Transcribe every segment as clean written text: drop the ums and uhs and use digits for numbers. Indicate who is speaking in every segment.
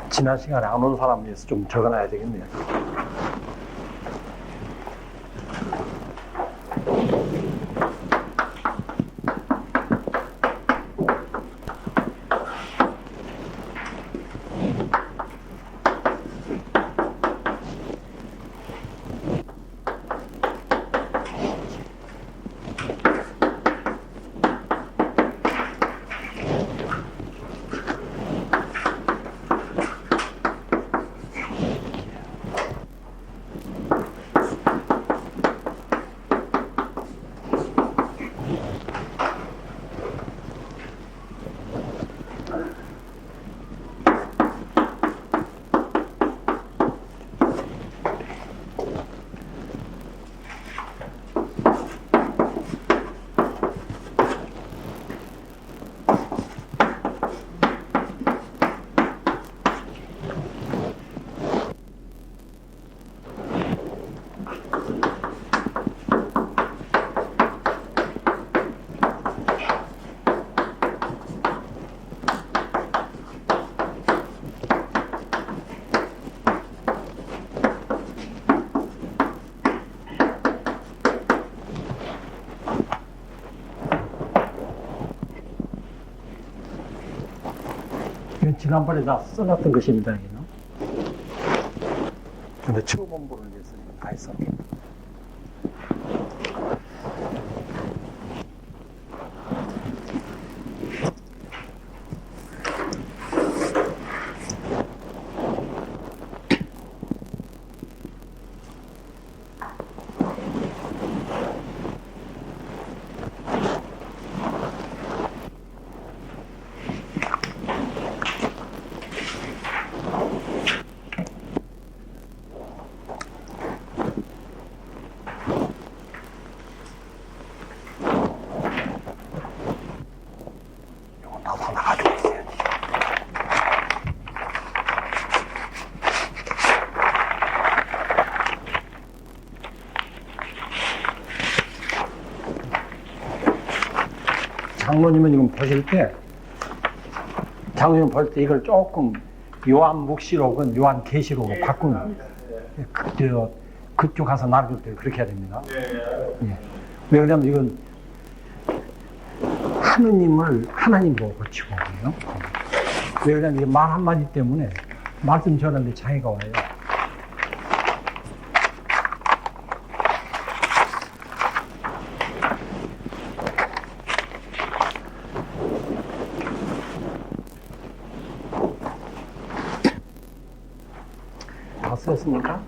Speaker 1: 지난 시간에 안 온 사람 위해서 좀 적어놔야 되겠네요. 이건 지난번에 다 써놨던 것입니다. 여기는. 근데 처음 본분을 위해서 다 했어. 장로님은 지금 보실 때, 장로님 볼 때 이걸 조금 요한 묵시록은 요한 계시록으로 바꾸는, 그쪽 가서 나눌 때 그렇게 해야 됩니다. 예. 왜 그러냐면 이건 하나님으로 고치고 그래요. 왜 그러냐면 이게 말 한마디 때문에 말씀 전하는데 장애가 와요. 다 썼습니까?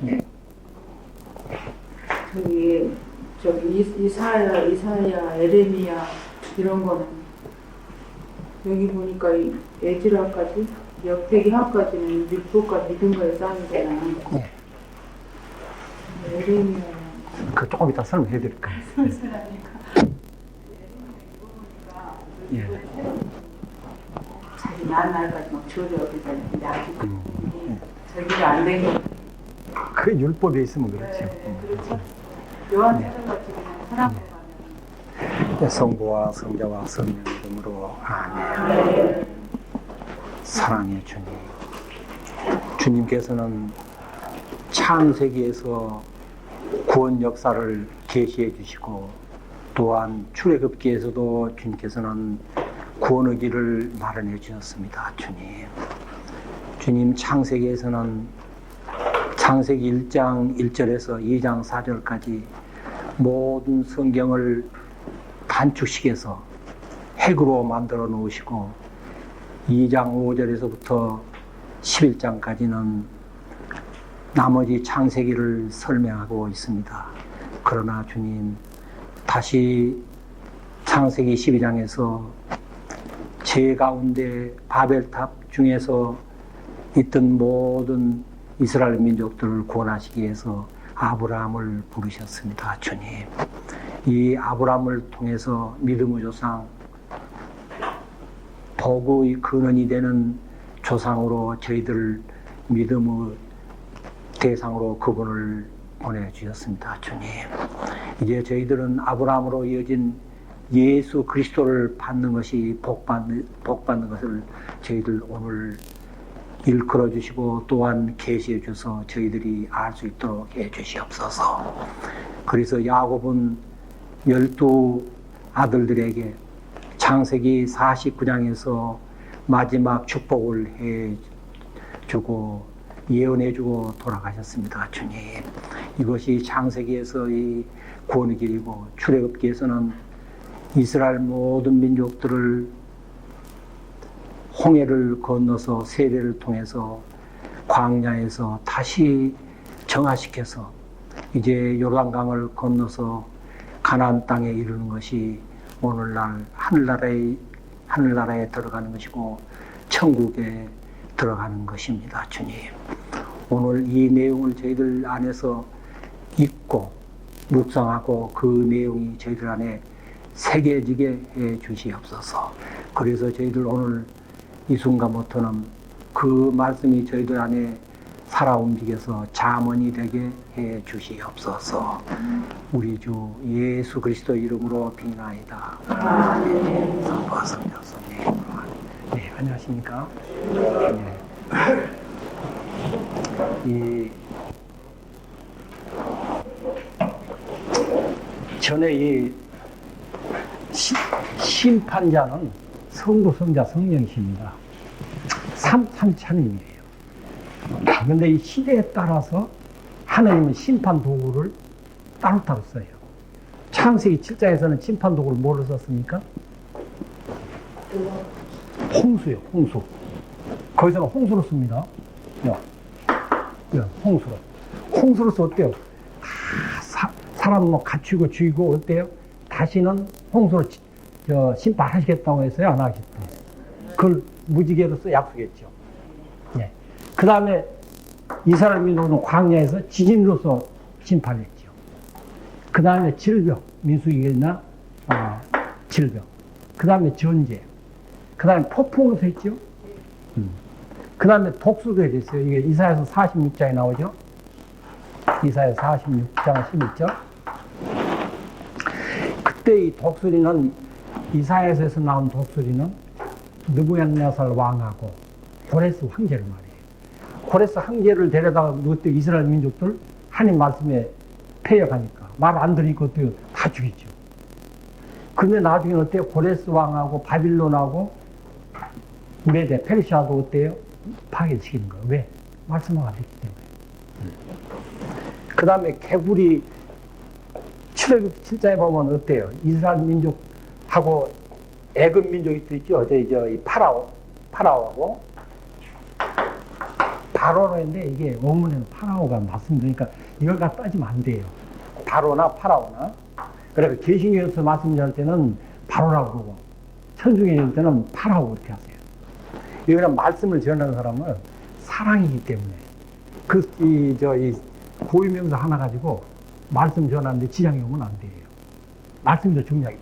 Speaker 1: 네.
Speaker 2: 저기 이사야, 에레미야 이런 거는 여기 보니까 이 에즈라까지 역대기하까지는 율법과 믿음과의 싸움이잖아.
Speaker 1: 네.
Speaker 2: 에레미야.
Speaker 1: 그 조금 이따 설명해 드릴까요?
Speaker 2: 설명하니까.
Speaker 1: 예.
Speaker 2: 자기 날까지 막 줘줘 그러니까 아직 저기가 안 된 거.
Speaker 1: 그 율법에 있으면 그렇죠.
Speaker 2: 네, 그렇죠. 요한사전 같이 그냥 사람으로 가면.
Speaker 1: 성부와 성자와 성령 이름으로 아멘. 사랑의 주님, 주님께서는 창세기에서 구원 역사를 계시해 주시고 또한 출애굽기에서도 주님께서는 구원의 길을 마련해 주셨습니다. 주님 창세기에서는 창세기 1장 1절에서 2장 4절까지 모든 성경을 단축시켜서 핵으로 만들어 놓으시고 2장 5절에서부터 11장까지는 나머지 창세기를 설명하고 있습니다. 그러나 주님, 다시 창세기 12장에서 제 가운데 바벨탑 중에서 있던 모든 이스라엘 민족들을 구원하시기 위해서 아브라함을 부르셨습니다. 주님, 이 아브라함을 통해서 믿음의 조상, 복의 근원이 되는 조상으로 저희들 믿음의 대상으로 그분을 보내주셨습니다. 주님, 이제 저희들은 아브라함으로 이어진 예수 그리스도를 받는 것이 복받는 것을 저희들 오늘 일컬어 주시고 또한 계시해 주셔서 저희들이 알 수 있도록 해 주시옵소서. 그래서 야곱은 12 아들들에게 창세기 49장에서 마지막 축복을 해 주고 예언해 주고 돌아가셨습니다. 주님, 이것이 창세기에서의 구원의 길이고 출애굽기에서는 이스라엘 모든 민족들을 홍해를 건너서 세례를 통해서 광야에서 다시 정화시켜서 이제 요단강을 건너서 가나안 땅에 이르는 것이 오늘날 하늘나라에 들어가는 것이고 천국에 들어가는 것입니다. 주님, 오늘 이 내용을 저희들 안에서 읽고 묵상하고 그 내용이 저희들 안에 새겨지게 해 주시옵소서. 그래서 저희들 오늘 이 순간부터는 그 말씀이 저희들 안에 살아 움직여서 잠언이 되게 해 주시옵소서. 우리 주 예수 그리스도 이름으로 빙하이다. 아멘. 성부하성령 성령. 네, 안녕하십니까? 네. 전에 이 심판자는 성부, 성자, 성령이십니다. 삼찬임이에요. 그런데 이 시대에 따라서 하나님은 심판 도구를 따로따로 써요. 창세기 7장에서는 심판 도구를 뭐로 썼습니까? 홍수요, 홍수. 거기서는 홍수로 씁니다. 홍수로. 홍수로 써 어때요? 사람 뭐 갇히고 죽이고 어때요? 다시는 홍수로 심판하시겠다고 했어요? 안 하겠다고 했어요? 그걸 무지개로서 약속했죠. 예. 그 다음에 이스라엘 민족은 광야에서 지진으로서 심판했죠. 그 다음에 질병, 민수기나 질병. 그 다음에 전쟁. 그 다음에 폭풍으로서 했죠. 그 다음에 독수리가 됐어요. 이게 이사야서 46장에 나오죠. 이사야 46장 11절. 그때 이 독수리는 이사야서에서 나온 독수리는 느부갓네살 왕하고 고레스 황제를 말해요. 고레스 황제를 데려다가 그때 이스라엘 민족들 하나님 말씀에 폐역하니까 말 안 들으니까 어때요? 다 죽이죠. 근데 나중에 어때요? 고레스 왕하고 바빌론하고 메데 페르시아도 어때요? 파괴시키는 거예요. 왜? 말씀을 안 듣기 때문에. 그 다음에 개구리 출애굽 7장에 보면 어때요? 이스라엘 민족하고 애굽 민족이 또 있죠. 이 파라오하고 바로인데 이게 원문에는 파라오가 맞습니다. 그러니까 이걸 갖다 따지면 안 돼요. 바로나 파라오나. 그래서 계시록에서 말씀드릴 때는 바로라고 그러고 천중에 있을 때는 파라오 그렇게 하세요. 이거는 말씀을 전하는 사람은 사랑이기 때문에 이 고유명사 하나 가지고 말씀 전하는데 지장이 오면 안 돼요. 말씀이 더 중요하기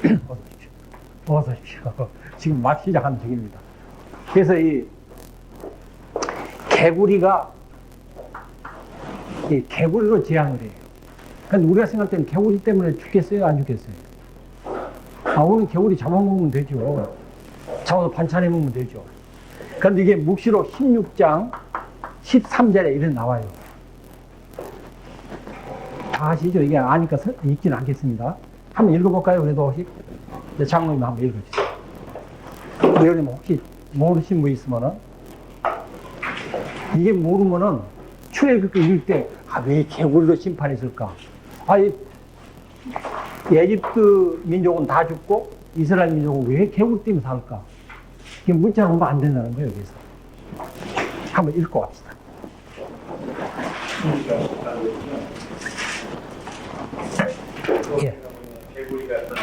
Speaker 1: 때문에. 어서 오십시오. 지금 막 시작하는 중입니다. 그래서 이 개구리가 이 개구리로 재앙을 해요. 근데 우리가 생각할 때는 개구리 때문에 죽겠어요? 안 죽겠어요? 오늘 개구리 잡아먹으면 되죠. 잡아서 반찬해 먹으면 되죠. 그런데 이게 묵시록 16장 13절에 이런 나와요. 다 아시죠? 이게 아니까 읽지는 않겠습니다. 한번 읽어볼까요? 그래도 혹시 장로님 한번 읽어주세요. 여러분 혹시 모르신 분 있으면은 이게 모르면은 출애굽기 읽을 때 왜 개구리로 심판했을까? 에집트 민족은 다 죽고 이스라엘 민족은 왜 개구리 때문에 살까? 이게 문자로 보면 안 된다는 거예요, 여기서. 한번 읽고 갑시다. 예.
Speaker 3: 개구리 같은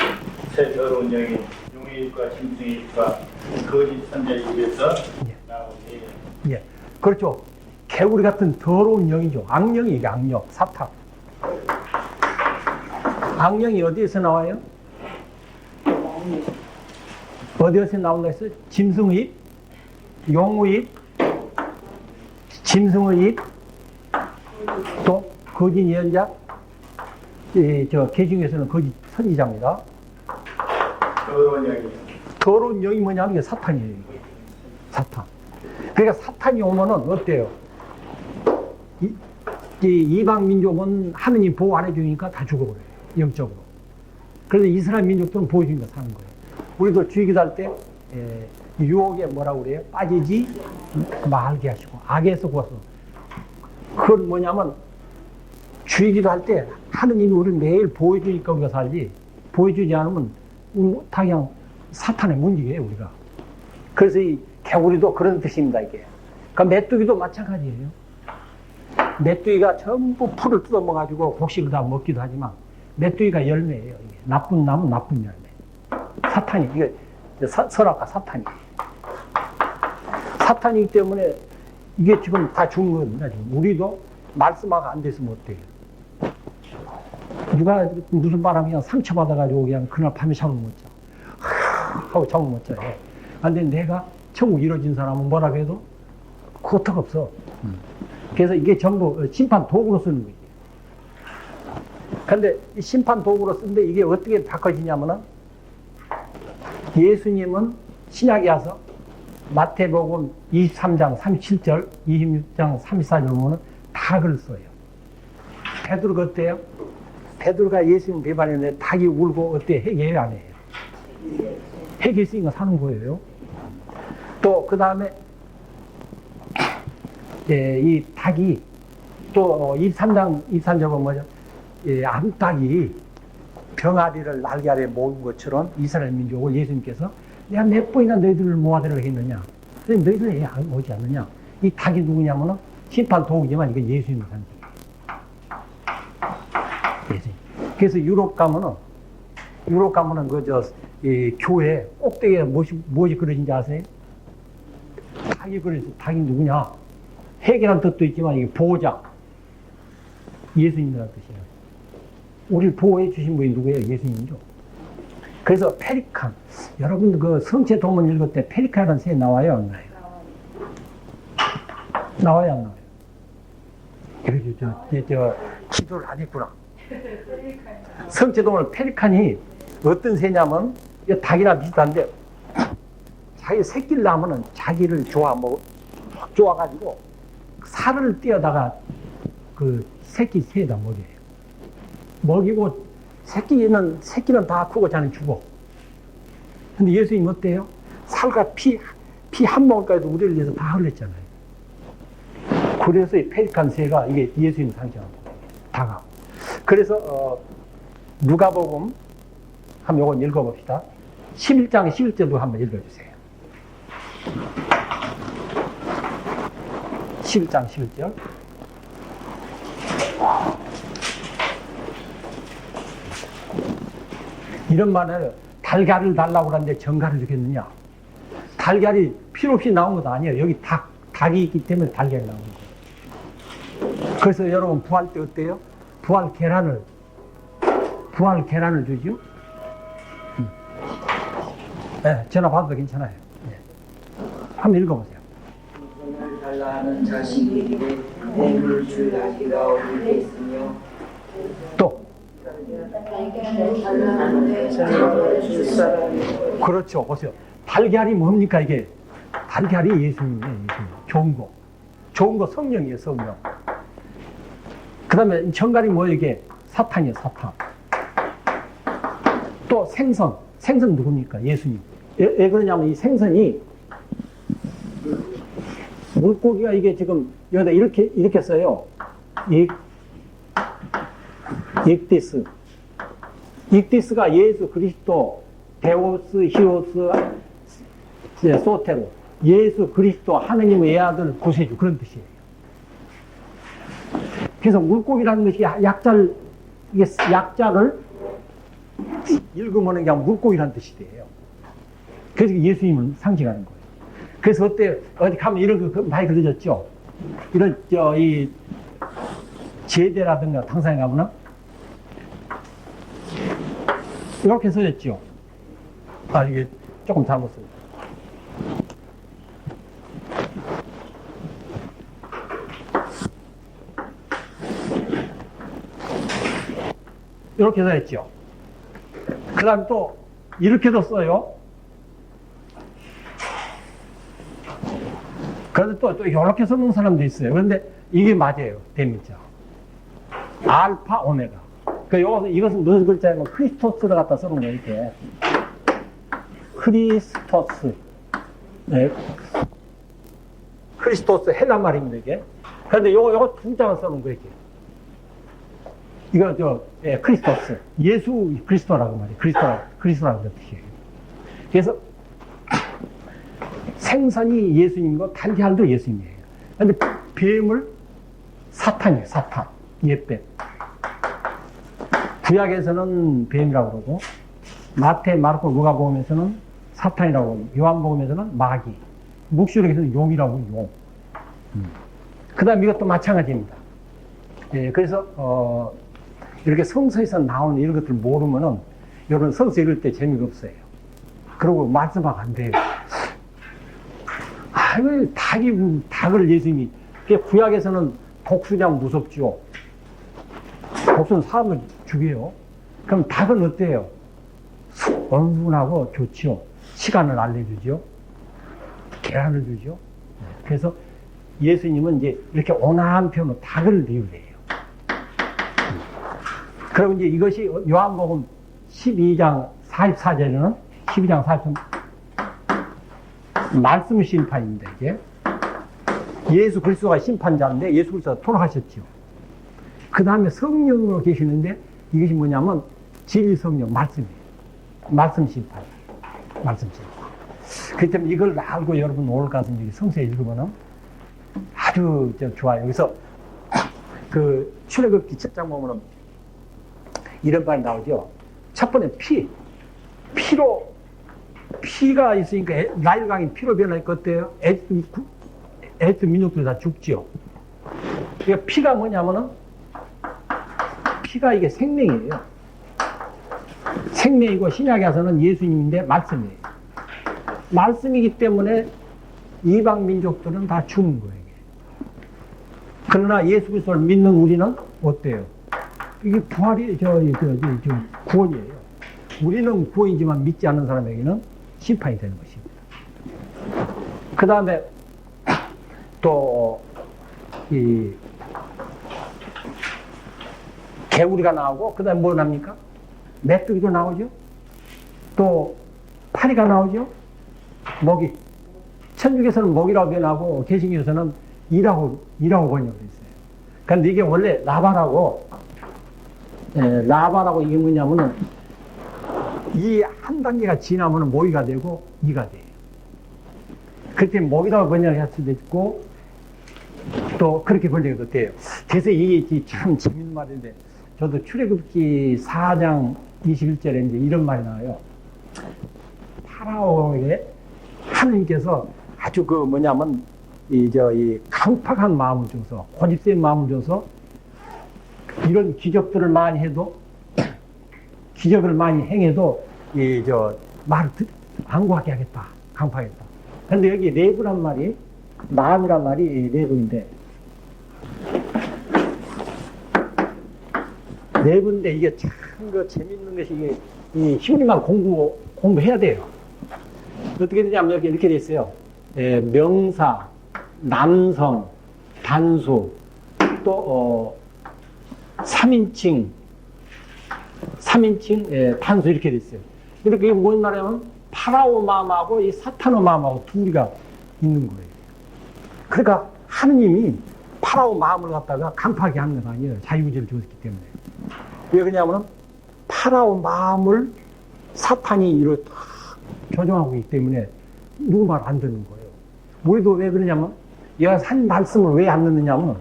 Speaker 3: 새 더러운 영이 용의 입과 짐승의 입과 거짓 선자의 입에서 나오니.
Speaker 1: 예. 그렇죠. 개구리 같은 더러운 영이죠. 악령이 이게 악령, 사탄. 악령이 어디에서 나와요? 어디에서 나온다 했어요? 짐승의 입, 용의 입, 짐승의 입, 또 거짓 예언자, 저 개중에서는 거짓 선지자입니다.
Speaker 3: 더러운 영이.
Speaker 1: 더러운 영이 뭐냐면 이게 사탄이에요. 이게. 사탄. 그러니까 사탄이 오면은 어때요? 이 이방 민족은 하느님 보호 안 해주니까 다 죽어버려요. 영적으로. 그래서 이스라엘 민족들은 보여주니까 사는 거예요. 우리도 주의기도 할 때 유혹에 뭐라고 그래요? 빠지지 말게 하시고 악에서 구하소. 그건 뭐냐면 주의기도 할 때 하느님이 우리를 매일 보여주니까 우리가 살지, 보여주지 않으면 다 그냥 사탄의 문제예요 우리가. 그래서 이 개구리도 그런 뜻입니다 이게. 그러니까 메뚜기도 마찬가지예요. 메뚜기가 전부 풀을 뜯어먹어가지고 곡식을 다 먹기도 하지만 메뚜기가 열매예요. 이게. 나쁜 나무 나쁜 열매. 사탄이 이게 선악과 사탄이. 사탄이기 때문에 이게 지금 다 죽는 겁니다. 지금. 우리도 말씀화가 안 됐으면 어때요? 누가 무슨 바람이 그냥 상처받아가지고 그냥 그날 밤에 잠을 못 자. 하고 잠을 못 자요. 근데 내가 천국 이루어진 사람은 뭐라고 해도 고통 없어. 그래서 이게 전부 심판 도구로 쓰는 거예요. 근데 이 심판 도구로 쓰는데 이게 어떻게 바꿔지냐면은 예수님은 신약에 와서 마태복음 23장 37절, 26장 34절 보면은 다 글을 써요. 베드로가 어때요? 베드로가 예수님 배반했는데 닭이 울고 어때? 해결 안 해요. 해결했으니까 사는 거예요. 또 그 다음에 이 닭이 또 23장 23절 보면 뭐죠? 암탉이 병아리를 날개 아래 모은 것처럼 이스라엘 민족을 예수님께서 내가 몇 번이나 너희들을 모아들으려 했느냐? 근데 너희들 왜 오지 않느냐? 이 닭이 누구냐면은 심판 도구지만 이게 예수님을 한 거예요. 예수님. 그래서 유럽 가면은 이 교회 꼭대기에 무엇이 그려진지 아세요? 닭이 그려져. 닭이 누구냐? 핵이라는 뜻도 있지만 이게 보호자. 예수님이라는 뜻이에요. 우리를 보호해 주신 분이 누구예요? 예수님이죠. 그래서 페리칸. 여러분들 그 성체 도문 읽을 때 페리칸이라는 새 나와요? 안 나와요? 나와요? 안 나와요? 여기 저 기도를 안 했구나. 성체 도문 페리칸이 어떤 새냐면 닭이랑 비슷한데 자기 새끼를 낳으면은 자기를 좋아가지고 살을 떼어다가 그 새끼 새에다 먹여요. 먹이고 새끼는 다 크고 자는 죽어. 근데 예수님 어때요? 살과 피 한 모금까지도 우리를 위해서 다 흘렸잖아요. 그래서 이 페리칸 새가 이게 예수님 상징합니다. 다가. 그래서 누가복음 한번 요건 읽어봅시다. 11장 11절도 한번 읽어주세요. 11장 11절. 이런 말을 달걀을 달라고 하는데 정갈을 주겠느냐? 달걀이 필요 없이 나온 것도 아니에요. 여기 닭이 있기 때문에 달걀이 나온 거예요. 그래서 여러분 부활 때 어때요? 부활 계란을 주죠? 네, 전화 받아도 괜찮아요. 네. 한번 읽어보세요.
Speaker 4: 손을 달라 하는 자식에게 뱀을 주야기가 어디에 있으며
Speaker 1: 또
Speaker 4: 달라 하는데 자식을 줄 사람이
Speaker 1: 그렇죠. 보세요. 달걀이 뭡니까 이게? 달걀이 예수님이에요. 예수님. 좋은 거 성령이에요. 성령. 그 다음에 정갈이 뭐예요 이게? 사탄이에요. 사탄. 또 생선 누굽니까? 예수님. 왜 그러냐면 이 생선이 물고기가 이게 지금 여기다 이렇게 써요. 익디스가 예수 그리스도 데오스 히오스 소테로 예수 그리스도 하느님의 애아들 구세주 그런 뜻이에요. 그래서 물고기라는 것이 이게 약자를 읽으면 그냥 물고기라는 뜻이 돼요. 그래서 예수님을 상징하는 거예요. 그래서 어때 어디 가면 이런 거 많이 그려졌죠. 이런 이 제대라든가 당상에 가면은 이렇게 써졌죠. 아 이게 조금 잘못 써요. 이렇게 써있죠. 그 다음에 또 이렇게도 써요. 그런데 또 이렇게 써놓은 사람도 있어요. 그런데 이게 맞아요. 대문자. 알파, 오메가. 이것은 무슨 글자냐면 크리스토스를 갖다 써놓은 거예요. 이렇게. 크리스토스. 네. 크리스토스 헬라 말입니다. 이게. 그런데 요거 두 장을 써놓은 거예요. 이렇게. 이거 크리스토스 예수 그리스도라고 말이에요. 그리스도라고 뜻이에요. 그래서 생선이 예수님이고 달걀도 예수님이에요. 그런데 뱀을 사탄이에요. 사탄 옛뱀. 구약에서는 뱀이라고 그러고 마태, 마르코, 누가복음에서는 사탄이라고 그러고 요한복음에서는 마귀, 묵시록에서는 용이라고 용. 그다음 이것도 마찬가지입니다. 예, 그래서 이렇게 성서에서 나오는 이런 것들 모르면은, 여러분 성서 읽을 때 재미가 없어요. 그러고 말씀하면 안 돼요. 왜 닭을 예수님이, 구약에서는 독수리하면 무섭죠. 독수리는 사람을 죽여요. 그럼 닭은 어때요? 온순하고 좋죠. 시간을 알려주죠. 계란을 주죠. 그래서 예수님은 이제 이렇게 온화한 표현으로 닭을 비유해요. 그리고 이제 이것이 요한복음 12장 44절에는 12장 44절 말씀 심판입니다. 이게 예수 그리스도가 심판자인데 예수 그리스도가 돌아가셨죠. 그 다음에 성령으로 계시는데 이것이 뭐냐면 진리 성령 말씀이에요. 말씀 심판. 말씀 심판. 그렇기 때문에 이걸 알고 여러분 오늘 가서 성서에 읽으면 아주 좋아요. 여기서 그 출애굽기 7장 보면은 이런 말이 나오죠. 첫 번째 피가 있으니까 나일 강이 피로 변하니까 어때요? 에스 민족들이 다 죽죠. 그러니까 피가 뭐냐면은 피가 이게 생명이에요. 생명이고 신약에 와서는 예수님인데 말씀이에요. 말씀이기 때문에 이방 민족들은 다 죽는 거예요. 그러나 예수 그리스도를 믿는 우리는 어때요? 이게 부활이 구원이에요. 우리는 구원이지만 믿지 않는 사람에게는 심판이 되는 것입니다. 그 다음에 또 이 개구리가 나오고 그 다음에 뭐 납니까? 메뚜기도 나오죠. 또 파리가 나오죠. 먹이. 천주교에서는 먹이라고 변하고 개신교에서는 이라고 번역을 했어요. 그런데 이게 원래 라바라고 이게 뭐냐면은 이 한 단계가 지나면은 모이가 되고 이가 돼요. 그렇게 모이라고 번역을 할 수도 있고 또 그렇게 번역도 돼요. 그래서 이게 참 재밌는 말인데 저도 출애굽기 4장 21절에 이제 이런 말이 나와요. 파라오에게 하나님께서 아주 이 강팍한 마음을 줘서 고집센 마음을 줘서 이런 기적들을 많이 해도 기적을 많이 행해도 말을 안 구하게 하겠다. 강팍하겠다. 근데 여기 레브란 말이 마음이란 말이 레브인데 레브인데 이게 참 재밌는 것이 이게 히브리말 공부해야 돼요. 어떻게 되냐면 이렇게 돼 있어요. 명사, 남성, 단수, 또 3인칭, 단수 이렇게 돼 있어요. 이렇게 뭔 말이냐면 파라오 마음하고 이 사탄의 마음하고 둘이가 있는 거예요. 그러니까 하느님이 파라오 마음을 갖다가 강팍하게 하는 거 아니에요. 자유의지를 주었기 때문에. 왜 그러냐면 파라오 마음을 사탄이 이렇게 조종하고 있기 때문에 누구 말 안 듣는 거예요. 우리도 왜 그러냐면, 얘가 한 말씀을 왜 안 듣느냐면,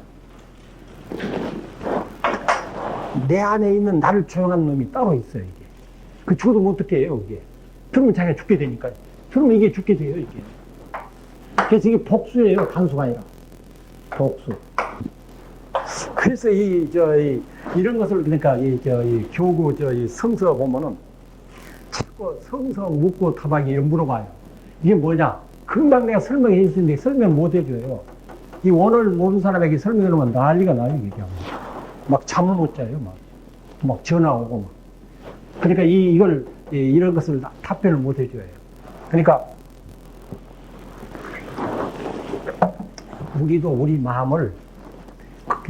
Speaker 1: 내 안에 있는 나를 조용한 놈이 따로 있어요, 이게. 그 죽어도 못 듣게 해요, 이게. 들으면 자기가 죽게 되니까. 들으면 이게 죽게 돼요, 이게. 그래서 이게 복수예요, 단수가 아니라. 복수. 그래서 이런 것을, 그러니까, 이 교구, 이 성서 보면은, 자꾸 성서 묻고 타박이 이런 물어봐요. 이게 뭐냐? 금방 내가 설명해 줬는데 설명 못 해줘요. 이 원어를 모르는 사람에게 설명하면 난리가 나요, 이게. 막 잠을 못 자요, 막 전화 오고 막. 그러니까 이런 것을 답변을 못 해줘요. 그러니까 우리도 우리 마음을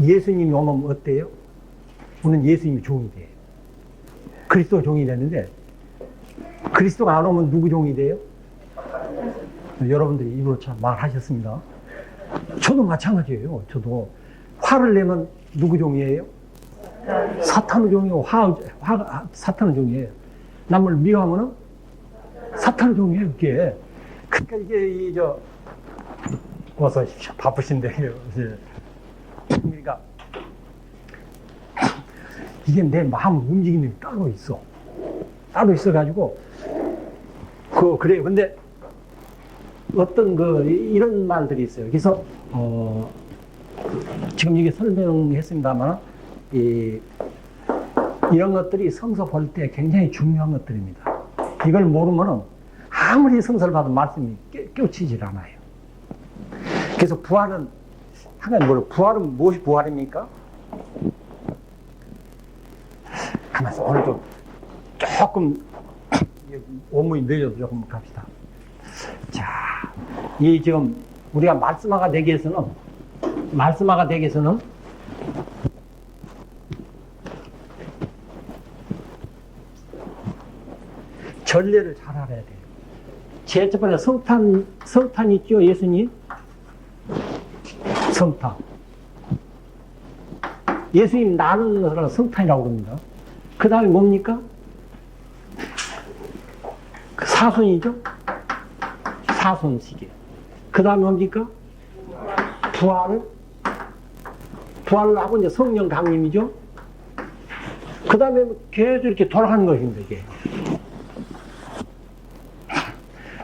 Speaker 1: 예수님이 오면 어때요? 우리는 예수님이 종이 돼요. 그리스도 종이 되는데 그리스도가 안 오면 누구 종이 돼요? 여러분들이 입으로 참 말하셨습니다. 저도 마찬가지예요. 저도 화를 내면 누구 종이에요? 사탄의 종이에요. 사탄의 종이에요. 남을 미워하면은 사탄의 종이에요. 그게. 그러니까 이게 어서 오십시오. 바쁘신데요. 그러니까 이게 내 마음 움직임이 따로 있어. 따로 있어가지고 그래요. 근데 어떤 이런 말들이 있어요. 그래서 지금 이게 설명했습니다만 이런 것들이 성서 볼 때 굉장히 중요한 것들입니다. 이걸 모르면은 아무리 성서를 봐도 말씀이 껴치질 않아요. 그래서 부활은 부활은 무엇이 부활입니까? 가만있어. 오늘도 조금 원문이 늦어도 조금 갑시다. 자, 지금 우리가 말씀화가 되기 위해서는 전례를 잘 알아야 돼요. 제일 첫 번째 성탄 있죠, 예수님? 성탄. 예수님 나는 것을 성탄이라고 그럽니다. 그 다음에 뭡니까? 사순이죠? 사순시계. 그 다음에 뭡니까? 부활을 하고 이제 성령 강림이죠? 그 다음에 계속 이렇게 돌아가는 것입니다, 이게.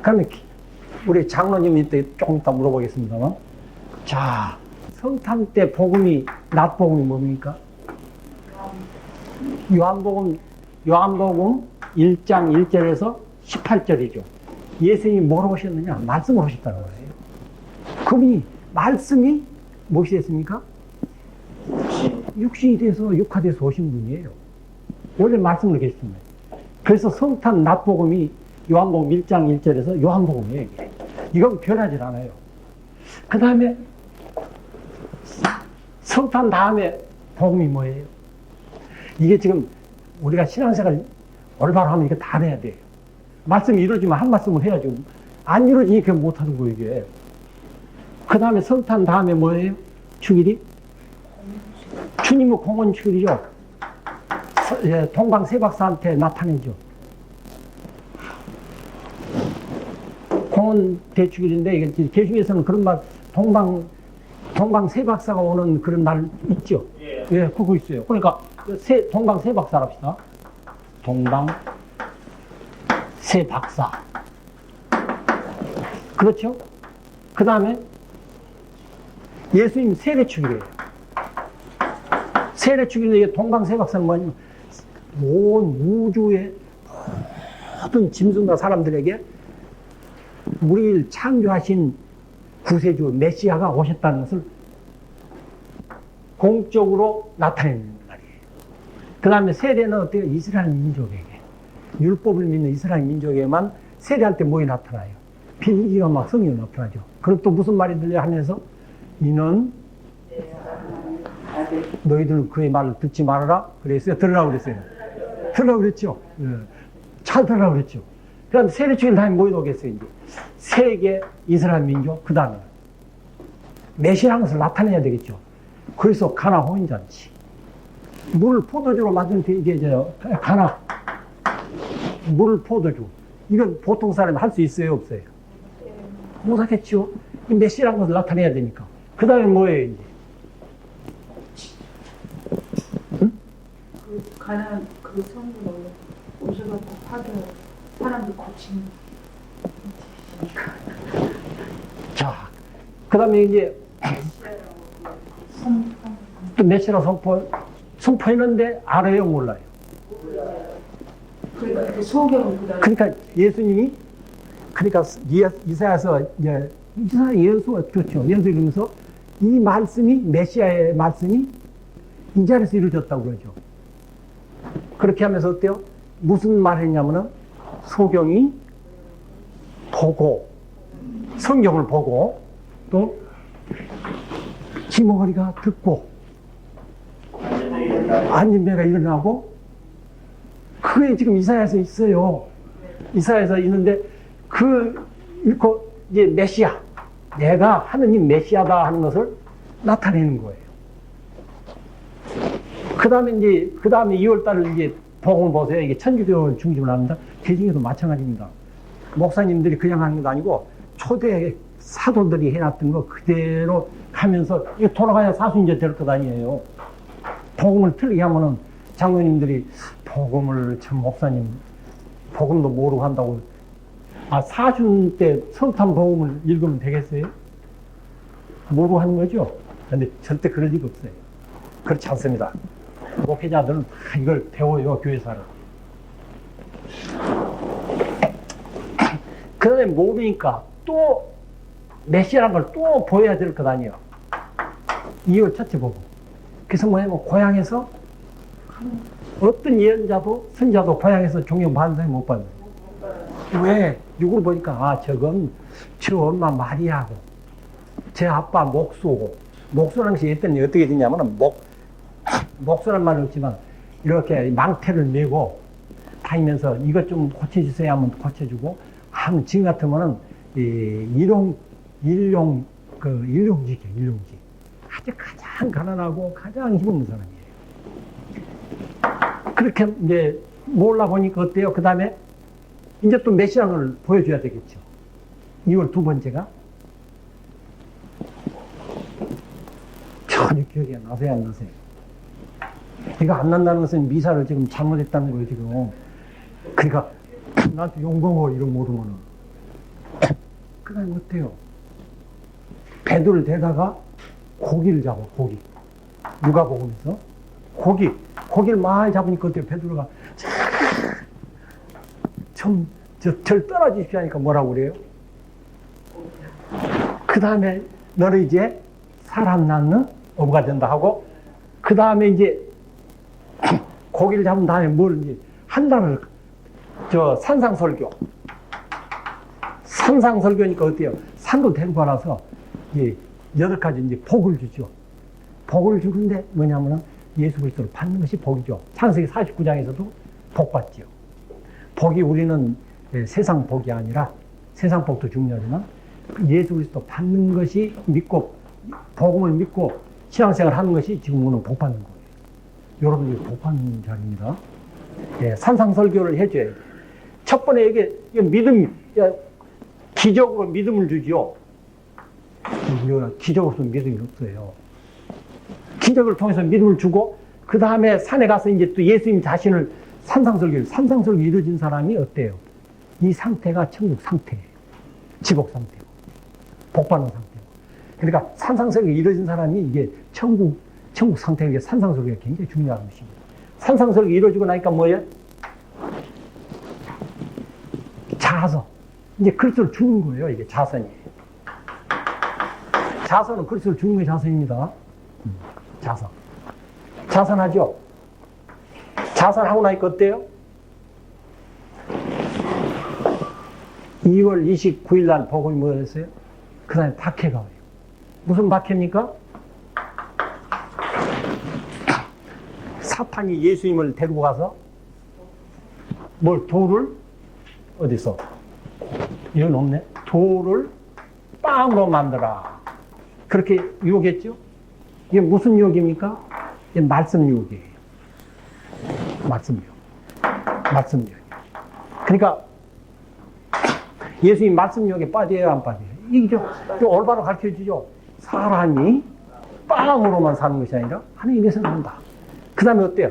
Speaker 1: 그러면 우리 장로님한테 조금 이따 물어보겠습니다만. 자, 성탄 때 낮 복음이 뭡니까? 요한복음 1장 1절에서 18절이죠. 예수님이 뭐로 오셨느냐? 말씀으로 오셨다는 거예요. 그분이 말씀이 무엇이 됐습니까? 육신이 돼서 육화돼서 오신 분이에요. 원래 말씀으로 계셨습니다. 그래서 성탄 낮 복음이 요한복음 1장 1절에서 요한복음이에요. 이건 변하지 않아요. 그 다음에 성탄 다음에 복음이 뭐예요? 이게 지금 우리가 신앙생활 올바로 하면 이거 다 해야 돼요. 말씀이 이루어지면 한 말씀을 해야죠. 안 이루어지니까 못하는 거예요, 이게. 그 다음에 성탄 다음에 뭐예요? 축일이? 주님의 공원 축일이죠. 동방세박사한테 나타내죠. 공원 대축일인데, 이게 개중에서는 그런 말, 동방세박사가 오는 그런 날 있죠? 예, 그거 있어요. 그러니까, 동방세박사랍시다. 동방세박사. 그렇죠? 그 다음에, 예수님 세례축일이에요. 세례축일인데, 동방세박사는 뭐냐면, 온 우주의 모든 짐승과 사람들에게 우리를 창조하신 구세주 메시아가 오셨다는 것을 공적으로 나타내는 날이에요. 그 다음에 세례는 어때요? 이스라엘 민족에게, 율법을 믿는 이스라엘 민족에게만 세례할 때 뭐가 나타나요? 빛이가 막 성령이 나타나죠. 그럼 또 무슨 말이 들려 하면서 이는 너희들은 그의 말을 듣지 말아라 그랬어요? 들으라고 그랬어요? 들으라고 그랬죠? 잘 들으라고 그랬죠? 그 다음에 세례축일 다음에 뭐에 오겠어요? 이제 세계 이스라엘 민족, 그 다음에 메시아라는 것을 나타내야 되겠죠. 그래서 가나 혼인잔치, 물을 포도주로 만든 이게 가나 물을 포도주, 이건 보통 사람이 할 수 있어요, 없어요? 못하겠죠. 이 메시아라는 것을 나타내야 되니까. 그 다음에 뭐예요, 이제?
Speaker 2: 그 가난 그 성으로 오셔갖고 파도 사람들 고치는
Speaker 1: 자, 그 다음에 이제 또 메시아 선포했는데 알아요, 몰라요?
Speaker 2: 그러니까 그 소경은 그다음
Speaker 1: 그러니까 예수님이, 그러니까 이사야서, 예수, 그렇죠. 예수 이러면서 이 말씀이, 메시아의 말씀이 이 자리에서 이루어졌다고 그러죠. 그렇게 하면서 어때요? 무슨 말 했냐면은 소경이 보고, 성경을 보고, 또 지머리가 듣고, 안진배가 일어나고, 그게 지금 이사야에서 있어요. 이사야에서 있는데, 읽고, 이제 메시아, 내가 하느님 메시아다 하는 것을 나타내는 거예요. 그 다음에 2월달을 이제 복음을 보세요. 이게 천주교 중심을 합니다. 대중에도 마찬가지입니다. 목사님들이 그냥 하는 것도 아니고, 초대 사도들이 해놨던 거 그대로 가면서, 이거 돌아가야 사순절 될 것 아니에요. 복음을 틀리게 하면은 장로님들이 복음을 참 목사님 복음도 모르고 한다고, 사순 때 성탄 복음을 읽으면 되겠어요? 모르고 하는 거죠? 근데 절대 그럴 리가 없어요. 그렇지 않습니다. 목회자들은 다 이걸 배워요, 교회사를. 그 다음에 모르니까 또 메시아라는 걸 또 보여야 될 것 아니에요. 2월 첫째 보고. 그래서 뭐냐면 고향에서 어떤 예언자도 선자도 고향에서 종용 받은 사람이 못 받아요. 왜? 이걸 보니까 저건 저 엄마 마리아고 제 아빠 목수고, 목수라는 것이 어떻게 되냐면은 목수란 말은 없지만 이렇게 망태를 메고 다니면서 이것 좀 고쳐주세요 하면 고쳐주고, 하면 지금 같으면은 일용직이에요, 일용직. 아주 가장 가난하고 가장 힘없는 사람이에요. 그렇게 이제 몰라 보니까 어때요? 그 다음에 이제 또 메시아를 보여줘야 되겠죠. 2월 두 번째가 전혀 기억이 안 나세요, 안 나세요? 이거 안 난다는 것은 미사를 지금 잘못했다는 거예요, 지금. 그러니까 나한테 용공어 이런 모르면은. 그 다음에 어때요? 배도를 대다가 고기를 잡아, 고기. 누가복음에서 고기를 많이 잡으니까 어때요? 베드로가 절 떠나주십시오 하니까 뭐라고 그래요? 그 다음에 너를 이제 사람 낳는 어부가 된다 하고, 그 다음에 이제 고기를 잡은 다음에 뭘 이제 한 달을 산상설교니까 어때요? 산도 데리고 가서 이제 8가지 이제 복을 주죠. 복을 주는데 뭐냐면은 예수 그리스도를 받는 것이 복이죠. 창세기 49장에서도 복 받죠. 복이 우리는 세상 복이 아니라, 세상 복도 중요하지만 예수 그리스도 받는 것이 믿고, 복음을 믿고 신앙생활 하는 것이 지금 우리는 복 받는 거예요. 여러분들이 복 받는 자리입니다. 산상설교를 해줘야 돼요. 첫 번째 이게 믿음, 기적으로 믿음을 주죠. 기적 없으면 믿음이 없어요. 기적을 통해서 믿음을 주고, 그 다음에 산에 가서 이제 또 예수님 자신을 산상설교 이루어진 사람이 어때요? 이 상태가 천국 상태예요. 지복 상태고, 복받는 상태고. 그러니까 산상설교 이루어진 사람이 이게 천국 상태가, 이게 산상설교가 굉장히 중요한 것입니다. 산상설교 이루어지고 나니까 뭐예요? 자서. 이제 그리스도를 주는 거예요. 이게 자선이에요. 자선은 그리스도를 주는 게 자선입니다. 자선하죠? 자선하고 나니까 어때요? 2월 29일 날 복음이 뭐였어요? 그 다음에 박해가 와요. 무슨 박해입니까? 사탄이 예수님을 데리고 가서 돌을 어디서? 이건 없네. 돌을 빵으로 만들어. 그렇게 유혹했죠? 이게 무슨 유혹입니까? 이게 말씀 유혹이에요. 말씀 유혹. 그러니까 예수님 말씀 유혹에 빠져요, 안 빠져요? 이게 좀 올바로 가르쳐 주죠. 사람이 빵으로만 사는 것이 아니라 하나님께서 산다. 그 다음에 어때요?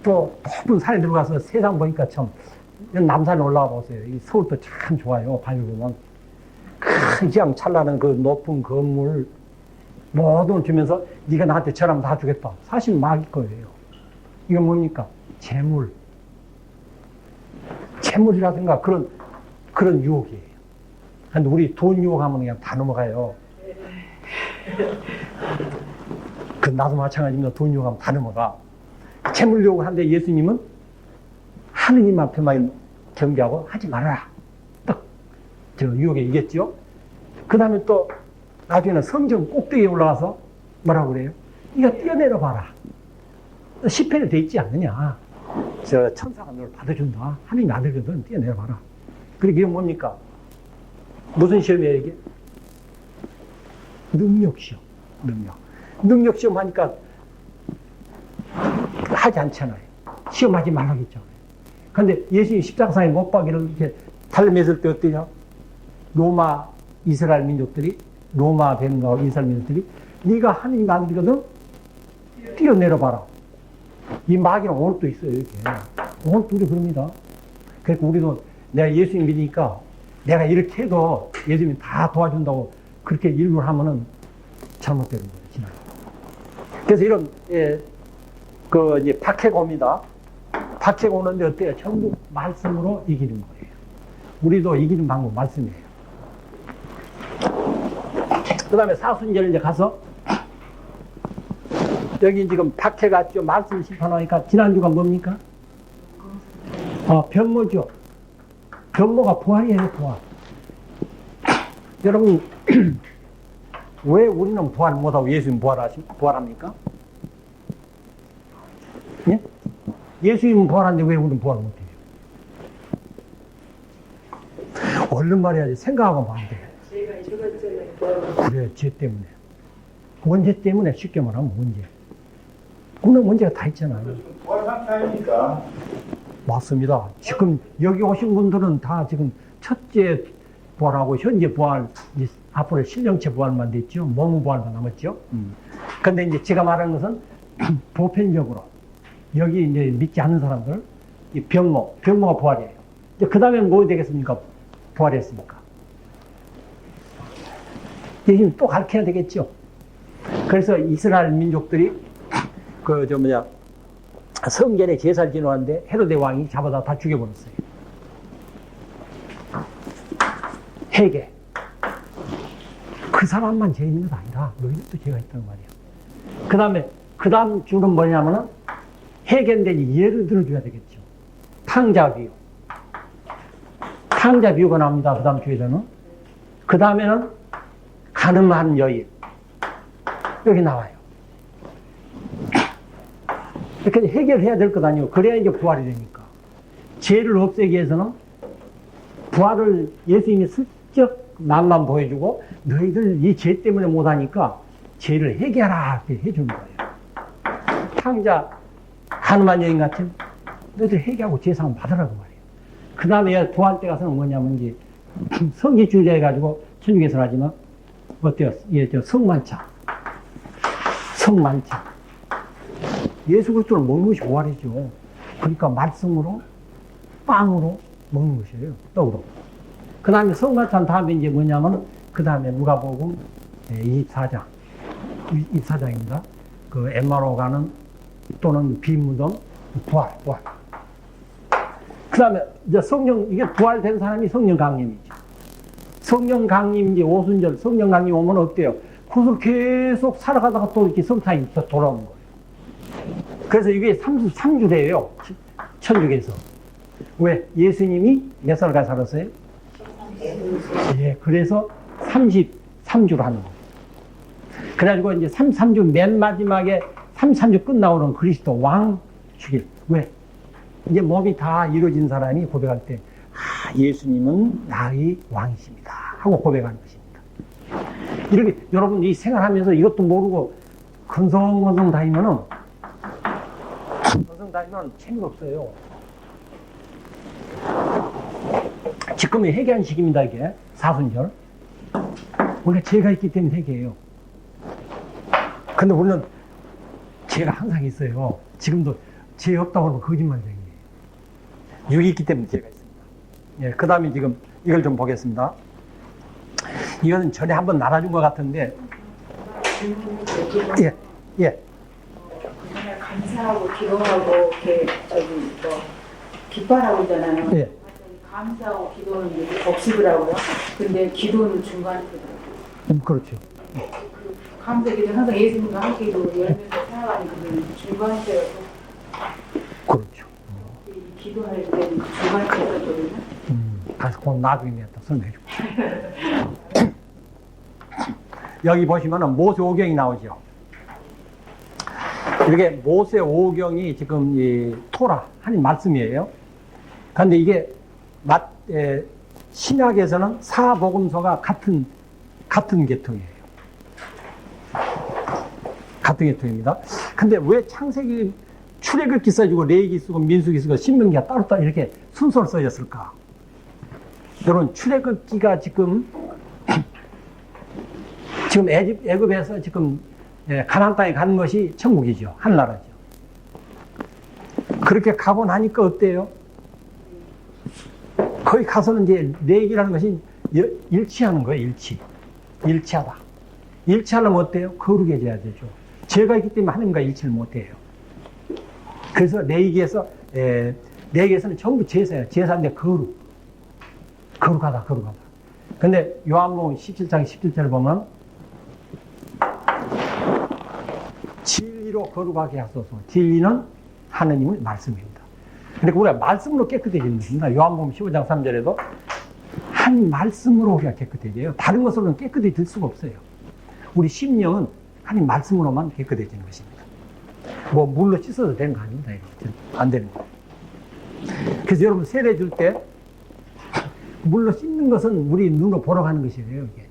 Speaker 1: 또 높은 산에 들어가서 세상 보니까 참, 남산에 올라가 보세요. 이 서울도 참 좋아요. 밤에 보면. 큰 지향 찬란한 그 높은 건물 모든 걸 주면서 네가 나한테 저랑 다 주겠다. 사실 마귀 거예요. 이건 뭡니까? 재물. 재물이라든가 그런 유혹이에요. 근데 우리 돈 유혹하면 그냥 다 넘어가요. 그 나도 마찬가지입니다. 돈 유혹하면 다 넘어가. 재물 유혹을 하는데 예수님은 하느님 앞에만 경계하고 하지 말아라. 딱 저 유혹에 이겼죠. 그 다음에 또 나중에는 성전 꼭대기에 올라가서 뭐라고 그래요? 네가 뛰어내려 봐라. 시편에 돼 있지 않느냐. 저 천사가 너를 받아준다. 하느님 아들거든. 뛰어내려 봐라. 그리고 이게 뭡니까? 무슨 시험이에요 이게? 능력시험. 능력시험 하니까 하지 않잖아요. 시험하지 말라고 했잖아요. 그런데 예수님이 십자가상에 못 박이를 이렇게 달매을 때 어떠냐? 로마 이스라엘 민족들이, 로마 백성과 이스라엘 민족들이 네가 하느님 아들이거든? 뛰어내려봐라. 이 마귀는 오늘도 있어요. 이렇게. 오늘도 우리 그럽니다. 그러니까 우리도 내가 예수님 믿으니까 내가 이렇게 해도 예수님이 다 도와준다고 그렇게 일부러 하면은 잘못되는 거예요. 지나가. 그래서 이런 이제 박해가 옵니다. 박해가 오는데 어때요? 전부 말씀으로 이기는 거예요. 우리도 이기는 방법 말씀이에요. 그 다음에 사순절 이제 가서 여기 지금 박해가 있죠. 말씀 심판하니까 지난주가 뭡니까? 변모죠. 변모가 부활이에요, 부활. 여러분, 왜 우리는 부활 못하고 예수님 부활합니까? 예? 예수님은 부활하는데 왜 우리는 부활 못해요? 얼른 말해야지. 생각하고 안 돼. 그래, 죄 때문에. 원죄 때문에 쉽게 말하면 원죄. 그는 문제가 다 있잖아요.
Speaker 3: 부활 상태입니까?
Speaker 1: 맞습니다. 지금 여기 오신 분들은 다 지금 첫째 부활하고 현재 부활, 앞으로 신령체 부활만 됐죠. 몸 부활만 남았죠. 근데 이제 제가 말하는 것은 보편적으로 여기 이제 믿지 않는 사람들, 이 병모가 부활이에요. 그 다음에 뭐 되겠습니까? 부활했으니까. 이제 또 가르쳐야 되겠죠. 그래서 이스라엘 민족들이 성전에 제사를 지내는데 헤로데 왕이 잡아다 다 죽여버렸어요. 헤게. 그 사람만 죄 있는 것 아니라 너희들도 죄가 있다는 말이에요. 그 다음 주는 뭐냐면은 헤게인데 예를 들어줘야 되겠죠. 탕자 비유. 탕자 비유가 나옵니다. 그 다음 주에서는. 그 다음에는 가늠한 여인. 여기 나와요. 이렇게 해결해야 될 것 아니에요. 그래야 이제 부활이 되니까. 죄를 없애기 위해서는 부활을 예수님이 슬쩍 맛만 보여주고 너희들 이 죄 때문에 못하니까 죄를 해결하라 이렇게 해주는 거예요. 탕자 가늠한 여인 같은 너희들 해결하고 죄상을 받으라고 말이에요. 그 다음에 부활 때 가서는 뭐냐면 이제 성지주의자 해가지고 천주교에서는 하지만 어때요? 성만차. 예수 그리스도를 먹는 것이 부활이죠. 그러니까 말씀으로, 빵으로 먹는 것이에요. 떡으로. 그 다음에 성만찬 다음에 이제 뭐냐면, 그 다음에 누가복음 24장입니다. 그 엠마로 가는 또는 빈무덤, 부활. 그 다음에 이제 이게 부활된 사람이 성령 강림이죠. 성령 강림, 이제 오순절 성령 강림 오면 어때요? 그것을 계속 살아가다가 또 이렇게 성탄이 돌아오는 거예요. 그래서 이게 33주래요. 천주교에서. 왜? 예수님이 몇 살까지 살았어요? 예, 그래서 33주를 하는 거예요. 그래가지고 이제 33주 맨 마지막에 33주 끝나고는 그리스도 왕 주길. 왜? 이제 몸이 다 이루어진 사람이 고백할 때, 예수님은 나의 왕이십니다. 하고 고백하는 것입니다. 이렇게 여러분 이 생활하면서 이것도 모르고 건성건성 다니면은 재미가 없어요. 지금이 회개한 시기입니다, 이게. 사순절. 우리가 죄가 있기 때문에 회개해요. 근데 우리는 죄가 항상 있어요. 지금도 죄 없다고 하면 거짓말쟁이에요. 육이 있기 때문에 죄가 있습니다. 예, 그 다음에 지금 이걸 좀 보겠습니다. 이거는 전에 한번 나눠준 것 같은데, 예, 예.
Speaker 2: 그냥 감사하고 기도하고 이렇게 저기 뭐 기뻐하라고 그러잖아요.
Speaker 1: 예.
Speaker 2: 감사하고 기도는 이제 복습을 하고요. 근데 기도는 중간에 들어가요.
Speaker 1: 그렇죠.
Speaker 2: 그 감사 기도는 항상 예수님과 함께 열면서 살아가는 그는 중간에 들어가고
Speaker 1: 그렇죠.
Speaker 2: 기도할 때는 그 중간에 들어가거든요.
Speaker 1: 가서 그 나중에 내가 설명해 줄게요. 여기 보시면은 모세 오경이 나오죠. 이렇게 모세 오경이 지금 이 토라, 하나님 말씀이에요. 그런데 이게 신약에서는 사복음서가 같은 계통이에요. 같은 계통입니다. 근데 왜 창세기 출애굽기 써지고 레위기 쓰고 민수기 쓰고 신명기가 따로따로 이렇게 순서로 써졌을까? 여러분, 출애굽기가 지금 애굽에서 지금 가나안 땅에 가는 것이 천국이죠. 하늘나라죠. 그렇게 가고 나니까 어때요? 거기 가서는 이제 레위기라는 것이 일치하는 거예요. 일치하다. 일치하려면 어때요? 거룩해져야 되죠. 죄가 있기 때문에 하나님과 일치를 못해요. 그래서 레위기에서는 전부 제사예요. 제사인데 거룩하다. 근데 요한복음 17장 17절을 보면 진리로 거룩하게 하소서. 진리는 하느님의 말씀입니다. 그러니까 우리가 말씀으로 깨끗해지는 것입니다. 요한복음 15장 3절에도 한 말씀으로 우리가 깨끗해져요. 다른 것으로는 깨끗해질 수가 없어요. 우리 심령은 하나님 말씀으로만 깨끗해지는 것입니다. 뭐 물로 씻어도 되는 거 아닙니다. 안 되는 거예요. 그래서 여러분 세례 줄 때 물로 씻는 것은 우리 눈으로 보러 가는 것이에요. 이게.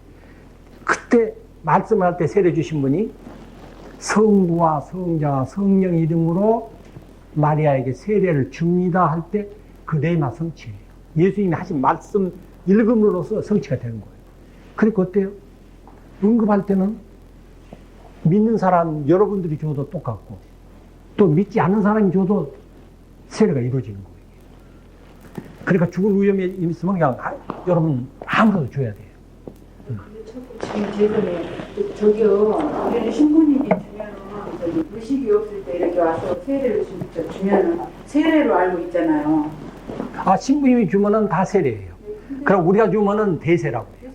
Speaker 1: 그때 말씀을 할 때 세례 주신 분이 성부와 성자와 성령 이름으로 마리아에게 세례를 줍니다 할 때 그 레마 성취예요. 예수님이 하신 말씀 읽음으로써 성취가 되는 거예요. 그러니까 어때요? 응급할 때는 믿는 사람 여러분들이 줘도 똑같고 또 믿지 않는 사람이 줘도 세례가 이루어지는 거예요. 그러니까 죽을 위험이 있으면 그냥 여러분 아무래도 줘야 돼요.
Speaker 2: 지금 죄송해요. 저기요, 우리는 신부님이 주면은 저기 의식이 없을 때 이렇게 와서 세례를 주면은 세례로 알고 있잖아요.
Speaker 1: 신부님이 주면은 다 세례예요. 그럼 우리가 주면은 대세라고 해요.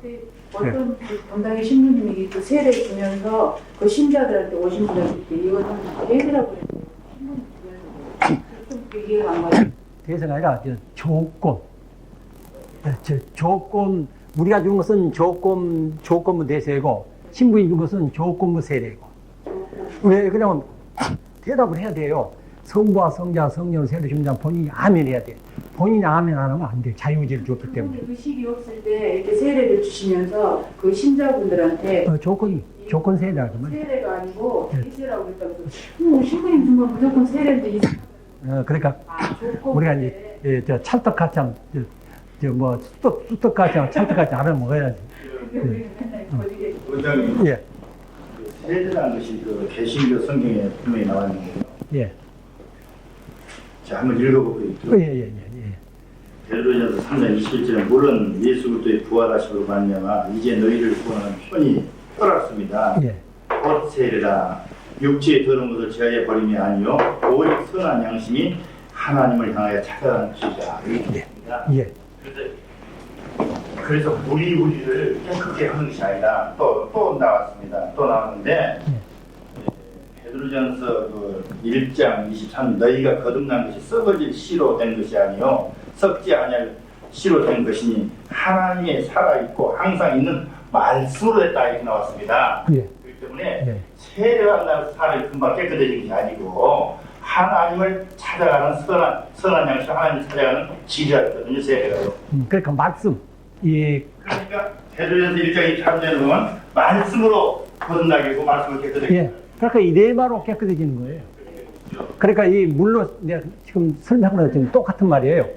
Speaker 2: 그때 어떤 그 건당의 신부님이 그 세례 주면서 그 신자들한테 오신 분들 때 이거는 대세라고 그랬어요. 신부님 주면서 좀 이해가 안 가요.
Speaker 1: 대세가 아니라 조건. 조건, 우리가 준 것은 조건부 대세고, 신부님 준 것은 조건부 세례고. 왜? 그러면 대답을 해야 돼요. 성부와 성자, 성령을 세례 주면 본인이 아멘 해야 돼. 본인이 아멘 안 하면 안 돼. 자유의지를 줬기 때문에.
Speaker 2: 의식이 없을 때 이렇게 세례를 주시면서 그 신자분들한테
Speaker 1: 조건 세례라고 말이에요.
Speaker 2: 세례가 아니고 대세라고 그랬다고. 신부님 준 건 무조건 세례인데
Speaker 1: 그러니까
Speaker 2: 조건
Speaker 1: 우리가 이제 찰떡같이 하면 뭐 쑥떡같이 하면 찰떡같이 안 하면 먹어야지.
Speaker 3: 원장님,
Speaker 1: 예,
Speaker 3: 세례라는 것이 그 개신교 성경에 분명히 나와 있는 거예요.
Speaker 1: 예,
Speaker 3: 자, 한번 읽어볼게요.
Speaker 1: 예.
Speaker 3: 베드로전서 3장 21절에 물은 예수 그리스도의 부활하심으로 말미암아 이제 너희를 구원하는 편이 떨었습니다.
Speaker 1: 예.
Speaker 3: 곧 세례라. 육체의 더러운 것을 제하여 버림이 아니요 오직 선한 양심이 하나님을 향하여 찾아가는 것이다. 이렇습니다.
Speaker 1: 예.
Speaker 3: 그래서 우리를 깨끗게 하는 것이 아니라 또 나왔습니다. 또 나왔는데 베드로전서 그 1장 23 너희가 거듭난 것이 썩어질 씨로 된 것이 아니요 썩지 아니할 씨로 된 것이니 하나님의 살아있고 항상 있는 말씀으로 했다 이렇게 나왔습니다.
Speaker 1: 예.
Speaker 3: 그렇기 때문에 세례한다고 사람이 금방 깨끗해진 게 아니고 하나님을 찾아가는 선한 양식 하나님을 찾아가는 지리였거든요. 세례가요.
Speaker 1: 그러니까 말씀. 예.
Speaker 3: 그러니까 베드로전서 1장 23절에 보면 말씀으로 거듭나게 하고 말씀을 깨끗하게
Speaker 1: 예. 그러니까 이 레마로 깨끗해지는 거예요. 그러니까 이 물로 내가 지금 설명하는 것처럼 똑같은 말이에요.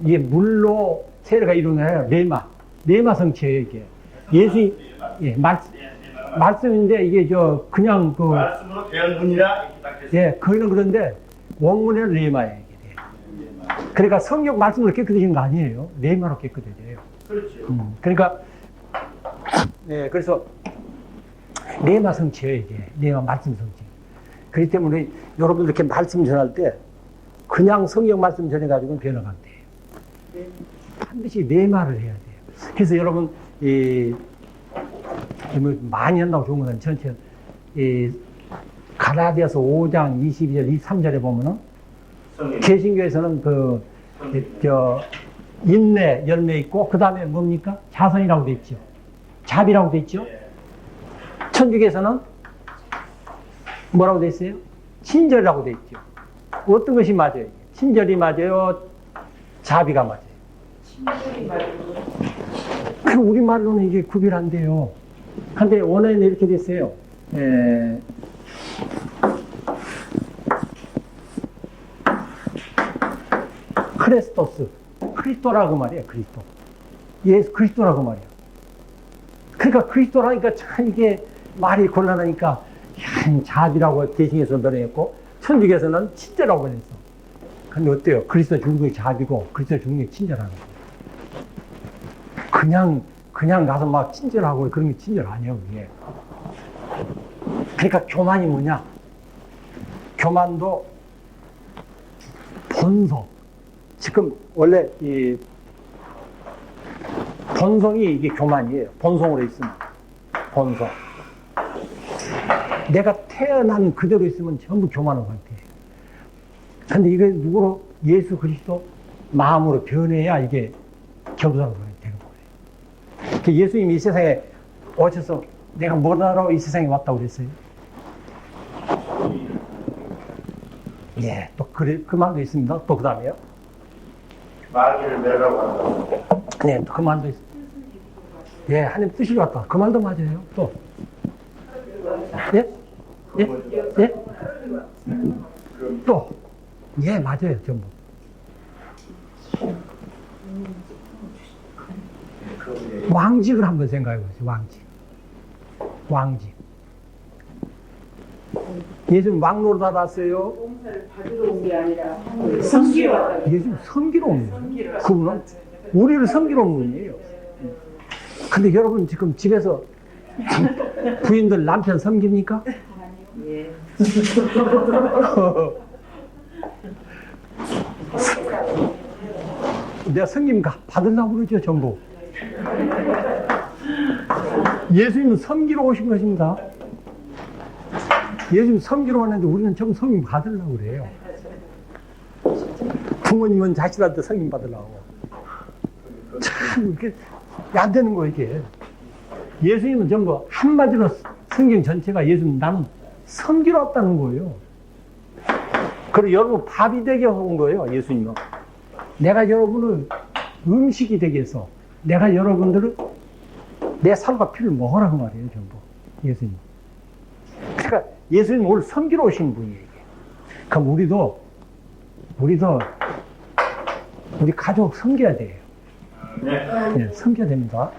Speaker 1: 이게 물로 세례가 이루는 게 아니라 레마 성취예요 이게. 예, 말씀인데 이게 그냥
Speaker 3: 말씀으로 배운 분이라 이렇게 딱 했어요.
Speaker 1: 예, 그거는 그런데 원문에는 레마예요. 이게. 그러니까 성경 말씀으로 깨끗해지는 거 아니에요. 레마로 깨끗해져요.
Speaker 3: 그렇죠.
Speaker 1: 그러니까 네, 그래서 레마 성취예요, 이게. 레마 말씀 성취. 그렇기 때문에 여러분들 이렇게 말씀 전할 때 그냥 성경 말씀 전해가지고는 변화가 안 돼요. 반드시 레마를 해야 돼요. 그래서 여러분 많이 한다고 좋은 건 전체 갈라디아서 5장 22절 23절에 보면은 개신교에서는 인내 열매 있고 그 다음에 뭡니까? 자선이라고 돼 있죠. 자비라고 돼 있죠. 천주교에서는 뭐라고 돼 있어요? 친절이라고 돼 있죠. 어떤 것이 맞아요? 친절이 맞아요? 자비가 맞아요?
Speaker 2: 친절이 말고
Speaker 1: 그럼 우리말로는 이게 구별 안 돼요. 근데 원어에는 이렇게 돼 있어요. 크레스토스. 그리스도라고 말이에요, 그리스도. 예수 그리스도라고 말이에요. 그러니까 그리스도라니까 참 이게 말이 곤란하니까 자비라고 개신에서 노래했고 천주교에서는 친절하고 그랬어. 근데 어때요? 그리스도 죽은 게 자비고 그리스도 죽은 게 친절하는 거예요. 그냥 가서 막 친절하고 그런 게 친절 아니에요, 그게. 그러니까 교만이 뭐냐? 교만도 본성. 지금 원래 이 본성이 이게 교만이에요. 본성으로 있으면. 본성. 내가 태어난 그대로 있으면 전부 교만한 상태예요. 근데 이게 누구로? 예수 그리스도 마음으로 변해야 이게 겸손으로 되는 거예요. 예수님이 이 세상에 오셔서 내가 뭐하러 이 세상에 왔다고 그랬어요? 예, 또 그 말도 있습니다. 또 그 다음에요?
Speaker 3: 마귀를 멸하고 한다.
Speaker 1: 네, 또 그 말도 있습니다. 예, 하나님 뜻이 왔다. 그 말도 맞아요. 또. 예? 예? 예? 또. 예, 맞아요. 전부. 왕직을 한번 생각해 보세요. 왕직. 왕직. 예수님 왕노로 받았어요.
Speaker 2: 봉사를 받으러 온 게 아니라 섬기러 왔다.
Speaker 1: 예수님 섬기러 온 거예요. 그분은 우리를 섬기러 온 분이에요. 근데 여러분 지금 집에서 부인들 남편 섬깁니까?
Speaker 2: 예.
Speaker 1: 내가 섬김 받으려고 그러죠, 전부. 예수님은 섬기러 오신 것입니다. 예수님 섬기러 왔는데 우리는 전부 섬김 받으려고 그래요. 부모님은 자식한테 섬김 받으려고. 참, 이게 안 되는 거예요, 이게. 예수님은 전부 한마디로 성경 전체가 예수님 나는 섬기러 왔다는 거예요. 그리고 여러분 밥이 되게 온 거예요, 예수님은. 내가 여러분을 음식이 되게 해서 내가 여러분들을 내 살과 피를 먹으라고 말이에요, 전부. 예수님. 그러니까 예수님 오늘 섬기러 오신 분이에요, 이게. 그럼 우리도 우리 가족 섬겨야 돼요. 네, 섬겨야 됩니다.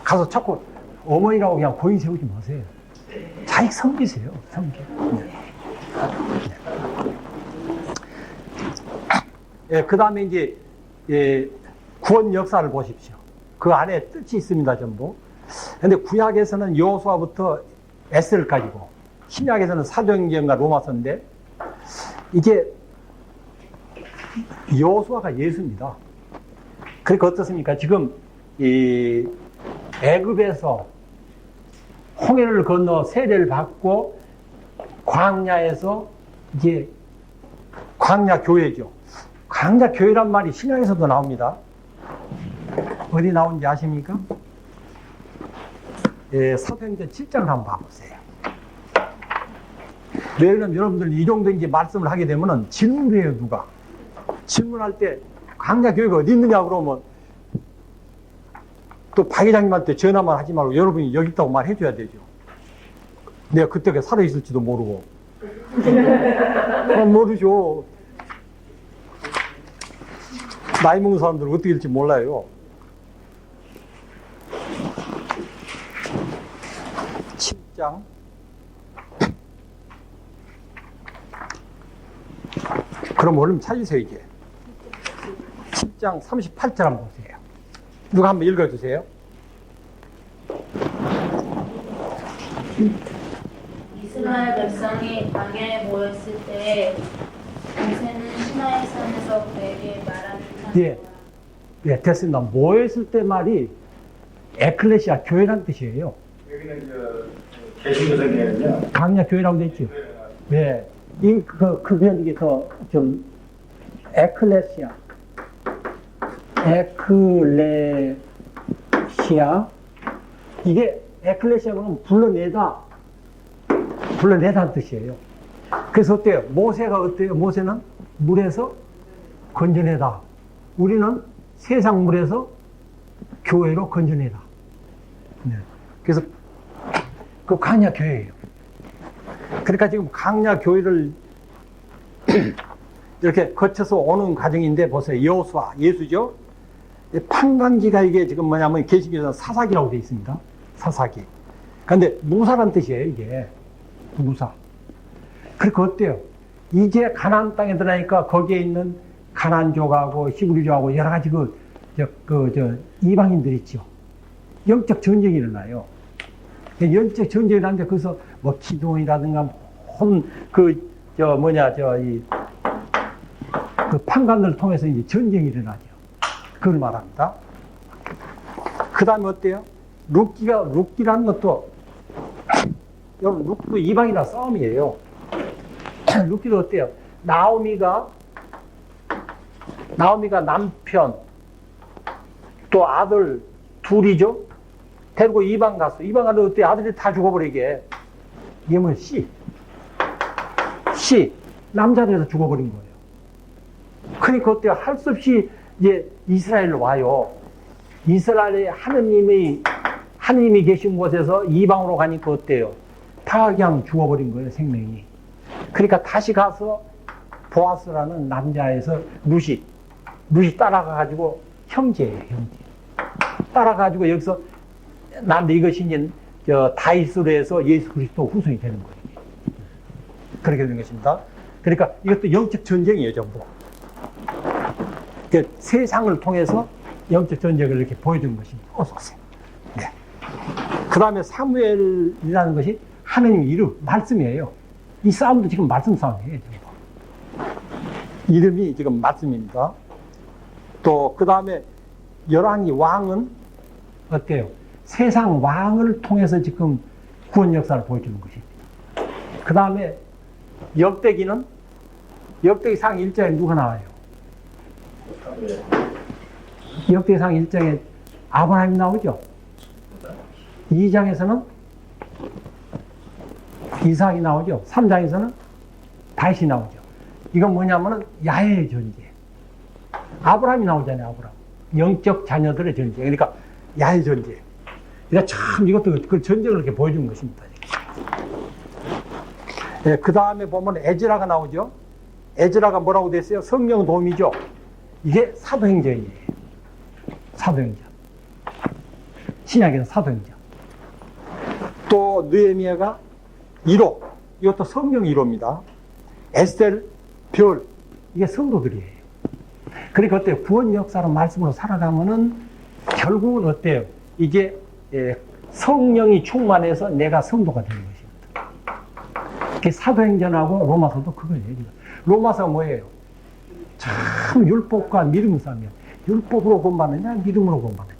Speaker 1: 가서 자꾸 어머니라고 그냥 고인 세우지 마세요. 자식 섬기세요, 섬겨. 네. 예, 그 다음에 이제, 구원 역사를 보십시오. 그 안에 뜻이 있습니다, 전부. 근데 구약에서는 여호수아부터 에스겔까지고, 신약에서는 사도행전과 로마서인데, 이게 여호수아가 예수입니다. 그러니까 어떻습니까? 지금, 애굽에서 홍해를 건너 세례를 받고, 광야에서 이제, 광야 교회죠. 광야 교회란 말이 신약에서도 나옵니다. 어디 나온지 아십니까? 예, 사도행전 7장을 한번 봐보세요. 왜냐면 여러분들 이 정도 이제 말씀을 하게 되면은 질문을 해요, 누가. 질문할 때 광야 교회가 어디 있느냐 그러면 또 박 회장님한테 전화만 하지 말고 여러분이 여기 있다고 말해줘야 되죠. 내가 그때 살아있을지도 모르고. 모르죠. 나이 먹는 사람들은 어떻게 될지 몰라요. 7장. 그럼 얼른 찾으세요, 이제. 7장 38절 한번 보세요. 누가 한번 읽어주세요.
Speaker 5: 이스라엘 백성이 광야에 모였을 때 모세는 시나이 산에서 그에게 말하는
Speaker 1: 예. 예, 됐습니다. 모였을 때 말이 에클레시아 교회란 뜻이에요.
Speaker 3: 여기는 개신교 성경에는요.
Speaker 1: 강야 교회라고 돼 있죠. 예. 그러면 이게 더 좀 에클레시아 이게 에클레시아는 불러내다는 뜻이에요. 그래서 어때요? 모세가 어때요? 모세는 물에서 건져내다. 우리는 세상 물에서 교회로 건져내다. 네. 그래서 그 강야 교회예요. 그러니까 지금 강야 교회를 이렇게 거쳐서 오는 과정인데 보세요. 여호수아, 예수죠. 판관기가 이게 지금 뭐냐면 계시기에서 사사기라고 되어 있습니다. 사사기. 그런데 무사란 뜻이에요. 이게 무사. 그러니까 어때요? 이제 가나안 땅에 들어가니까 거기에 있는 가나안족하고 히브리족하고 여러 가지 이방인들 있죠. 영적 전쟁이 일어나요. 영적 전쟁이 일어나는데 거기서 뭐 기도원이라든가 그 판관들을 통해서 이제 전쟁이 일어나죠. 그걸 말합니다. 그 다음에 어때요? 룻기라는 것도, 여러분, 룻도 이방이나 싸움이에요. 룻기도 어때요? 나오미가 남편, 또 아들 둘이죠? 데리고 이방 갔어. 이방 가서 어때요? 아들이 다 죽어버리게. 이게 뭐야? 남자들에서 죽어버린 거예요. 그러니까 어때요? 할 수 없이 이제 이스라엘로 와요. 이스라엘에 하느님이 계신 곳에서 이방으로 가니까 어때요? 다 그냥 죽어버린 거예요, 생명이. 그러니까 다시 가서 보아스라는 남자에서 룻이 따라가가지고 형제예요, 형제. 따라가지고 여기서 남들 이것이 이제 다윗으로 해서 예수 그리스도 후손이 되는 거예요. 그렇게 되는 것입니다. 그러니까 이것도 영적 전쟁이에요, 전부. 세상을 통해서 영적 전쟁을 이렇게 보여주는 것입니다. 네. 그 다음에 사무엘이라는 것이 하느님 이름, 말씀이에요. 이 싸움도 지금 말씀 싸움이에요. 전부. 이름이 지금 말씀입니다. 또 그 다음에 열왕이 왕은 어때요? 세상 왕을 통해서 지금 구원 역사를 보여주는 것이죠. 그 다음에 역대기상 1장에 누가 나와요? 역대상 1장에 아브라함이 나오죠. 2장에서는 이삭이 나오죠. 3장에서는 다윗이 나오죠. 이건 뭐냐면은 야훼의 존재. 아브라함이 나오잖아요. 아브라함. 영적 자녀들의 존재. 그러니까 야훼 존재. 그러니까 참 이것도 그 전쟁을 이렇게 보여주는 것입니다. 네, 그 다음에 보면 에즈라가 나오죠. 에즈라가 뭐라고 됐어요? 성령 도움이죠. 이게 사도행전이에요. 사도행전. 신약에는 사도행전. 또 느헤미야가 1호. 이것도 성령 1호입니다. 에스텔, 별. 이게 성도들이에요. 그러니까 어때요? 구원 역사로 말씀으로 살아가면은 결국은 어때요? 이게 성령이 충만해서 내가 성도가 되는 것입니다. 그 사도행전하고 로마서도 그거예요. 로마서가 뭐예요? 참 율법과 믿음 싸움이야. 율법으로 구원받느냐, 믿음으로 구원받느냐.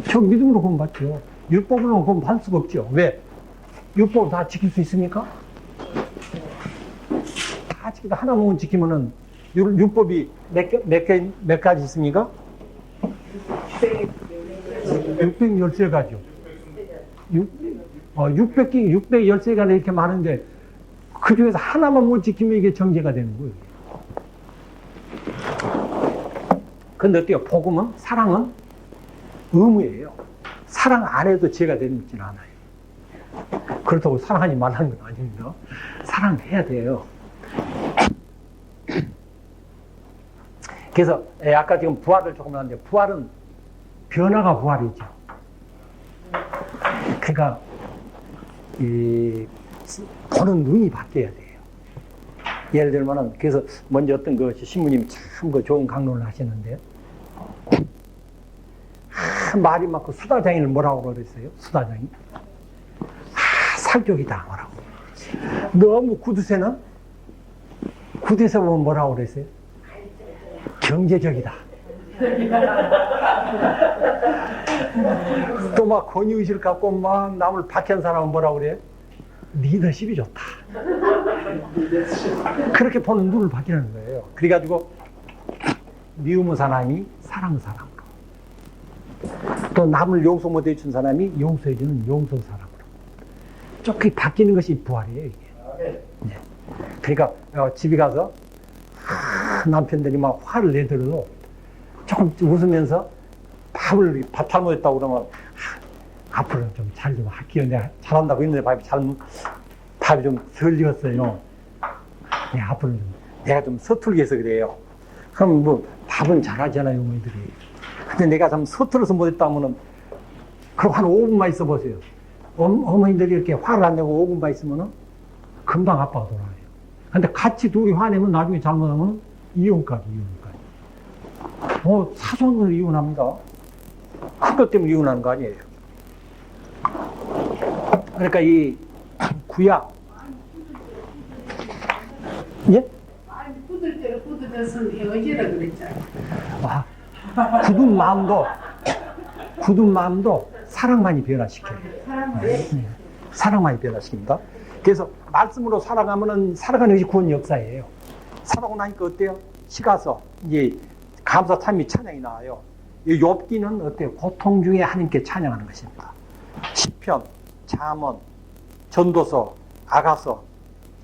Speaker 1: 저 믿음으로 구원받죠. 율법으로는 구원받을 수가 없죠. 왜? 율법을 다 지킬 수 있습니까? 다 지키다 하나만 지키면은 율법이 몇 가지 있습니까? 613가지요. 613가지 이렇게 많은데 그 중에서 하나만 못 지키면 이게 정죄가 되는 거예요. 근데 어때요? 복음은, 사랑은 의무예요. 사랑 안 해도 죄가 되는 줄 않아요. 그렇다고 사랑하지 말라는 건 아닙니다. 사랑해야 돼요. 그래서 아까 지금 부활을 조금 하는데 부활은 변화가 부활이죠. 그러니까 보는 눈이 바뀌어야 돼요. 예를 들면은, 그래서 먼저 어떤 그 신부님이 참 그 좋은 강론을 하시는데요. 말이 막 그 수다장이를 뭐라고 그랬어요? 수다장이? 살쪽이다, 뭐라고. 너무 구두쇠는? 구두쇠 보면 뭐라고 그랬어요? 경제적이다. 또 막 권위의식을 갖고 막 남을 박해한 사람은 뭐라고 그래요? 리더십이 좋다. 그렇게 보는 눈을 바뀌는 거예요. 그래가지고 미움의 사람이 사랑의 사람으로, 또 남을 용서 못 해준 사람이 용서해주는 용서 사람으로, 조금 바뀌는 것이 부활이에요, 이게. 네. 그러니까 집에 가서 남편들이 막 화를 내더라도 조금 웃으면서 밥 잘못했다고 그러면 앞으로는 좀 잘 좀 할게요. 내가 잘한다고 했는데 밥이 좀 덜 익었어요. 네, 앞으로는 내가 좀 서툴게 해서 그래요. 그럼 뭐 밥은 잘하잖아요, 어머니들이. 근데 내가 좀 서툴러서 못했다면은 그럼 한 5분만 있어 보세요. 어머니들이 이렇게 화를 안 내고 5분만 있으면은 금방 아빠가 돌아와요. 근데 같이 둘이 화내면 나중에 잘못하면 이혼까지. 사소한 이혼합니다. 큰 것 때문에 이혼하는 거 아니에요. 그러니까 이 구약, 예?
Speaker 2: 아니, 굳을 때는 굳어져서 헤어지라 그랬잖아. 굳은 마음도 사랑만이 변화시켜요.
Speaker 1: 사랑만이 변화시킵니다. 그래서 말씀으로 살아가면은 살아가는 것이 구원 역사예요. 살아오고 나니까 어때요? 시가서 이제 감사 참미 찬양이 나와요. 이 욥기는 어때요? 고통 중에 하나님께 찬양하는 것입니다. 시편, 잠언, 전도서, 아가서,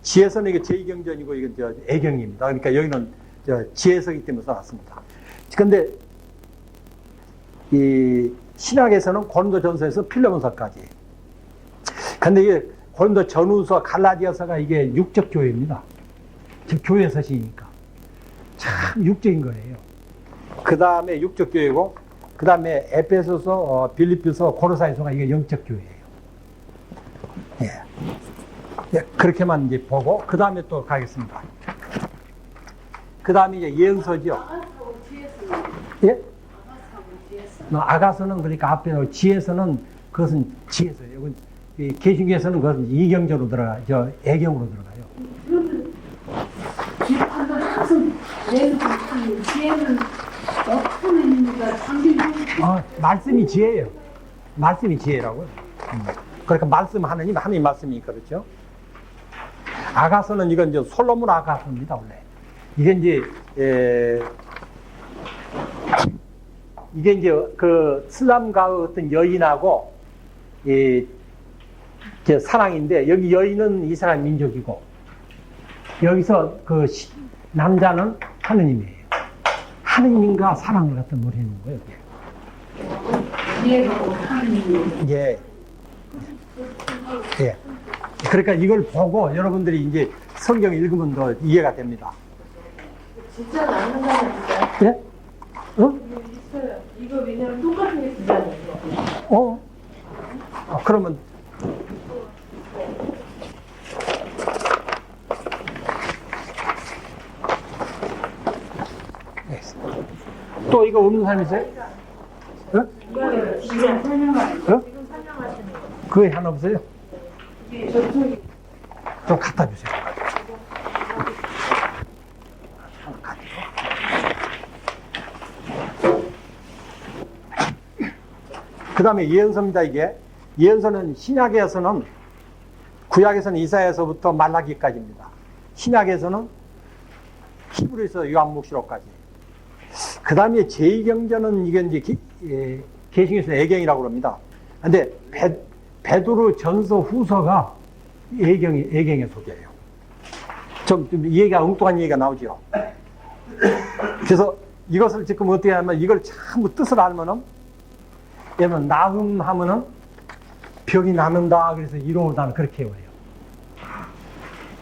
Speaker 1: 지혜서는 이게 제2경전이고 이건 애경입니다. 그러니까 여기는 지혜서이기 때문에 써놨습니다. 그런데 이 신약에서는 고린도전서에서 필레몬서까지. 근데 이게 고린도 전후서, 갈라디아서가 이게 육적 교회입니다. 즉 교회 서신이니까 참 육적인 거예요. 그 다음에 육적 교회고, 그 다음에 에베소서, 빌립보서, 고로사이서가 이게 영적 교회예요. 예. 예, 그렇게만 이제 보고 그 다음에 또 가겠습니다. 그 다음에 이제 예언서죠. 예? 아가서는 그러니까 앞에 지혜서는 그것은 지혜서예요. 개신교에서는 그것은 이경적으로 들어가요. 애경으로 들어가요.
Speaker 2: 그러면 비판도 항상 내는 지혜는 어떤 의미가 당긴
Speaker 1: 말씀이 지혜예요. 말씀이 지혜라고요. 그러니까 말씀 하나님 말씀이니까 그렇죠. 아가서는 이건 이제 솔로몬 아가서입니다, 원래. 이게 이제 그 슬람가의 어떤 여인하고 사랑인데, 여기 여인은 이스라엘 민족이고, 여기서 그 남자는 하느님이에요. 하느님과 사랑을 갖다 노래하는 거예요,
Speaker 2: 지혜가 하느님.
Speaker 1: 예. 예. 그러니까 이걸 보고 여러분들이 이제 성경 읽으면 더 이해가 됩니다.
Speaker 6: 진짜 맞는 거 아니야?
Speaker 1: 예?
Speaker 6: 있어요. 이거 왜냐면 똑같은 게 진짜예요.
Speaker 1: 그러면 또 이거 없는 사람 있어요?
Speaker 2: 지금 설명하는
Speaker 1: 그거 하나 없어요?
Speaker 2: 게 저쪽이
Speaker 1: 좀 갖다 주세요. 그 다음에 예언서입니다, 이게. 예언서는 신약에서는, 구약에서는 이사야서부터 말라기까지입니다. 신약에서는 히브리서 요한묵시록까지. 그 다음에 제2경전은 이게 이제 개신교에서 애경이라고 합니다. 근데 베드로 전서 후서가 애경의 소개예요. 좀 얘기가 엉뚱한 얘기가 나오죠. 그래서 이것을 지금 어떻게 하면, 이걸 전부 뜻을 알면은, 예를 나음 하면은 병이 낫는다, 그래서 이로우다는 그렇게 외워요.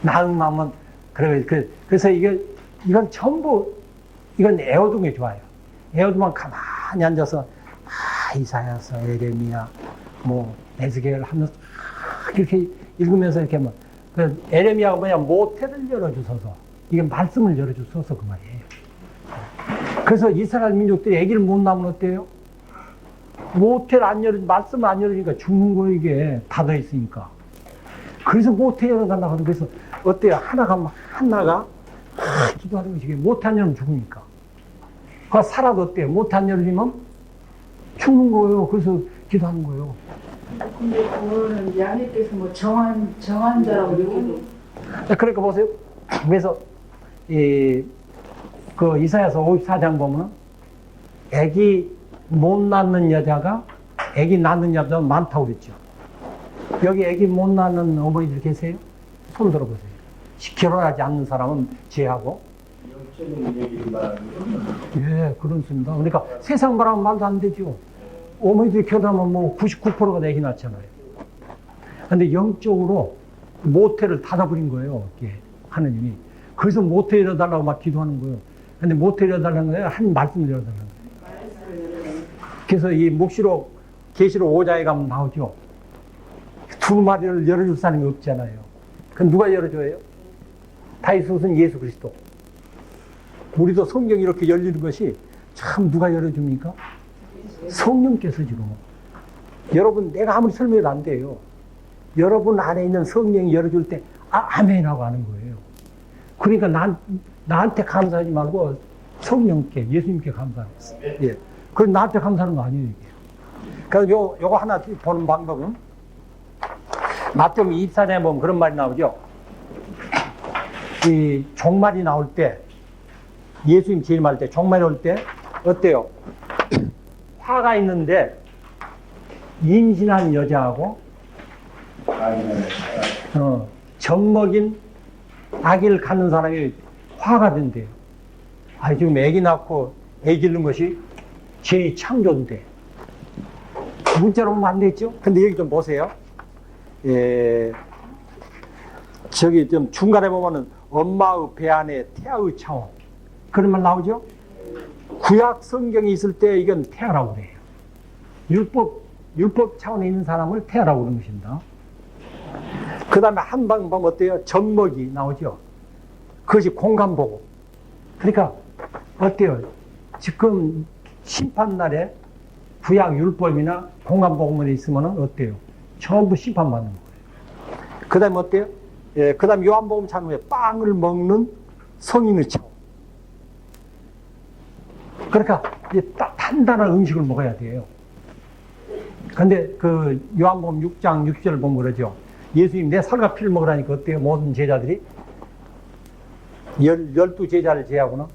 Speaker 1: 나음 하면, 그래서 이건 전부, 이건 에워두는 게 좋아요. 에워두면 가만히 앉아서, 이사야서, 에레미야, 에스겔 하면서 이렇게 읽으면서 이렇게 막, 그 에레미야가 뭐냐, 모태를 열어주소서. 이게 말씀을 열어주소서 그 말이에요. 그래서 이스라엘 민족들이 아기를 못 낳으면 어때요? 모태를 안 열어, 말씀을 안 열으니까 죽는 거 이게 닫아 있으니까. 그래서 모태 열어달라고 하는 그래서 어때요? 하나가 기도하는 것이 모태 안 열면 죽으니까. 그 살아도 어때요? 모태 안 열리면 죽는 거예요. 그래서 기도하는 거예요.
Speaker 2: 근데 그거는 양해께서 뭐 정한 자라고 이렇게도.
Speaker 1: 그러니까 보세요. 그래서 그 이사야서 54장 보면 아기 못 낳는 여자가 아기 낳는 여자가 많다고 그랬죠. 여기 아기 못 낳는 어머니들 계세요? 손 들어보세요. 결혼하지 않는 사람은 제하고.
Speaker 3: 영적인 얘기를 말하는 건
Speaker 1: 예, 그렇습니다. 그러니까 세상 바라면 말도 안 되죠. 어머니들이 결혼하면 뭐 99%가 아기 낳잖아요. 근데 영적으로 모태를 닫아버린 거예요. 이게 하느님이. 그래서 모태 열어달라고 막 기도하는 거예요. 근데 모태 열어달라는 거예요. 한 말씀을 열어달라는 거예요. 그래서 이 묵시록, 계시록 5장에 가면 나오죠. 두 마리를 열어줄 사람이 없잖아요. 그럼 누가 열어줘요? 다윗은 예수 그리스도. 우리도 성경이 이렇게 열리는 것이 참 누가 열어줍니까? 성령께서 지금. 여러분, 내가 아무리 설명해도 안 돼요. 여러분 안에 있는 성령이 열어줄 때, 아멘하고 하는 거예요. 그러니까 나한테 감사하지 말고 성령께, 예수님께 감사하고 있어요. 예. 그럼 나한테 감사하는 거 아니에요, 이게. 그래서 요거 하나 보는 방법은, 마태복음 24장에 보면 그런 말이 나오죠. 이 종말이 나올 때, 예수님 재림할 때, 종말이 올 때, 어때요? 화가 있는데, 임신한 여자하고, 젖먹인 아기를 갖는 사람이 화가 된대요. 지금 아기 낳고 아기 잃는 것이 제2창조인데. 문자로 보면 안 되겠죠? 근데 여기 좀 보세요. 저기 좀 중간에 보면은 엄마의 배 안에 태아의 차원. 그런 말 나오죠? 구약 성경이 있을 때 이건 태아라고 그래요. 율법 차원에 있는 사람을 태아라고 그러는 것입니다. 그 다음에 한방 보면 어때요? 젖먹이 나오죠? 그것이 공간보고. 그러니까 어때요? 지금 심판날에 구약 율법이나 공간보고문에 있으면 어때요? 전부 심판받는 거예요. 그 다음에 어때요? 예, 그 다음에 요한복음 찬후에 빵을 먹는 성인의 차원. 그러니까 이제 단단한 음식을 먹어야 돼요. 근데 그 요한복음 6장 6절을 보면 그러죠. 예수님 내 살과 피를 먹으라니까 어때요? 모든 제자들이 12제자를 제하고는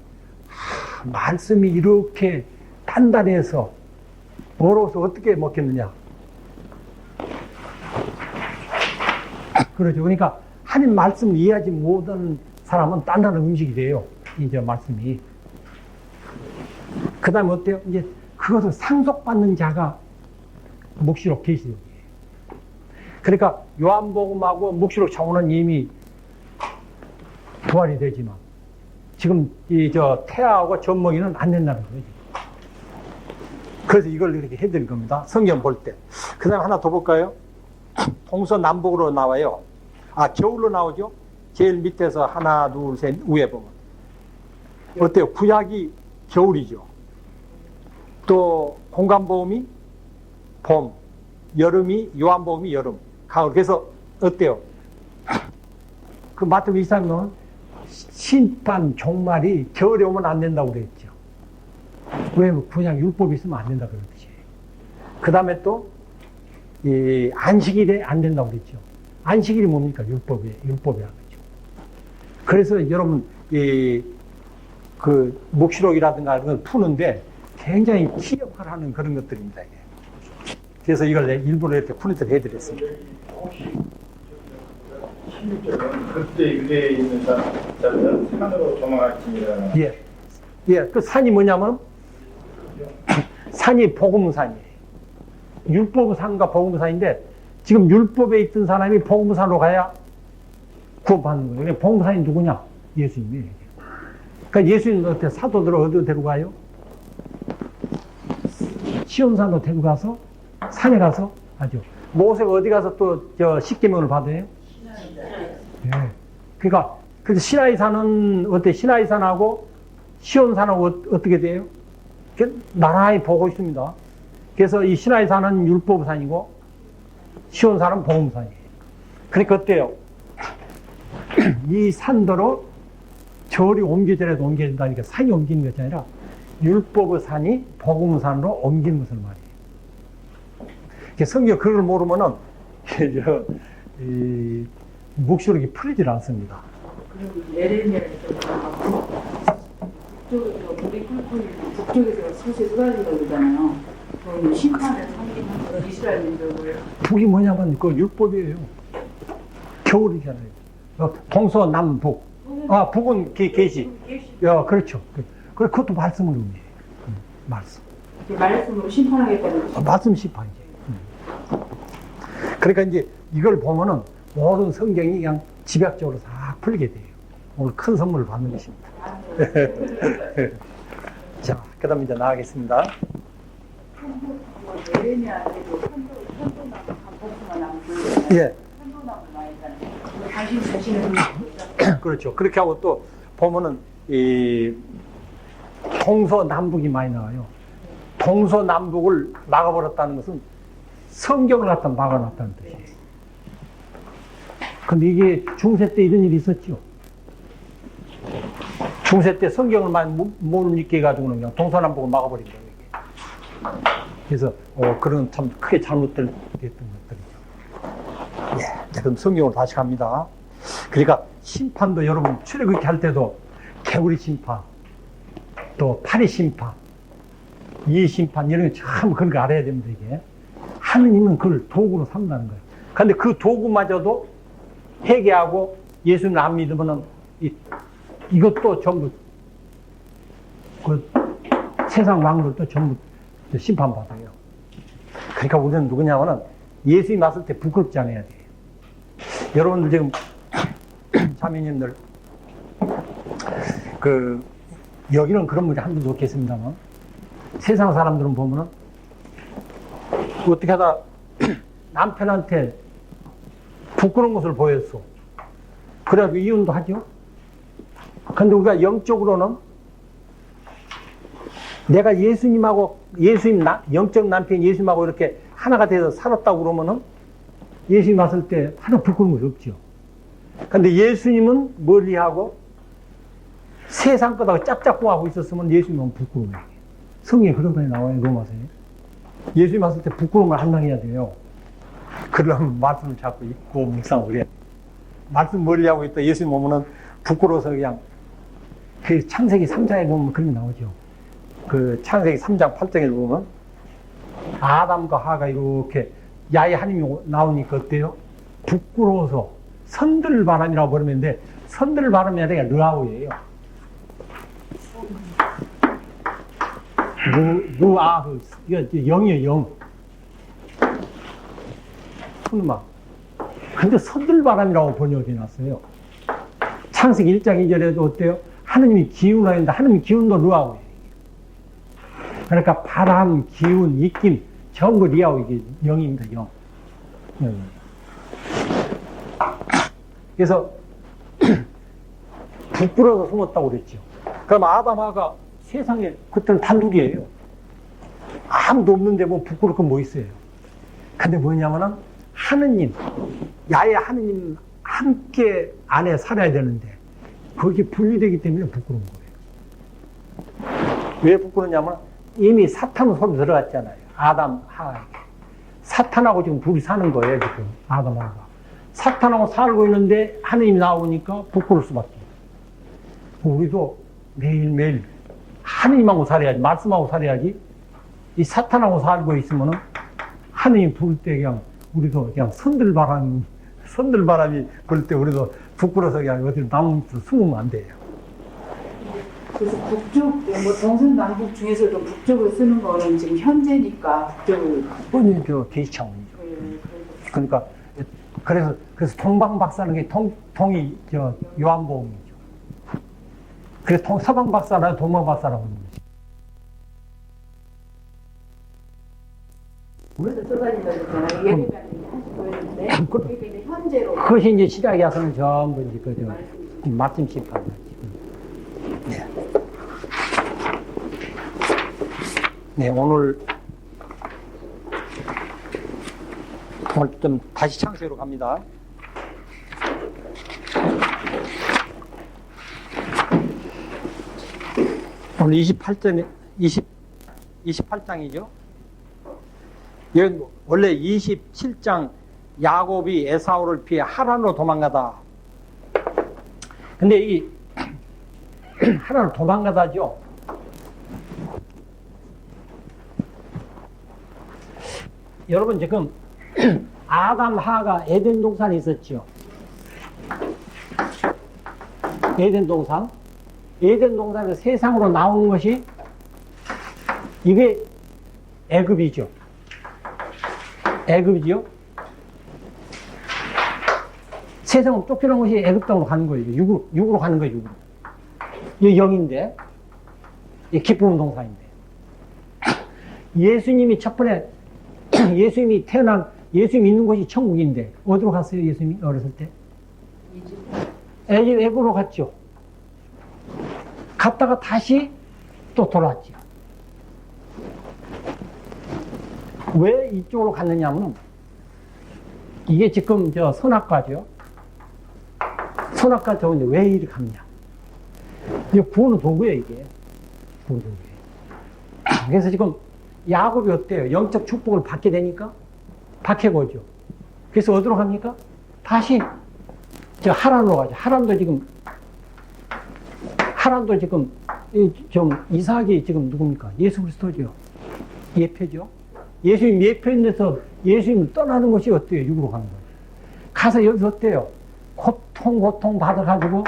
Speaker 1: 말씀이 이렇게 단단해서 어려워서 어떻게 먹겠느냐. 그러죠. 그러니까 하나님 말씀을 이해하지 못하는 사람은 단단한 음식이 돼요. 이제 말씀이. 그 다음에 어때요? 이제 그것을 상속받는 자가 묵시록 계시록이에요. 그러니까 요한복음하고 묵시록 차원은 이미 부활이 되지만 지금 태아하고 젖먹이는 안 된다는 거죠. 그래서 이걸 이렇게 해드릴 겁니다. 성경 볼 때. 그 다음에 하나 더 볼까요? 동서남북으로 나와요. 겨울로 나오죠? 제일 밑에서 하나, 둘, 셋, 위에 보면. 어때요? 구약이 겨울이죠. 또 공간복음이 봄, 여름이 요한복음이 여름, 가을. 그래서 어때요? 그 마태복음 23은 심판 종말이 겨울에 오면 안 된다고 그랬죠. 왜? 그냥 율법이 있으면 안 된다 그러듯이. 그 다음에 또 이 안식일에 안 된다고 그랬죠. 안식일이 뭡니까? 율법이라는 거죠. 그래서 여러분 그 묵시록이라든가 이런 걸 푸는데 굉장히 키 역할을 하는 그런 것들입니다. 이게. 그래서 이걸 일부러 이렇게 프린트를 해드렸습니다.
Speaker 3: 혹시 16절은 그때 유대에 있는 자들은 산으로 도망할지니라.
Speaker 1: 예, 그 산이 뭐냐면 산이 복음산이에요. 율법의 산과 복음의 산인데 지금 율법에 있던 사람이 복음의 산으로 가야 구원받는 거예요. 그러니까 복음의 산이 누구냐? 예수님이에요. 그러니까 예수님은 어때? 사도들을 어디로 데려가요? 시온산으로 데려가서 산에 가서 하죠. 모세가 어디 가서 또 저 십계명을 받아요? 예. 그러니까 그 시나이산은 어때? 시나이산하고 시온산하고 어떻게 돼요? 나란히 보고 있습니다. 그래서 이 시나이산은 율법산이고 시온산은 복음산이에요. 그러니까 어때요? 이 산도로 절이 옮겨져라도 옮겨진다니까 산이 옮기는 것이 아니라 율법의 산이 복음의 산으로 옮기는 것을 말이에요. 성경 그걸 모르면은 묵시록이 풀리질 않습니다.
Speaker 2: 그리고 에레미야에서 북쪽에서 물이 꿀꿀 북쪽에서 솥이 쏟아지고 그러잖아요. 그건 심판을 상징하는 이스라엘 민족을.
Speaker 1: 북이 뭐냐면 그 율법이에요. 겨울이잖아요. 동서남북. 아, 북은 계시. 야, 그렇죠. 그것도 말씀을 의미해요. 말씀.
Speaker 2: 말씀으로 심판하겠다는 거죠.
Speaker 1: 말씀 심판이지. 그러니까 이제 이걸 보면은 모든 성경이 그냥 집약적으로 싹 풀리게 돼요. 오늘 큰 선물을 받는 것입니다. 자, 그 다음에 이제 나가겠습니다.
Speaker 2: 에레미야에도 편도나무 간포스만 나무
Speaker 1: 예.
Speaker 2: 편도나무 많이 있잖아요. 당신 자신을
Speaker 1: 그렇죠. 그렇게 하고 또 보면은 이 동서남북이 많이 나와요. 동서남북을 막아버렸다는 것은 성경을 갖다 막아놨다는 뜻이에요. 근데 이게 중세 때 이런 일이 있었죠. 중세 때 성경을 많이 못 읽게 해가지고는 그냥 동서남북을 막아버린 거예요. 이게. 그래서 그런 참 크게 잘못됐던 것들이죠. 예, 그럼 성경으로 다시 갑니다. 그러니까 심판도 여러분 출애굽기 할 때도 개구리 심판, 또 파리 심판, 이 심판 이런 거 참 그런 거 알아야 됩니다. 이게 하느님은 그걸 도구로 삼는다는 거예요. 그런데 그 도구마저도 회개하고 예수님을 안 믿으면은 이것도 전부 그 세상 왕들도 전부 심판받아요. 그러니까 우리는 누구냐면은 예수님 왔을 때 부끄럽지 않아야 돼요. 여러분들 지금 자매님들 여기는 그런 분이 한두 없겠습니다만 세상 사람들은 보면은 어떻게 하다 남편한테 부끄러운 것을 보였어. 그래가지고 이혼도 하죠. 근데 우리가 영적으로는 내가 예수님하고 영적 남편 예수님하고 이렇게 하나가 돼서 살았다고 그러면은 예수님 왔을 때 하나 부끄러운 것이 없죠. 근데 예수님은 멀리하고 세상 것하고 짝짝꿍하고 있었으면 예수님은 부끄러운 거예요. 성경에 그런 말이 나와요, 로마서에. 예수님 왔을 때 부끄러움을 한당해야 돼요. 그러려면 말씀을 자꾸 읽고 묵상을 해야 돼요. 말씀 멀리하고 있다 예수님 오면은 부끄러워서 그냥 그 창세기 3장에 보면 그런 게 나오죠. 그 창세기 3장 8장에 보면 아담과 하가 이렇게 야외 하나님이 나오니까 어때요? 부끄러워서 선들바람이라고 부르는데 선들바람이 아니라 르아우예요. 영이에요, 영. 푸르마. 근데 선들바람이라고 번역해 놨어요. 창세기 1장 2절에도 어때요? 하느님이 기운을 했는데 하느님 기운도 르아우예요. 그러니까 바람, 기운, 입김 전부 리아우 이게 영입니다, 영. 그래서 부끄러워서 숨었다고 그랬죠. 그럼 아담하가 세상에 그때는 단둘이에요. 아무도 없는데 뭐 부끄러울 건 뭐 있어요. 근데 뭐냐면은 하느님, 야외 하느님 함께 안에 살아야 되는데 그게 분리되기 때문에 부끄러운 거예요. 왜 부끄러냐면 이미 사탄 손에 들어갔잖아요. 아담, 하에게. 사탄하고 지금 둘이 사는 거예요, 지금. 아담하가. 사탄하고 살고 있는데 하느님이 나오니까 부끄러울 수밖에. 우리도 매일매일 하느님하고 살아야지, 말씀하고 살아야지. 이 사탄하고 살고 있으면은 하느님 부를 때 그냥 우리도 그냥 선들바람이 불 때 우리도 부끄러워서 그냥 어디로 나무 밑으로 숨으면 안 돼요.
Speaker 2: 그래서 북쪽, 뭐 동서남북 중에서도 북쪽을 쓰는 거는 지금 현재니까 북쪽을.
Speaker 1: 뻔히 계시 차원이죠. 그러니까 그래서 동방박사는 게 동이 요한복음이죠. 그래서 서방박사나 동방박사라고 하는 거죠.
Speaker 2: 그래서 쏟아진다 그랬잖아요. 예배가 보이는데 그러니까 이제 현재로
Speaker 1: 그것이 이제 시작이어서는 전부 이제 그저 말씀 심판. 네. 네, 오늘 좀 다시 창세로 갑니다. 오늘 28장이죠. 여기 원래 27장 야곱이 에사우를 피해 하란으로 도망가다. 근데 이 하란으로 도망가다죠. 여러분 지금 아담 하가 에덴 동산에 있었죠. 에덴 동산. 에덴 동산에서 세상으로 나온 것이 이게 애굽이죠. 애굽이죠. 세상으로 쫓겨난 것이 애굽 땅으로 가는 거예요. 육으로 가는 거예요. 육으로. 이게 영인데, 이 기쁨 동산인데. 예수님이 첫 번에 예수님이 예수님이 있는 곳이 천국인데 어디로 갔어요? 예수님이 어렸을 때? 애굽으로 갔죠. 갔다가 다시 또 돌아왔죠. 왜 이쪽으로 갔느냐면 이게 지금 저 선악과죠. 선악과 저건데 왜 이리 갔냐? 이게 구원의 도구예요, 이게. 구원의 도구예요. 그래서 지금 야곱이 어때요? 영적 축복을 받게 되니까 박해거죠. 그래서 어디로 갑니까? 다시 저 하란으로 가죠. 하란도 지금 좀 이삭이 지금 누굽니까? 예수 그리스도죠. 예표죠. 예수님 예표인 데서 예수님 떠나는 것이 어때요? 육으로 가는 거예요. 가서 여기서 어때요? 고통 받아가지고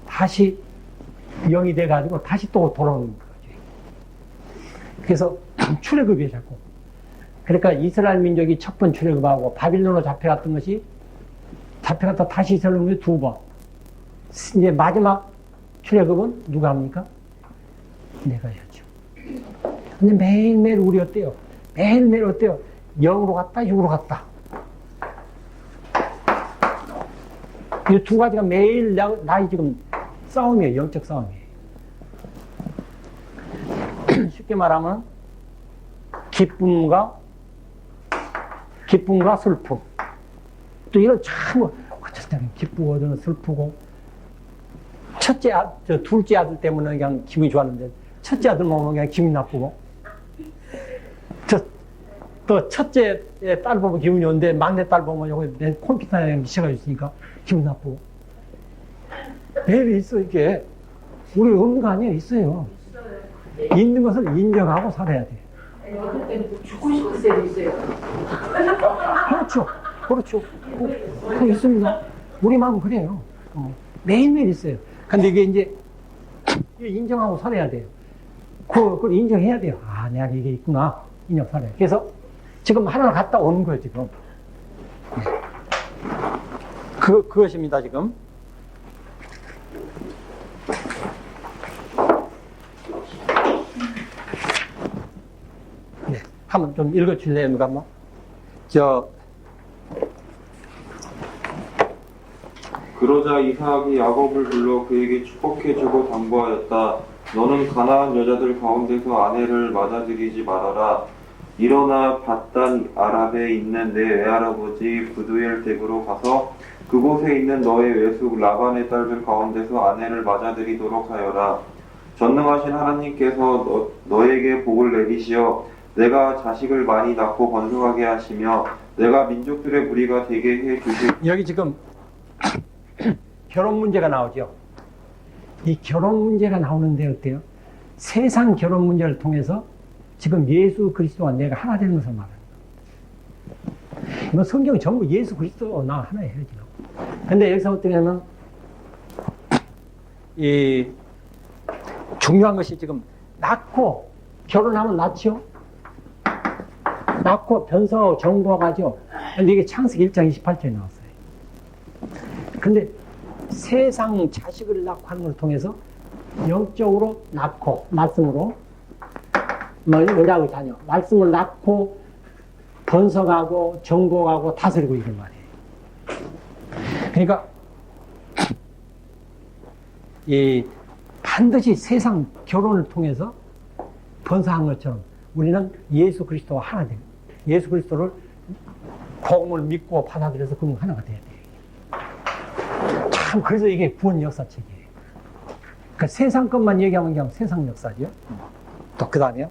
Speaker 1: 다시 영이 돼가지고 다시 또 돌아오는 거죠. 그래서 출애굽이에요, 자꾸. 그러니까 이스라엘 민족이 첫 번 출애굽하고 바빌론으로 잡혀갔던 것이 잡혀갔다 다시 이스라엘 민족이 두 번. 이제 마지막 출애굽은 누가 합니까? 내가 해야죠. 근데 매일매일 우리 어때요? 매일매일 어때요? 영으로 갔다, 육으로 갔다. 이 두 가지가 매일 나의 지금 싸움이에요. 영적 싸움이에요. 쉽게 말하면 기쁨과 슬픔. 또 이런 참 어쩔 때는 기쁘고 어쩌면 슬프고 둘째 아들 때문에 그냥 기분이 좋았는데 첫째 아들만 오면 그냥 기분이 나쁘고 또 첫째 딸 보면 기분이 좋은데 막내 딸 보면 여기 내 컴퓨터에 미쳐가 있으니까 기분 나쁘고 매일 있어. 이게 우리 없는 거 아니에요. 있어요. 있는 것을 인정하고 살아야 돼.
Speaker 2: 어떨 때는 죽고 싶을 때도 있어요.
Speaker 1: 그렇죠. 그거 있습니다. 우리 마음은 그래요. 매일매일 있어요. 근데 이게 이제 인정하고 살아야 돼요. 그걸 인정해야 돼요. 아, 내가 이게 있구나. 인정 살아야 돼. 그래서 지금 하나를 갔다 오는 거예요, 지금. 그것입니다, 지금. 네. 한번 좀 읽어줄래요, 누가 한번?
Speaker 7: 그러자 이삭이 야곱을 불러 그에게 축복해주고 당부하였다. 너는 가나안 여자들 가운데서 아내를 맞아들이지 말아라. 일어나 밧단 아랍에 있는 내 외할아버지 부두엘 댁으로 가서 그곳에 있는 너의 외숙 라반의 딸들 가운데서 아내를 맞아들이도록 하여라. 전능하신 하나님께서 너에게 복을 내리시어 내가 자식을 많이 낳고 번성하게 하시며 내가 민족들의 무리가 되게 해 주실.
Speaker 1: 여기 지금 결혼 문제가 나오죠. 이 결혼 문제가 나오는데 어때요? 세상 결혼 문제를 통해서 지금 예수 그리스도와 내가 하나 되는 것을 말하는 거예요. 이건 성경이 전부 예수 그리스도 나 하나 해야죠. 근데 여기서 어떻게 하면 이 중요한 것이 지금 낳고 결혼하면 낳죠. 낳고 변성하고 정복하죠. 근데 이게 창세기 1장 28절에 나왔어요. 근데 세상 자식을 낳고 하는 걸 통해서 영적으로 낳고 말씀으로 의학을 다녀 말씀을 낳고 번성하고 정복하고 다스리고 이런 말이에요. 그러니까 이 반드시 세상 결혼을 통해서 번성한 것처럼 우리는 예수 그리스도와 하나 됩니다. 예수 그리스도를 복음을 믿고 받아들여서 그분 하나가 돼야 돼요. 참 그래서 이게 구원 역사책이에요. 그러니까 세상 것만 얘기하면 그냥 세상 역사죠. 또 그 다음에요.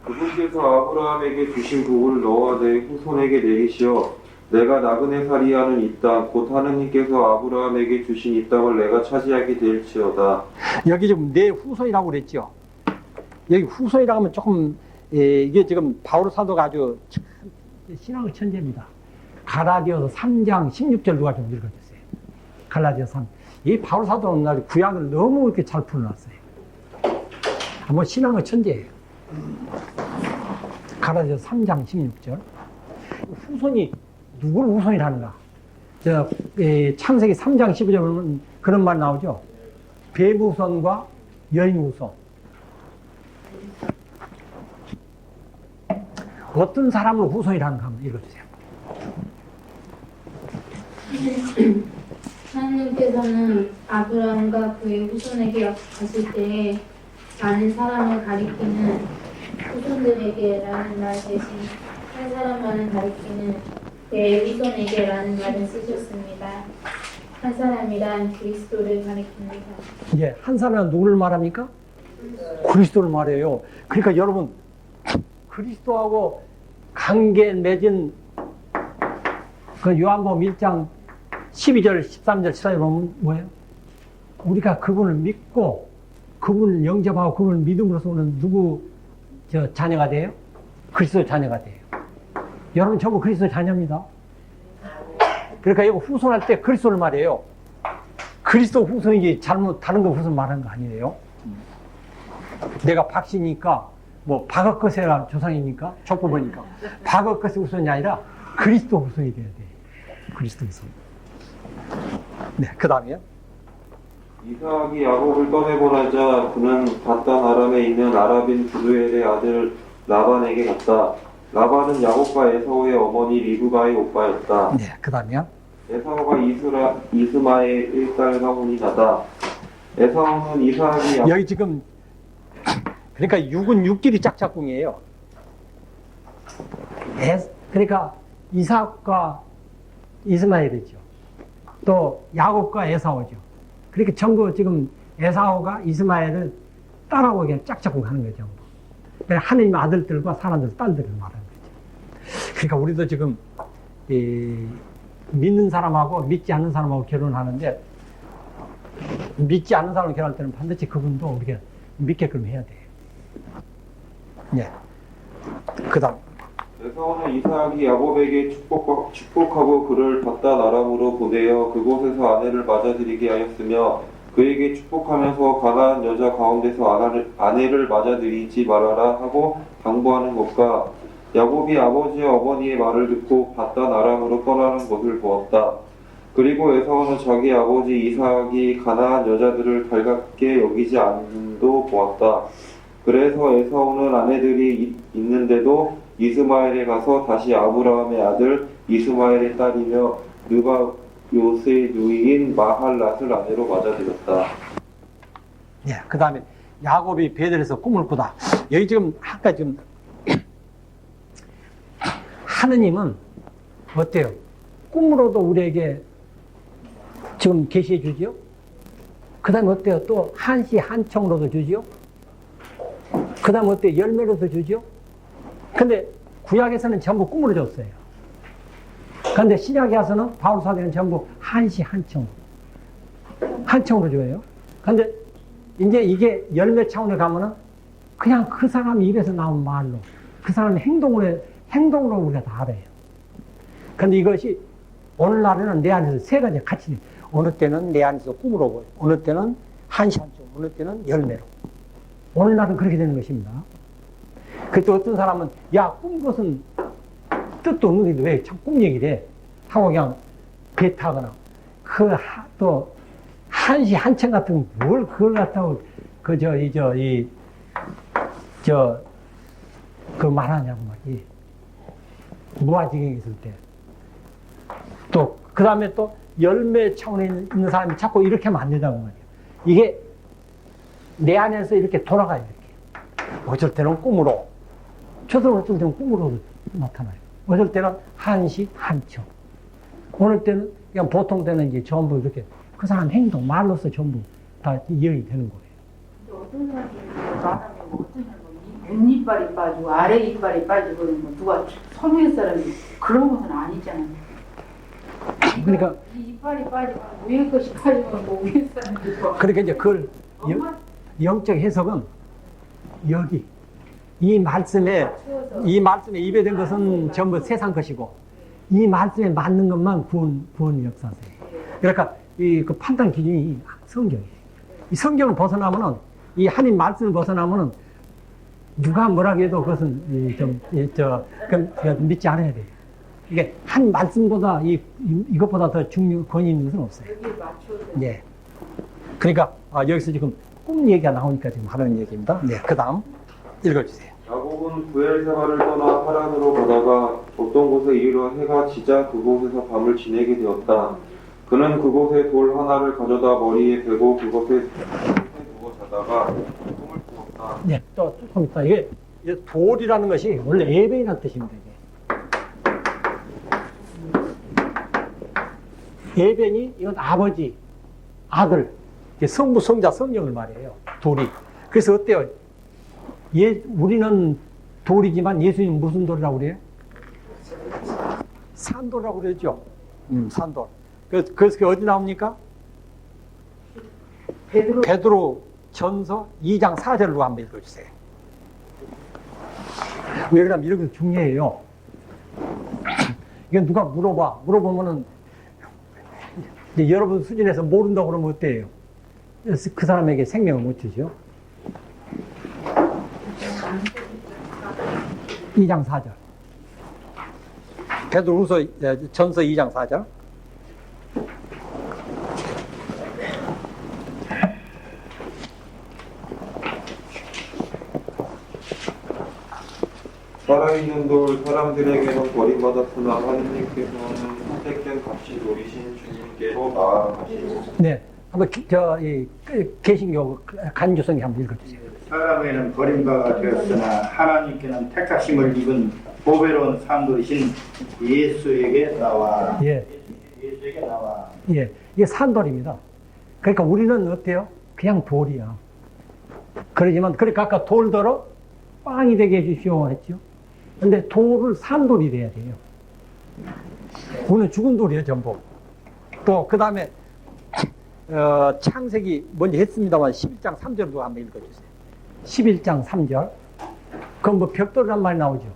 Speaker 7: 그분께서 아브라함에게 주신 복을 너와 내 후손에게 내리시어 내가 나그네 살이하는 이 땅 곧 하느님께서 아브라함에게 주신 이 땅을 내가 차지하게 될지어다.
Speaker 1: 여기 지금 내 후손이라고 그랬죠. 여기 후손이라고 하면 조금 이게 지금 바울 사도가 아주 참 신앙의 천재입니다. 갈라디아서 3장 16절 누가 좀 읽어주세요. 갈라디아서 3. 이 바울 사도는 날 구약을 너무 이렇게 잘 풀어놨어요. 뭐 신앙의 천재예요. 갈라디아서 3장 16절. 후손이 누굴 후손이라는가? 창세기 3장 15절 보면 그런 말 나오죠. 뱀 후손과 여인 후손. 어떤 사람을 후손이라는가 한번 읽어주세요.
Speaker 5: 하나님께서는 아브라함과 그의 후손에게 약속하실 때에 많은 사람을 가리키는 후손들에게라는 말 대신 한 사람만을 가리키는 내 후손에게라는 말을 쓰셨습니다. 한 사람이란 그리스도를 가리킵니다.
Speaker 1: 예, 한 사람은 누구를 말합니까? 그리스도를 말해요. 그러니까 여러분 그리스도하고 관계 맺은 그 요한복음 1장 12절, 13절, 14절 보면 뭐예요? 우리가 그분을 믿고 그분을 영접하고 그분을 믿음으로써 오는 누구 자녀가 돼요? 그리스도 자녀가 돼요. 여러분 전부 그리스도 자녀입니다. 그러니까 이거 후손할 때 그리스도를 말해요. 그리스도 후손이지 잘못 다른 거 후손 말하는 거 아니에요. 내가 박씨니까 뭐 박학거세라 조상이니까 족보보니까 박학거세 후손이 아니라 그리스도 후손이 돼야 돼. 그리스도 후손. 네, 그 다음에요.
Speaker 7: 이삭이 야곱을 떠내보내자 그는 바단 아람에 있는 아랍인 부두엘의 아들 라반에게 갔다. 라반은 야곱과 에사오의 어머니 리브가의 오빠였다.
Speaker 1: 네, 그 다음에요.
Speaker 7: 에사오가 이스마엘 일딸 가문이 나다. 에사오는 이삭이
Speaker 1: 여기 지금 그러니까 6은 6길이 짝짝꿍이에요. 그러니까 이삭과 이스마엘이죠. 또 야곱과 에사오죠. 그렇게 전부 지금 에사오가 이스마엘을 딸하고 그냥 짝짝꿍 하는 거죠. 그러니까 하느님 아들들과 사람들, 딸들을 말하는 거죠. 그러니까 우리도 지금 믿는 사람하고 믿지 않는 사람하고 결혼하는데 믿지 않는 사람을 결혼할 때는 반드시 그분도 우리가 믿게끔 해야 돼요. 예. 그 다음.
Speaker 7: 에사오는 이삭이 야곱에게 축복하고 그를 바단 아람으로 보내어 그곳에서 아내를 맞아들이게 하였으며 그에게 축복하면서 가나안 여자 가운데서 아내를 맞아들이지 말아라 하고 당부하는 것과 야곱이 아버지와 어머니의 말을 듣고 바단 아람으로 떠나는 것을 보았다. 그리고 에사오는 자기 아버지 이삭이 가나안 여자들을 달갑게 여기지 않음도 보았다. 그래서 에사오는 아내들이 있는데도 이스마엘에 가서 다시 아브라함의 아들 이스마엘의 딸이며 느바요스의 누이인 마할랏을 아내로 맞아들였다.
Speaker 1: 예, 그 다음에 야곱이 베델에서 꿈을 꾸다. 여기 지금 아까 지금 하느님은 어때요? 꿈으로도 우리에게 지금 계시해 주지요? 그 다음에 어때요? 또 한시 한청으로도 주지요? 그 다음에 어때요? 열매로도 주지요? 근데 구약에서는 전부 꿈으로 줬어요. 그런데 신약에 와서는 바울 사도는 전부 한시 한청으로 줘요. 그런데 이제 이게 열매 차원에 가면은 그냥 그 사람 입에서 나온 말로 그 사람 행동으로 우리가 다 알아요. 그런데 이것이 오늘날에는 내 안에서 세 가지 같이 어느 때는 내 안에서 꿈으로 보여, 어느 때는 한시 한청, 어느 때는 열매로. 오늘날은 그렇게 되는 것입니다. 그때 어떤 사람은 야, 꿈 것은 뜻도 없는 게 왜 참 꿈 얘기를 해? 하고 그냥 배 타거나 또 한시 한청 같은 뭘 그걸 갖다고 그 말하냐고 말이지. 무아지경에 있을 때. 또, 그 다음에 또 열매 차원에 있는 사람이 자꾸 이렇게 하면 안 된다고 말이에요. 이게 내 안에서 이렇게 돌아가요, 이렇게. 어쩔 때는 꿈으로, 저도 어쩔 때는 꿈으로 나타나요. 어쩔 때는 한시, 한초. 어느 때는 그냥 보통 때는 이제 전부 이렇게 그 사람 행동, 말로서 전부 다 이해이 되는 거예요.
Speaker 2: 근데 어떤 사람들이 말하면 뭐 어떤 사람은 윗이빨이 빠지고 아래 이빨이 빠지고 뭐 누가 섬유의 사람이 그런 것은 아니잖아요.
Speaker 1: 그러니까
Speaker 2: 이 이빨이 빠지면 위에 것이 빠지면 뭐 위에 사람이 뭐
Speaker 1: 그러니까 이제 그걸
Speaker 2: 엄마
Speaker 1: 영적 해석은 여기 이 말씀에 입에 든 것은 전부 세상 것이고 이 말씀에 맞는 것만 구원 역사세요. 그러니까 그 판단 기준이 성경이에요. 이 성경을 벗어나면은 이 하나님 말씀을 벗어나면은 누가 뭐라고 해도 그것은 그건 믿지 않아야 돼요. 이게 한 말씀보다 이것보다 더 권위 있는 것은 없어요.
Speaker 2: 여기에 맞춰서
Speaker 1: 예. 그러니까 여기서 지금 꿈 얘기가 나오니까 지금 하는 얘기입니다. 네. 그 다음 읽어주세요.
Speaker 7: 야곱은 부엘세바를 떠나 하란으로 가다가 어떤 곳에 이르러 해가 지자 그곳에서 밤을 지내게 되었다. 그는 그곳에 돌 하나를 가져다 머리에 대고 그것에 누워 자다가 꿈을 꾸었다.
Speaker 1: 네. 또 조금 있다. 이게 돌이라는 것이 원래 예배이라는 뜻입니다. 예배니 이건 아버지, 아들, 성부, 성자, 성령을 말해요. 돌이. 그래서 어때요? 우리는 돌이지만 예수님은 무슨 돌이라고 그래요? 산돌이라고 그러죠. 산돌. 그래서 그게 어디 나옵니까? 베드로 전서 2장 4절로 한번 읽어주세요. 왜 그러냐면 이런 게 중요해요. 이건 누가 물어보면은 이제 여러분 수준에서 모른다고 그러면 어때요? 그 사람에게 생명을 못 주죠. 2장 4절. 베드로후서 전서 2장 4절.
Speaker 7: 살아있는 돌 사람들에게는 버림받았으나 하느님께서는 선택된 값이 노리신 주님께로 나아가시고.
Speaker 1: 네. 한번 개신교 간주성이 한번 읽어주세요.
Speaker 3: 사람에게는 버림받아 되었으나 하나님께는 택하심을 입은 보배로운 산돌이신 예수에게 나와.
Speaker 1: 예.
Speaker 3: 예수에게 나와.
Speaker 1: 예. 이게 산돌입니다. 그러니까 우리는 어때요? 그냥 돌이야. 그러지만, 그러니까 아까 돌더러 빵이 되게 해주시오 했죠. 근데 돌을 산돌이 돼야 돼요. 우리는 죽은 돌이에요, 전부. 또, 그 다음에, 창세기 먼저 했습니다만 11장 3절도 한번 읽어주세요. 11장 3절. 그럼 뭐 벽돌이란 말이 나오죠.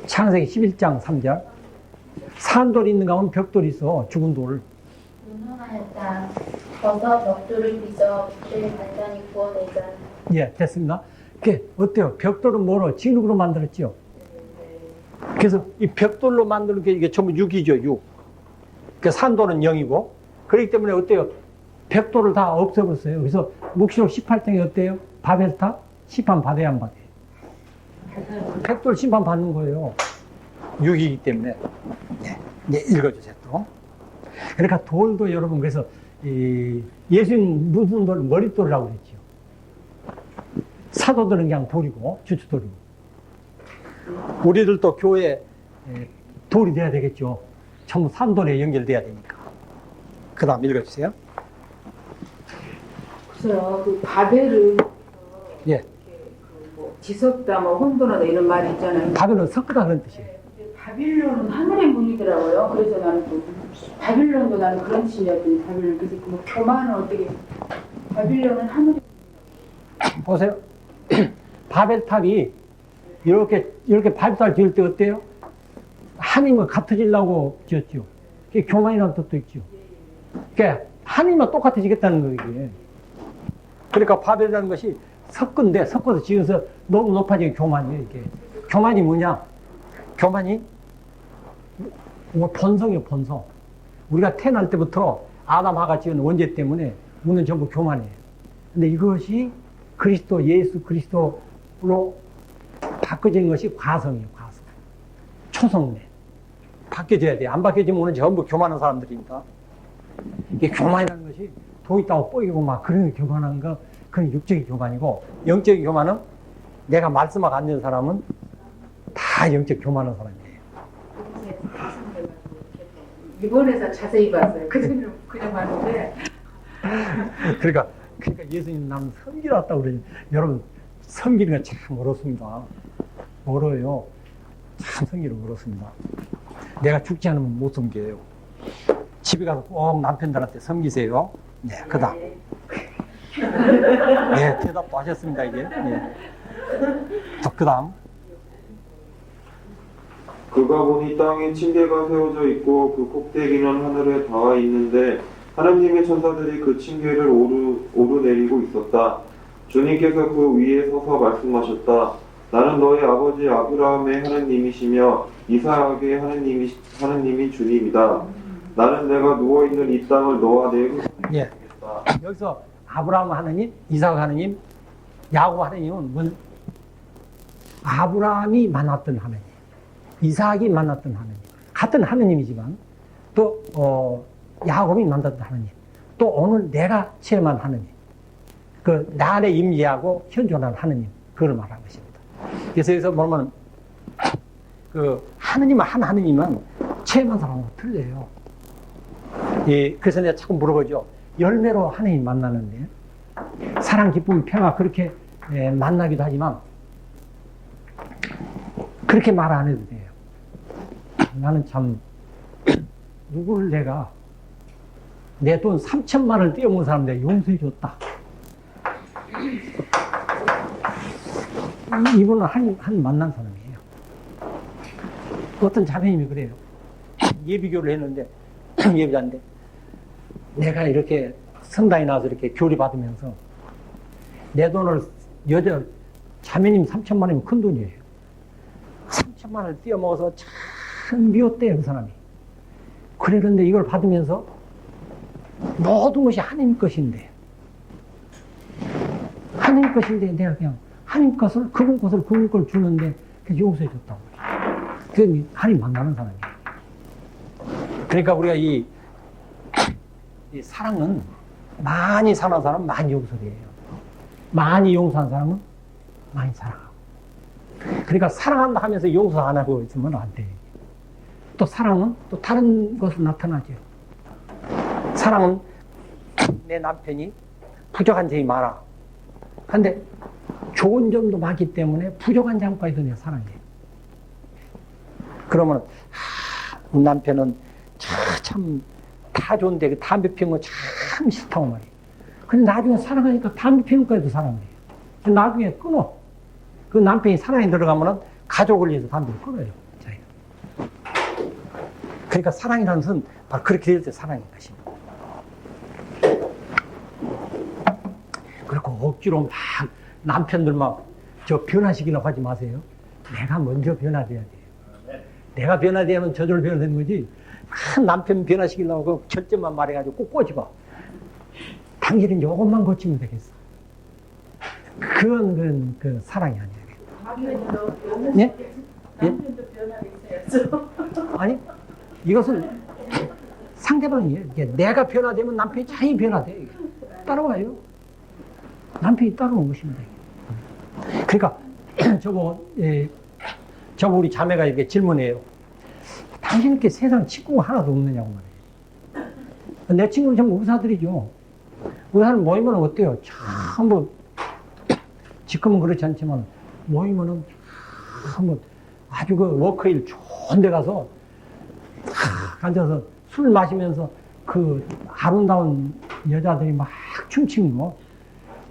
Speaker 1: 창세기 11장 3절. 산돌이 있는가 하면 벽돌이 있어. 죽은 돌.
Speaker 5: 운운하였다. 벗어 벽돌을 빚어 그를 단단히 구워내자.
Speaker 1: 예, 됐습니다. 그게 어때요? 벽돌은 뭐로? 진흙으로 만들었죠. 그래서 이 벽돌로 만드는 게 이게 전부 6이죠, 6. 그 산돌은 0이고. 그렇기 때문에 어때요? 벽돌을 다 없애버렸어요. 그래서 묵시록 18장이 어때요? 바벨탑? 심판 받아야 안 받아요? 벽돌 심판 받는 거예요. 6이기 때문에. 네, 네, 읽어주세요, 또. 그러니까 돌도 여러분, 그래서 예수님 무슨 돌? 머릿돌이라고 그랬죠. 사도들은 그냥 돌이고, 주춧돌이고. 우리들도 교회에 돌이 돼야 되겠죠. 전부 산돌에 연결돼야 되니까. 그 다음 읽어주세요.
Speaker 2: 그래서 그 바벨은
Speaker 1: 예.
Speaker 2: 뭐 지석다 뭐 혼돈하다 이런 말이 있잖아요.
Speaker 1: 바벨은 섞으다 그런 뜻이에요.
Speaker 2: 바빌론은 하늘의 문이더라고요. 그래서 나는 또 바빌론도 나는 그런 뜻이었더니 바빌론 그래서 뭐 교만은 어떻게 바빌론은 하늘의
Speaker 1: 보세요. 바벨탑이 이렇게 바벨탑 지을 때 어때요? 하나님과 같아지려고 지었죠. 그게 교만이라는 뜻도 있죠. 그러니까 하나님과 똑같아지겠다는 거예요. 그러니까 바벨이라는 것이 섞어서 지어서 너무 높아지는 교만이에요. 이게 교만이 뭐냐? 교만이 뭐 본성이에요, 본성. 우리가 태어날 때부터 아담 하가 지은 원죄 때문에 우리는 전부 교만이에요. 근데 이것이 그리스도, 예수 그리스도로 바뀌어지는 것이 과성이에요, 과성. 초성내. 바뀌어져야 돼요. 안 바뀌어지면 오늘 전부 교만한 사람들입니다. 이게 교만이라는 것이 돈 있다고 뽀이고 막 그런 교만한 거, 그런 육적인 교만이고, 영적인 교만은 내가 말씀하고 앉는 사람은 다 영적 교만한 사람이에요.
Speaker 2: 일본에서 자세히 봤어요. 그전에는 그냥 봤는데
Speaker 1: 그러니까 예수님 나는 섬기러 왔다고 그러지. 여러분, 섬기는 건 참 어렵습니다. 어려워요. 참 섬기는 어렵습니다. 내가 죽지 않으면 못 섬겨요. 집에 가서 꼭 남편들한테 섬기세요. 네, 그 다음. 네, 대답도 하셨습니다, 이제. 네. 그 다음.
Speaker 7: 그가 보니 땅에 층계가 세워져 있고 그 꼭대기는 하늘에 닿아 있는데 하나님의 천사들이 그 층계를 오르내리고 있었다. 주님께서 그 위에 서서 말씀하셨다. 나는 너의 아버지 아브라함의 하나님이시며 이삭의 하나님이 주님이다. 나는 내가 누워있는 이 땅을 너와 내 후손에게
Speaker 1: 예.
Speaker 7: 주겠다.
Speaker 1: 여기서 아브라함 하나님, 이삭 하나님, 야곱 하나님은 뭔? 아브라함이 만났던 하나님, 이삭이 만났던 하나님, 같은 하나님이지만 또 야곱이 만났던 하나님, 또 오늘 내가 체험한 하나님, 그 나 안에 임재하고 현존하는 하나님, 그걸 말하는 것입니다. 그래서 여기서 보면 그 하나님은 한 하나님은 체험한 사람하고 틀려요. 예, 그래서 내가 자꾸 물어보죠. 열매로 하나님 만나는데 사랑, 기쁨, 평화 그렇게 만나기도 하지만 그렇게 말 안 해도 돼요. 나는 참 누구를 내가 내 돈 3천만 원을 떼어먹은 사람 내가 용서해 줬다. 이분은 한 만난 사람이에요. 어떤 자매님이 그래요. 예비교를 했는데 예비자인데 내가 이렇게 성당에 나와서 이렇게 교리 받으면서 내 돈을 여자 자매님 3천만 원이면 큰 돈이에요. 3천만 원을 떼어먹어서 참 미웠대요, 그 사람이. 그러는데 이걸 받으면서 모든 것이 하나님 것인데 하나님 것인데 내가 그냥 하나님 것을 그분 걸 주는데 그냥 용서해 줬다고. 그건 하나님 만나는 사람이에요. 그러니까 우리가 이 사랑은 많이 사랑하는 사람은 많이 용서해요. 많이 용서한 사람은 많이 사랑하고. 그러니까 사랑한다 하면서 용서 안 하고 있으면 안 돼요. 또 사랑은 또 다른 것으로 나타나죠. 사랑은 내 남편이 부족한 점이 많아. 근데 좋은 점도 많기 때문에 부족한 점까지도 내가 사랑해요. 그러면 우리 남편은 참 다 좋은데 그 담배 피우는 거 참 싫다고 말이에요. 근데 나중에 사랑하니까 담배 피우는 거에도 사랑해요. 나중에 끊어. 그 남편이 사랑에 들어가면은 가족을 위해서 담배를 끊어요. 그러니까 사랑이라는 것은 바로 그렇게 될 때 사랑인 것입니다. 그리고 억지로 막 남편들 막 저 변화시키려고 하지 마세요. 내가 먼저 변화돼야 돼요. 내가 변화되면 저절로 변화되는 거지. 남편 변화시키려고 그 절제만 말해가지고 꼭 꼬집어. 당신은 조금만 고치면 되겠어. 그건 그 사랑이 아니에요. 예?
Speaker 6: 남편도 변화가 있어야죠.
Speaker 1: 아니, 이것은 상대방이에요. 내가 변화되면 남편이 자연히 변화돼. 따라와요. 남편이 따라오는 것입니다. 그러니까 저거 우리 자매가 이렇게 질문해요. 당신께 세상 친구가 하나도 없느냐고 말해요. 내 친구는 전부 의사들이죠. 의사는 모이면 어때요? 전부 지금은 그렇지 않지만 모이면은 전부 아주 그 워크힐 좋은 데 가서 앉아서 술 마시면서 그 아름다운 여자들이 막 춤추는 거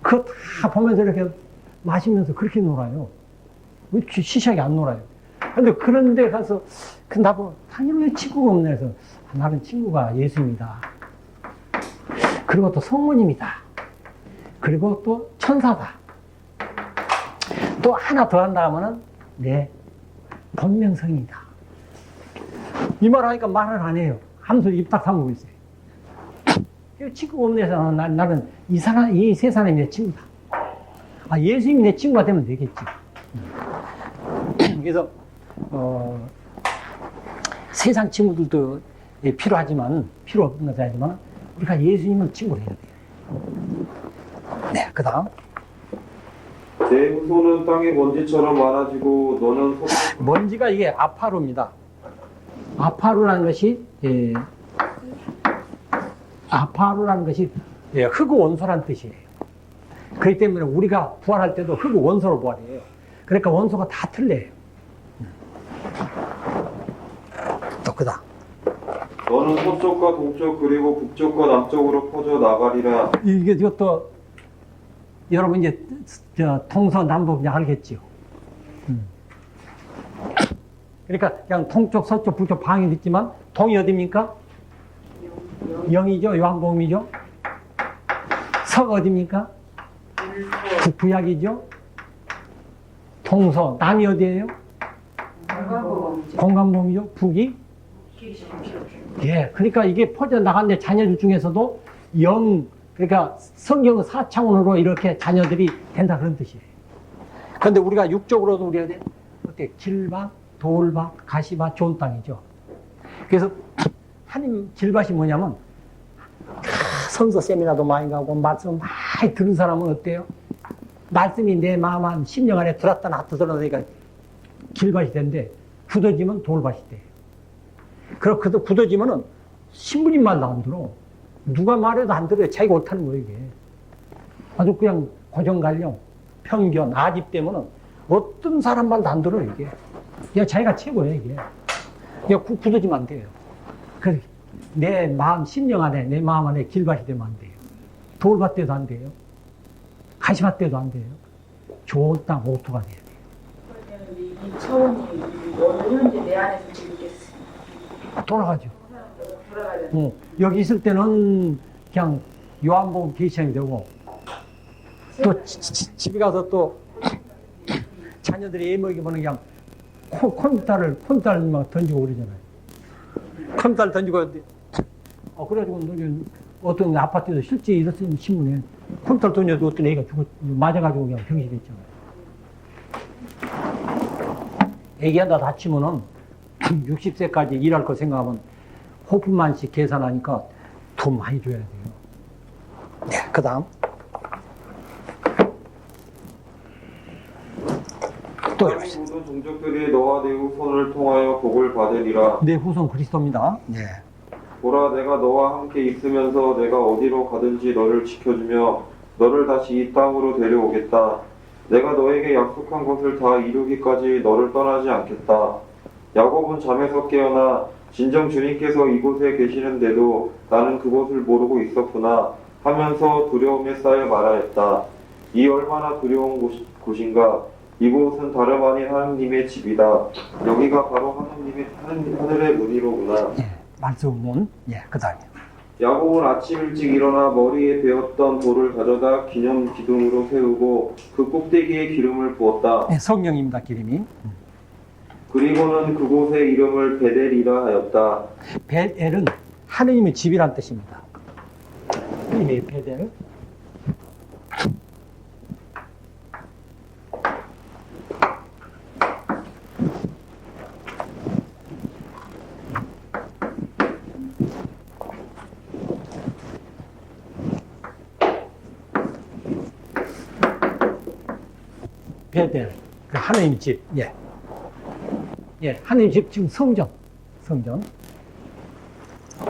Speaker 1: 그거 다 보면서 이렇게 마시면서 그렇게 놀아요. 왜 시시하게 안 놀아요? 근데 그런 데 가서 나보고 당연히 왜 친구가 없나 해서 나는 친구가 예수입니다. 그리고 또 성모님이다. 그리고 또 천사다. 또 하나 더 한다 하면은 내 본명성이다. 이 말 하니까 말을 안 해요. 하면서 입 딱 다물고 있어요. 친구가 없네 해서 나는 이 세 사람이 내 친구다. 예수님이 내 친구가 되면 되겠지. 그래서 세상 친구들도 필요하지만 필요 없는 것은 아니지만 우리가 예수님을 친구로 해야 돼요. 네, 그다음
Speaker 7: 내 후손은 땅의 먼지처럼 많아지고 너는
Speaker 1: 먼지가 이게 아파루입니다. 아파루라는 것이 아파루라는 것이 흑우 원소란 뜻이에요. 그렇기 때문에 우리가 부활할 때도 흑우 원소로 부활해요. 그러니까 원소가 다 틀려요. 또 그다음
Speaker 7: 너는 서쪽과 동쪽 그리고 북쪽과 남쪽으로 퍼져 나가리라.
Speaker 1: 이것도 여러분 이제 동서남북 그냥 알겠지요. 그러니까 그냥 동쪽, 서쪽, 북쪽 방이 있지만 동이 어디입니까? 영이죠. 요한복음이죠. 서 어디입니까? 북부약이죠. 동서 남이 어디예요? 공간복음이죠. 북이 예, 그러니까 이게 퍼져 나갔는데 자녀들 중에서도 그러니까 성경 4차원으로 이렇게 자녀들이 된다 그런 뜻이에요. 그런데 우리가 육적으로도 우리가 어때? 길밭, 돌밭, 가시밭, 좋은 땅이죠. 그래서 하나님 길밭이 뭐냐면 성서 세미나도 많이 가고 말씀 많이 들은 사람은 어때요? 말씀이 내 마음 한 10년 안에 들었다 놨다 들어니까 길밭이 된대. 굳어지면 돌밭이 돼. 그렇게 굳어지면은 신부님 말도 안 들어. 누가 말해도 안 들어요. 자기가 옳다는 거예요, 이게. 아주 그냥 고정관념, 편견, 아집 때문에 어떤 사람 말도 안 들어요, 이게. 그냥 자기가 최고예요, 이게. 그냥 굳어지면 안 돼요. 그래, 내 마음, 심령 안에, 내 마음 안에 길밭이 되면 안 돼요. 돌밭 때도 안 돼요. 가시밭 때도 안 돼요. 좋은 땅, 오토가 돼야 돼요.
Speaker 2: 그러면 이 차원이 오늘 현재 내 안에서 이렇게
Speaker 1: 돌아가죠.
Speaker 2: 돌아가야
Speaker 1: 여기 있을 때는 그냥 요한복음 계시형이 되고 또 집에 가서 또 자녀들이 애먹이 보는 그냥 콘달을 막 던지고 그러잖아요. 콘달 던지고 그래가지고 어떤 아파트에서 실제 이랬던 신문에 콘달 던져도 어떤 애가 맞아가지고 그냥 병실에 있잖아요. 애기 하나 다치면은 60세까지 일할 거 생각하면 호프만씩 계산하니까 돈 많이 줘야 돼요. 네, 그 다음. 또
Speaker 7: 모든 종족들이 너와 내 후손을 통하여 복을 받으리라.
Speaker 1: 내 후손 그리스도입니다. 네.
Speaker 7: 보라, 내가 너와 함께 있으면서 내가 어디로 가든지 너를 지켜주며 너를 다시 이 땅으로 데려오겠다. 내가 너에게 약속한 것을 다 이루기까지 너를 떠나지 않겠다. 야곱은 잠에서 깨어나 진정 주님께서 이곳에 계시는데도 나는 그곳을 모르고 있었구나 하면서 두려움에 쌓여 말하였다. 이 얼마나 두려운 곳인가. 이곳은 다름 아닌 하느님의 집이다. 여기가 바로 하늘의 문이로구나.
Speaker 1: 예, 말씀은 그 다음이요.
Speaker 7: 야곱은 아침 일찍 일어나 머리에 베었던 돌을 가져다 기념 기둥으로 세우고 그 꼭대기에 기름을 부었다.
Speaker 1: 네, 성령입니다, 기름이.
Speaker 7: 그리고는 그곳의 이름을 베델이라 하였다.
Speaker 1: 벨엘은 하느님의 집이란 뜻입니다. 이 베델. 베델, 그 하느님 집, 하느님 집 지금 성전.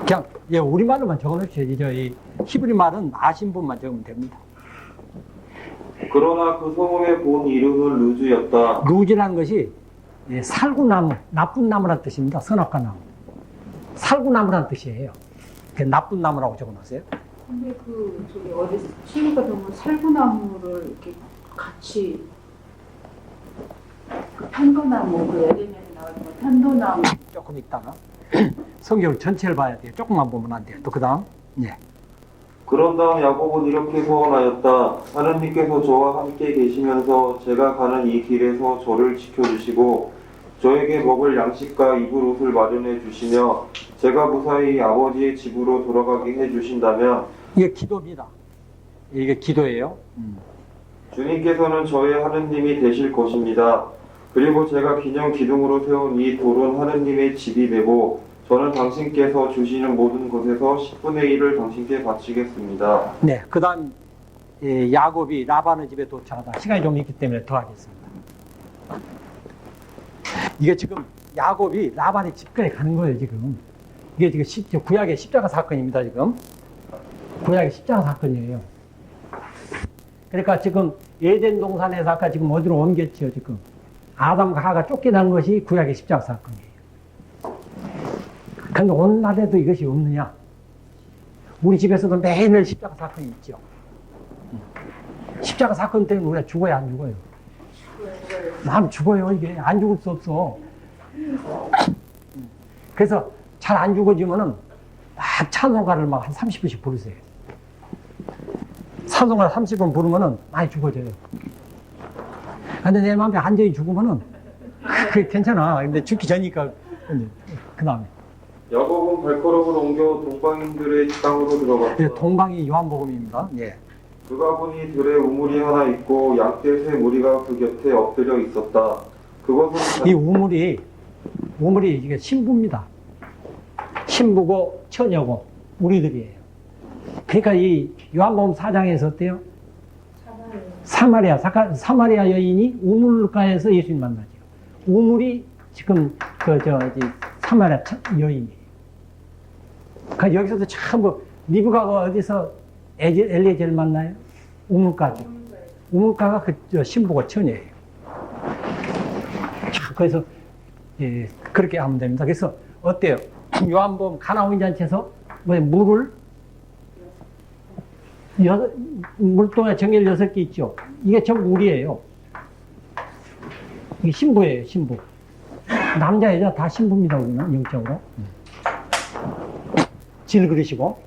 Speaker 1: 그냥 우리말로만 적어놓으셔야죠. 이 히브리 말은 아신 분만 적으면 됩니다.
Speaker 7: 그러나 그 성읍의 본 이름은 루즈였다.
Speaker 1: 루즈라는 것이 살구나무, 나쁜 나무란 뜻입니다. 선악과 나무. 살구나무란 뜻이에요. 나쁜 나무라고 적어놓으세요.
Speaker 2: 근데 저기 어디 친구가 보면 살구나무를 이렇게 같이 편도나무 에덴에서 나오는 편도나무
Speaker 1: 조금 있다가 성경 전체를 봐야 돼요. 조금만 보면 안 돼요. 또 그 다음.
Speaker 7: 그런 다음 야곱은 이렇게 소원하였다. 하느님께서 저와 함께 계시면서 제가 가는 이 길에서 저를 지켜주시고 저에게 먹을 양식과 입을 옷을 마련해 주시며 제가 무사히 아버지의 집으로 돌아가게 해주신다면
Speaker 1: 이게 기도입니다. 이게 기도예요.
Speaker 7: 주님께서는 저의 하느님이 되실 것입니다. 그리고 제가 기념 기둥으로 세운 이 돌은 하느님의 집이 되고 저는 당신께서 주시는 모든 것에서 10분의 1을 당신께 바치겠습니다.
Speaker 1: 네, 그 다음 야곱이 라반의 집에 도착하다. 시간이 좀 있기 때문에 더 하겠습니다. 이게 지금 야곱이 라반의 집까지 가는 거예요, 지금. 이게 지금 구약의 십자가 사건입니다, 지금. 구약의 십자가 사건이에요. 그러니까 지금 에덴 동산에서 아까 지금 어디로 옮겼죠, 지금. 아담과 하가 쫓겨난 것이 구약의 십자가 사건이에요. 그런데 오늘날에도 이것이 없느냐? 우리 집에서도 매일 십자가 사건이 있죠. 십자가 사건 때문에 우리가 죽어야 안 죽어요? 남 죽어요, 이게. 안 죽을 수 없어. 그래서 잘 안 죽어지면은 막 찬송가를 막 한 30분씩 부르세요. 찬송가 30분 부르면은 많이 죽어져요. 근데 내 마음에 안전히 죽으면은 그게 괜찮아. 근데 죽기 전이니까, 그 다음에.
Speaker 7: 야곱은 발걸음을 옮겨 동방인들의 땅으로 들어갔다.
Speaker 1: 예, 동방이 요한복음입니다. 예.
Speaker 7: 그가 보니 들에 우물이 하나 있고 양떼 세 무리가 그 곁에 엎드려 있었다. 그것은
Speaker 1: 이 우물이 이게 신부입니다. 신부고 처녀고 우리들이에요. 그러니까 이 요한복음 4장에서 어때요? 사마리아 여인이 우물가에서 예수님 만나죠. 우물이 지금 사마리아 여인이에요. 그러니까 여기서도 참 리브가가 어디서 엘리에제를 만나요? 우물가죠. 우물가가 그 신부고 처녀예요. 그래서 예, 그렇게 하면 됩니다. 그래서 어때요? 요한복음 가나오인 잔치에서 물을 물동에 정열 6개 있죠. 이게 전부 물이에요. 이게 신부예요, 신부. 남자, 여자 다 신부입니다, 우리는 영적으로. 질그릇이고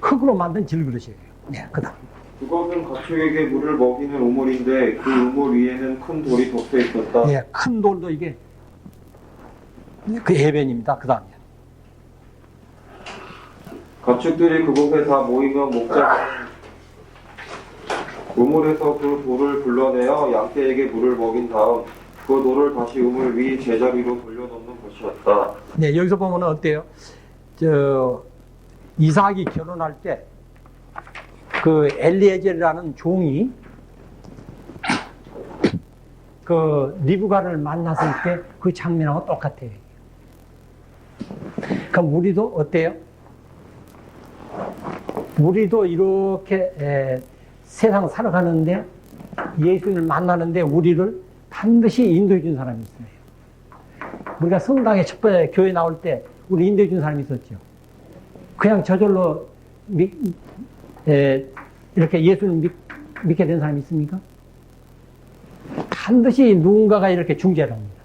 Speaker 1: 흙으로 만든 질그릇이에요. 네, 그다음.
Speaker 7: 그것은 가축에게 물을 먹이는 우물인데 그 우물 위에는 큰 돌이 덮여 있었다.
Speaker 1: 네, 큰 돌도 이게 그 해변입니다. 그다음에.
Speaker 7: 가축들이 그곳에 다 모이면 목자 우물에서 그 돌을 불러내어 양떼에게 물을 먹인 다음 그 돌을 다시 우물 위 제자리로 돌려놓는 것이었다.
Speaker 1: 네, 여기서 보면 어때요? 이삭이 결혼할 때 그 엘리에젤이라는 종이 그 리브가를 만났을 때 그 장면하고 똑같아요. 그럼 우리도 어때요? 우리도 이렇게 세상 살아가는데 예수님을 만나는데 우리를 반드시 인도해 준 사람이 있어요. 우리가 성당에 첫 번째 교회 나올 때 우리 인도해 준 사람이 있었죠. 그냥 저절로 이렇게 예수를 믿게 된 사람이 있습니까? 반드시 누군가가 이렇게 중재를 합니다.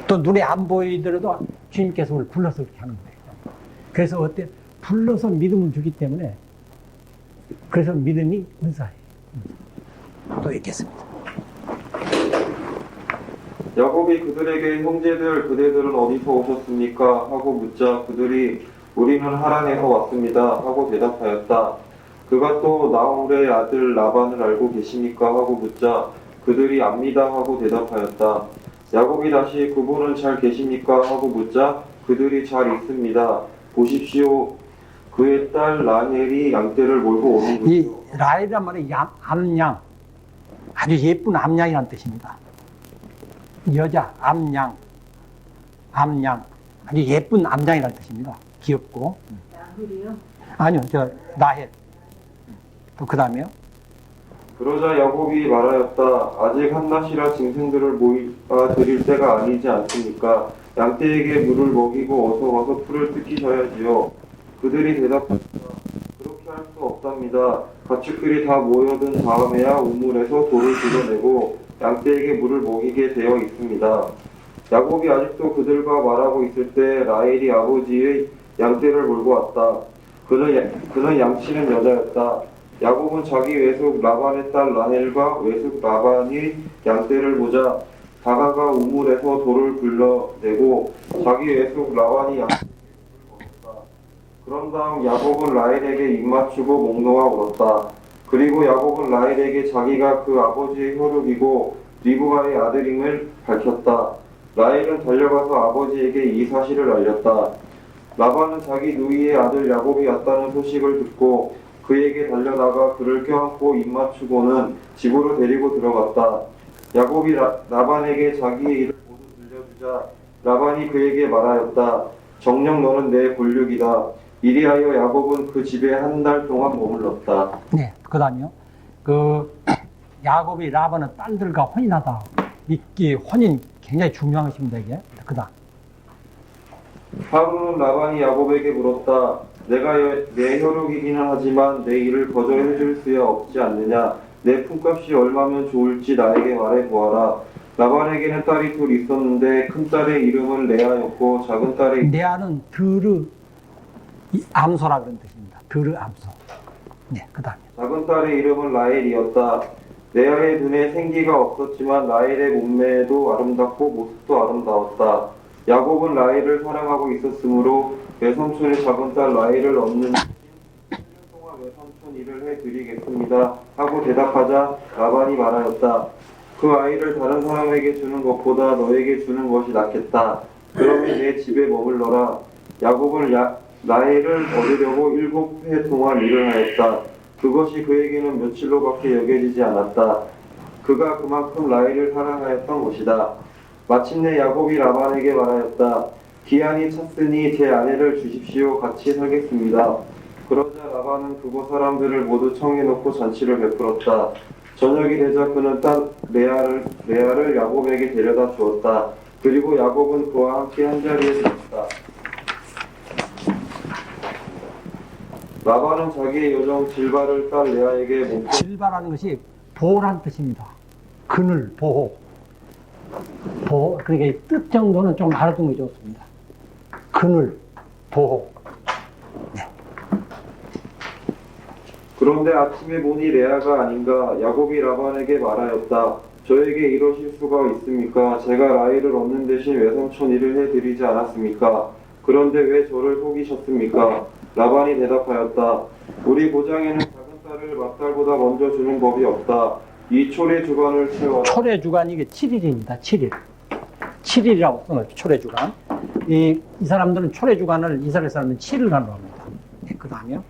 Speaker 1: 또 눈에 안 보이더라도 주님께서 우리를 불러서 그렇게 하는 거예요. 그래서 어때? 불러서 믿음을 주기 때문에 그래서 믿음이 은사예요. 또 읽겠습니다.
Speaker 7: 야곱이 그들에게 형제들 그대들은 어디서 오셨습니까? 하고 묻자 그들이 우리는 하란에서 왔습니다 하고 대답하였다. 그가 또 나홀의 아들 라반을 알고 계십니까? 하고 묻자 그들이 압니다 하고 대답하였다. 야곱이 다시 그분은 잘 계십니까? 하고 묻자 그들이 잘 있습니다. 보십시오. 그의 딸 라헬이 양떼를 몰고 오는
Speaker 1: 이
Speaker 7: 것이요.
Speaker 1: 라헬이란 말이 암양, 아주 예쁜 암양이라는 뜻입니다. 여자, 암양, 아주 예쁜 암양이라는 뜻입니다. 귀엽고.
Speaker 2: 야hul이요?
Speaker 1: 아니요, 라헬. 또 그 다음에요.
Speaker 7: 그러자 야곱이 말하였다. 아직 한낮이라 짐승들을 모아 드릴 때가 아니지 않습니까? 양떼에게 물을 먹이고 어서 와서 풀을 뜯기셔야지요. 그들이 대답했다. 그렇게 할 수 없답니다. 가축들이 다 모여든 다음에야 우물에서 돌을 뜯어내고 양떼에게 물을 먹이게 되어 있습니다. 야곱이 아직도 그들과 말하고 있을 때 라헬이 아버지의 양떼를 몰고 왔다. 그는 양치는 여자였다. 야곱은 자기 외숙 라반의 딸 라헬과 외숙 라반이 양떼를 보자 다가가 우물에서 돌을 불러내고 자기 외숙 라반이 양떼에게 물을 먹었다. 그런 다음 야곱은 라헬에게 입맞추고 목 놓아 울었다. 그리고 야곱은 라헬에게 자기가 그 아버지의 혈육이고 리브가의 아들임을 밝혔다. 라헬은 달려가서 아버지에게 이 사실을 알렸다. 라반은 자기 누이의 아들 야곱이 왔다는 소식을 듣고 그에게 달려나가 그를 껴안고 입맞추고는 집으로 데리고 들어갔다. 야곱이 라반에게 자기의 일을 모두 들려주자 라반이 그에게 말하였다. 정녕 너는 내 본류이다. 이리하여 야곱은 그 집에 한 달 동안 머물렀다.
Speaker 1: 네, 그 다음에요. 야곱이 라반은 딸들과 혼인하다. 이 혼인 굉장히 중요한 것입니다, 이게. 그 다음.
Speaker 7: 하루는 라반이 야곱에게 물었다. 내가 내 혈육이기는 하지만 내 일을 거절해 줄 수야 없지 않느냐. 내 품값이 얼마면 좋을지 나에게 말해 보아라. 라반에게는 딸이 둘 있었는데 큰 딸의 이름은 레아였고 작은 딸의
Speaker 1: 레아는 드르 암소라 그런 뜻입니다. 드르 암소. 네, 그 다음에.
Speaker 7: 작은 딸의 이름은 라헬이었다. 레아의 눈에 생기가 없었지만 라헬의 몸매도 아름답고 모습도 아름다웠다. 야곱은 라헬을 사랑하고 있었으므로 외삼촌의 작은 딸 라헬을 얻는 1년 동안 외삼촌 일을 해드리겠습니다 하고 대답하자 라반이 말하였다. 그 아이를 다른 사람에게 주는 것보다 너에게 주는 것이 낫겠다. 그러면 내 집에 머물러라. 야곱은 라헬을 얻으려고 7해 동안 일을 하였다. 그것이 그에게는 며칠로밖에 여겨지지 않았다. 그가 그만큼 라헬을 사랑하였던 것이다. 마침내 야곱이 라반에게 말하였다. 기한이 찼으니 제 아내를 주십시오. 같이 살겠습니다. 그러자 라반은 그곳 사람들을 모두 청해놓고 잔치를 베풀었다. 저녁이 되자 그는 딸 레아를 야곱에게 데려다 주었다. 그리고 야곱은 그와 함께 한자리에 있었다. 라반은 자기의 여종 질바를 딸 레아에게 못
Speaker 1: 질바라는 것이 보호란 뜻입니다. 그늘, 보호. 그러니까 이 뜻 정도는 좀 알아두는 게 좋습니다. 그늘, 보호.
Speaker 7: 그런데 아침에 보니 레아가 아닌가. 야곱이 라반에게 말하였다. 저에게 이러실 수가 있습니까? 제가 라헬을 얻는 대신 외삼촌 일을 해드리지 않았습니까? 그런데 왜 저를 속이셨습니까? 라반이 대답하였다. 우리 고장에는 작은 딸을 맏딸보다 먼저 주는 법이 없다. 이 초래 주간을 채워라.
Speaker 1: 초래 주간이 이게 7일입니다. 7일. 7일이라고 써놓죠. 초래 주간. 이 사람들은 초래 주간을 이스라엘 사람은 7일간으로 합니다. 네, 그 다음에요.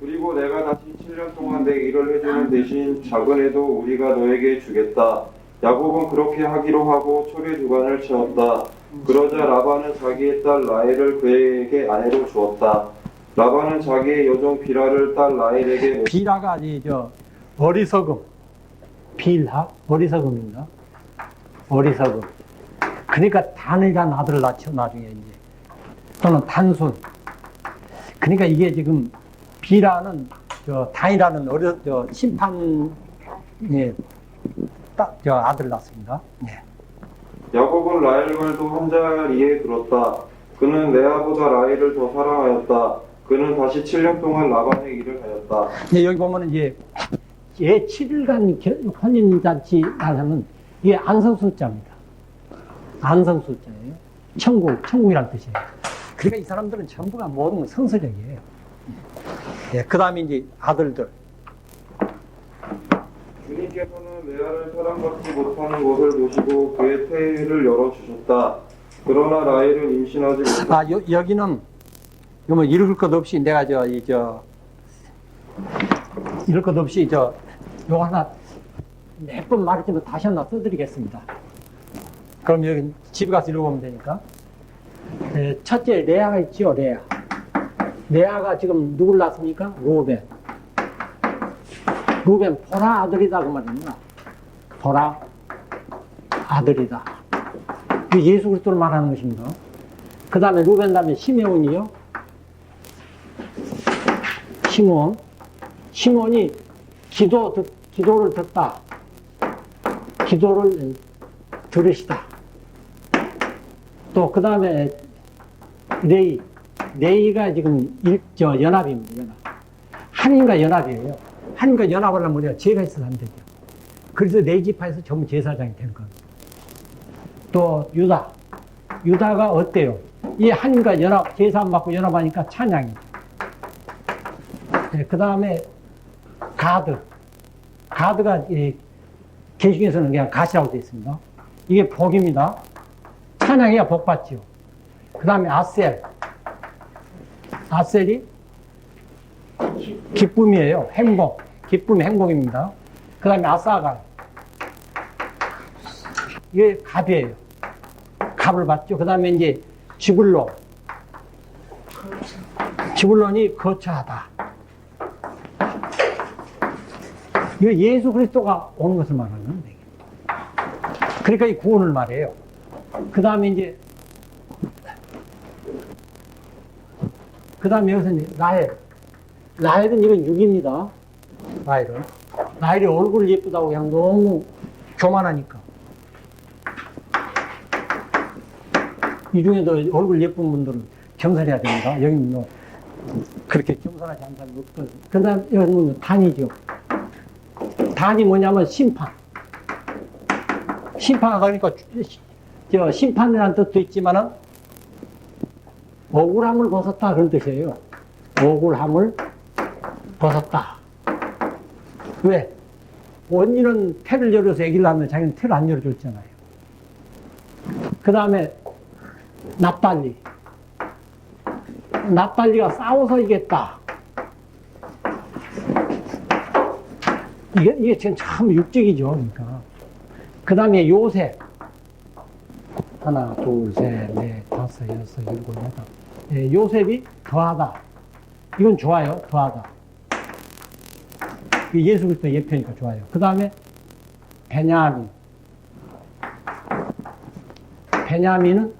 Speaker 7: 그리고 내가 다시 7년 동안 내 일을 해주는 대신 작은 애도 우리가 너에게 주겠다. 야곱은 그렇게 하기로 하고 초래 주간을 채웠다. 그러자 라반은 자기의 딸 라헬을 그에게 아내로 주었다. 라반은 자기의 여종 비라를 딸 라헬에게
Speaker 1: 비라가 어리석음. 빌하? 어리석음입니다. 어리석음. 그러니까 단일한 아들을 낳죠, 나중에 이제. 또는 단순. 그러니까 이게 지금 비라는 단이라는 심판 아들을 낳습니다. 네.
Speaker 7: 야곱은 라헬과도 한자리에 들었다. 그는 레아보다 라헬을 더 사랑하였다. 그는 다시 7년 동안 라반의 일을 하였다.
Speaker 1: 네, 여기 보면은 얘 7일간 혼인잔치 하면 이게 안성숫자입니다. 안성숫자예요. 천국이란 뜻이에요. 그러니까 이 사람들은 전부가 모든 건 성서적이에요. 네, 그 다음에 이제 아들들.
Speaker 7: 주님께서는 레아를 사랑받지 못하는 것을 보시고 그의 태를 열어주셨다. 그러나 라헬은 임신하지 못했다.
Speaker 1: 여기는 뭐 읽을 것 없이 내가 읽을 것 없이 요거 하나 몇 번 말했지만 다시 하나 써드리겠습니다. 그럼 여기 집에 가서 읽어보면 되니까. 네, 첫째 레아가 있죠. 레아가 지금 누굴 낳았습니까? 루벤 보라 아들이다 그 말입니다. 보라 아들이다. 이게 예수 그리스도를 말하는 것입니다. 그 다음에 루벤 다음에 시므온이요. 시므온이 기도를 듣다. 기도를 들으시다. 또 그 다음에 레이가 지금 연합입니다. 하나님과 연합이에요. 하나님과 연합을 하면 우리가 죄가 있어서 안 되죠. 그래서 네 지파에서 전부 제사장이 된 겁니다. 또 유다가 어때요? 이 하나님과 연합, 제사 안 받고 연합하니까 찬양이죠. 네, 그 다음에 가드가 개중에서는 그냥 가시라고 되어 있습니다. 이게 복입니다. 찬양해야 복 받지요. 그 다음에 아셀. 아셀이 기쁨이에요. 행복. 기쁨이 행복입니다. 그 다음에 아사갈. 이게 갑이에요. 갑을 받죠. 그 다음에 이제 지불론. 지불론이 거처하다. 이거 예수 그리스도가 오는 것을 말하는 건데. 그러니까 이 구원을 말해요. 그 다음에 이제, 그 다음에 여기서 이제 라헬. 라헬은 이건 6입니다. 라헬은. 라헬이 얼굴 예쁘다고 그냥 너무 교만하니까. 이 중에도 얼굴 예쁜 분들은 겸손해야 됩니다. 여기는 뭐, 그렇게 겸손하지 않은 사람이 없거든요. 그 다음, 여기는 단이죠. 단이 뭐냐면 심판. 심판하다 그러니까, 심판이라는 뜻도 있지만은, 억울함을 벗었다. 그런 뜻이에요. 억울함을 벗었다. 왜? 원인은 태를 열어서 애기를 낳으면 자기는 태를 안 열어줬잖아요. 그 다음에, 납달리. 납달리가 싸워서 이겼다. 이게 지금 참 육적이죠. 그러니까. 그 다음에 요셉. 하나, 둘, 셋, 넷, 다섯, 여섯, 일곱, 여덟. 예, 요셉이 더하다. 이건 좋아요. 더하다. 예수 그리스도 예표니까 좋아요. 그 다음에 베냐민. 베냐민은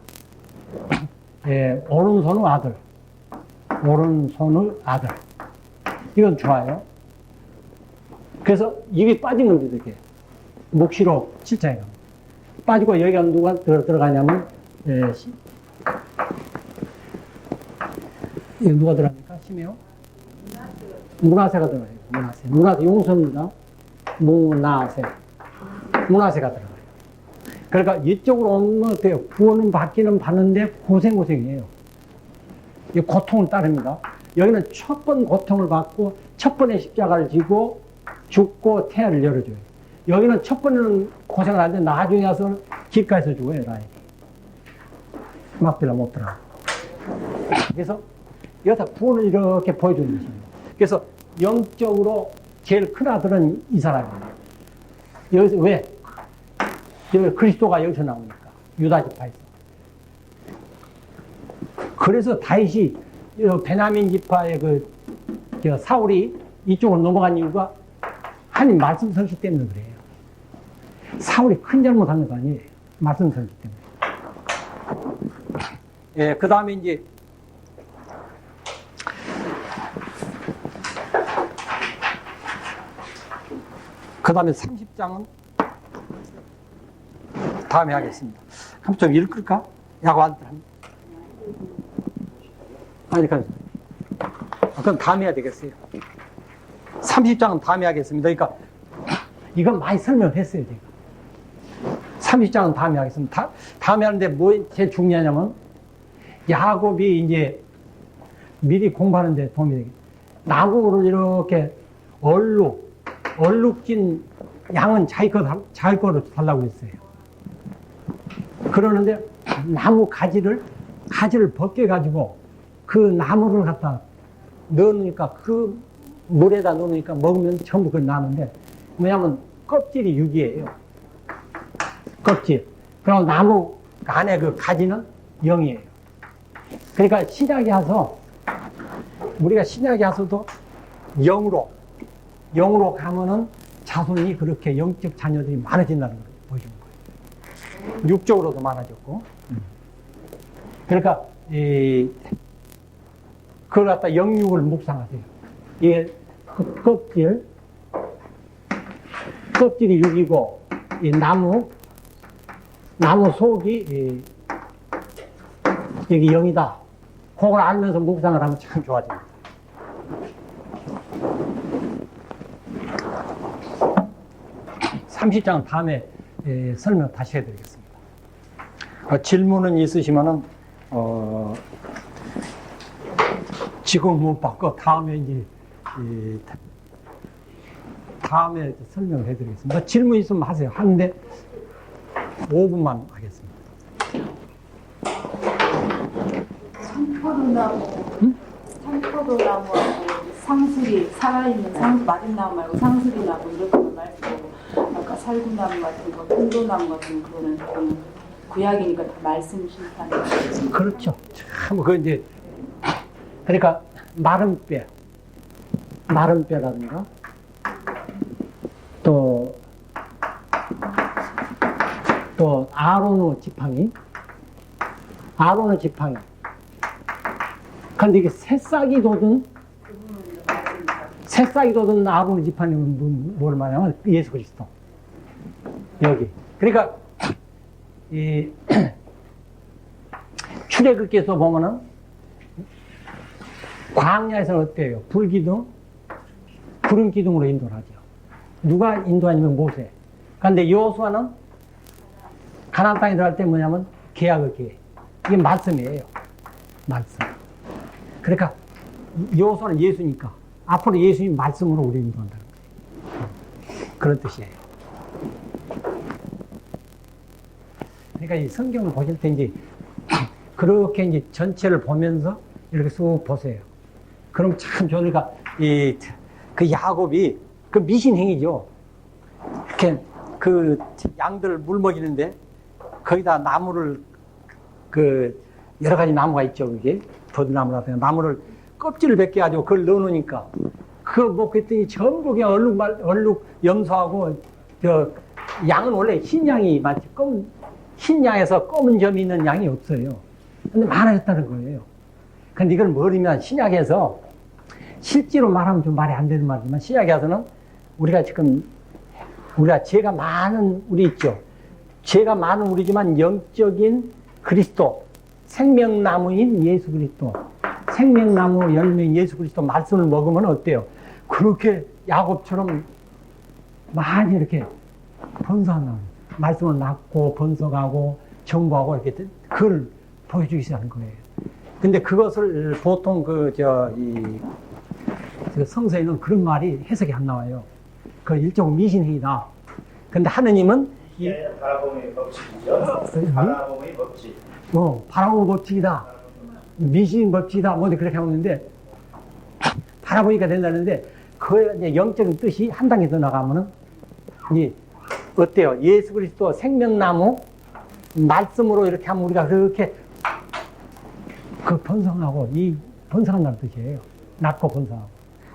Speaker 1: 예, 오른손의 아들. 오른손의 아들. 이건 좋아요. 그래서 이게 빠진 겁니다, 이렇게. 묵시록 7장에 가면. 빠지고 여기가 누가 들어가냐면, 예, 이거 누가 들어갑니까? 시메오? 문하세가 들어가요. 문하세. 문하세, 용서입니다. 문하세가 들어가요. 그러니까 이쪽으로 오는 건 어때요? 구원은 받기는 받는데 고생이에요. 이 고통을 따릅니다. 여기는 첫 번 고통을 받고 첫 번의 십자가를 지고 죽고 태아를 열어줘요. 여기는 첫 번에는 고생을 하는데 나중에 와서 길가에서 죽어요, 라헬이. 막빌라 못 들어가. 그래서 여기다 구원을 이렇게 보여주는 것입니다. 그래서 영적으로 제일 큰 아들은 이 사람이에요. 여기서 왜? 여기 그리스도가 여기서 나오니까. 유다 지파에서. 그래서 다윗이 베냐민 지파의 사울이 이쪽으로 넘어간 이유가 하나님 말씀 설치 때문에 그래요. 사울이 큰 잘못한 것 아니에요. 말씀 설치 때문에. 예, 그 다음에 이제 그 다음에 30장은 다음에 하겠습니다. 한번 좀 읽을까? 야구한테 한번. 아니, 그럼 다음에 해야 되겠어요. 30장은 다음에 하겠습니다. 그러니까, 이건 많이 설명했어요, 제가. 30장은 다음에 하겠습니다. 다음에 하는데 뭐 제일 중요하냐면, 야곱이 이제 미리 공부하는데 도움이 되겠다. 나무를 이렇게 얼룩진 양은 자기 거로 달라고 했어요. 그러는데 나무 가지를 벗겨가지고 그 나무를 갖다 넣으니까 그 물에다 넣으니까 먹으면 전부 그걸 나는데 뭐냐면 껍질이 육이에요. 껍질. 그럼 나무 안에 그 가지는 영이에요. 그러니까 신약에 와서 우리가 신약에 와서도 영으로 가면은 자손이 그렇게 영적 자녀들이 많아진다는 걸 보여주는 거예요. 육적으로도 많아졌고. 그러니까 그걸 갖다 영육을 묵상하세요. 이게 껍질이 육이고 이 나무 속이 여기 영이다. 그걸 알면서 묵상을 하면 참 좋아집니다. (30장은) 다음에 설명 다시 해드리겠습니다. 질문은 있으시면은 지금 못 받고 다음에 이제 다음에 설명을 해드리겠습니다. 질문 있으면 하세요. 하는데 5분만 하겠습니다.
Speaker 6: 산포도나무하고 상수리, 살아있는 마른 나무 말고 상수리 나무 이렇게 말씀하고 아까 살구나무 같은 거, 통도나무 같은 거는 좀 구약이니까 다 말씀 심판이에요.
Speaker 1: 그렇죠. 참, 이제, 그러니까, 마른 뼈라든가, 또 아론의 지팡이. 근데 이게 새싹이 돋은 아론의 지팡이는 뭘 말하냐면 예수 그리스도. 여기. 그러니까, 이, 출애굽기에서 보면은, 광야에서는 어때요? 불기둥, 구름 기둥으로 인도를 하죠. 누가 인도하냐면 모세. 그런데 여호수아는 가나안 땅에 들어갈 때 뭐냐면 계약의 계획. 이게 말씀이에요. 말씀. 그러니까 여호수아는 예수니까 앞으로 예수님 말씀으로 우리 인도한다는 거예요. 그런 뜻이에요. 그러니까 이 성경을 보실 때 이제 그렇게 이제 전체를 보면서 이렇게 쑥 보세요. 그럼 참 좋으니까 그 야곱이 그 미신행이죠. 이렇게 그 양들 물 먹이는데 거기다 나무를 여러 가지 나무가 있죠. 그게 버드나무라든가 나무를 껍질을 벗겨가지고 그걸 넣어놓으니까 그거 먹겠더니 전부 그냥 얼룩 염소하고 양은 원래 흰 양이 많지 흰 양에서 검은 점이 있는 양이 없어요. 근데 많아졌다는 거예요. 근데 이걸 모르면 신약에서 실제로 말하면 좀 말이 안 되는 말이지만 신약에서는 우리가 죄가 많은 우리 있죠. 죄가 많은 우리지만 영적인 그리스도, 생명나무인 예수 그리스도, 생명나무 열매인 예수 그리스도 말씀을 먹으면 어때요? 그렇게 야곱처럼 많이 이렇게 번성하는 말씀을 낳고 번성하고 정보하고 이렇게 그걸 보여주기 하는 거예요. 근데 그것을 보통 성서에는 그런 말이 해석이 안 나와요. 그 일종의 미신행위다. 근데 하느님은
Speaker 3: 바라봄의 법칙이죠. 바라봄의 법칙.
Speaker 1: 바라봄의 법칙이다. 미신 법칙이다. 뭐 그렇게 하고 있는데 바라보니까 된다는데 그 이제 영적인 뜻이 한 단계 더 나가면은 이제 어때요? 예수 그리스도 생명나무 말씀으로 이렇게 하면 우리가 그렇게 번성하고 번성한다는 뜻이에요. 낳고 번성하고.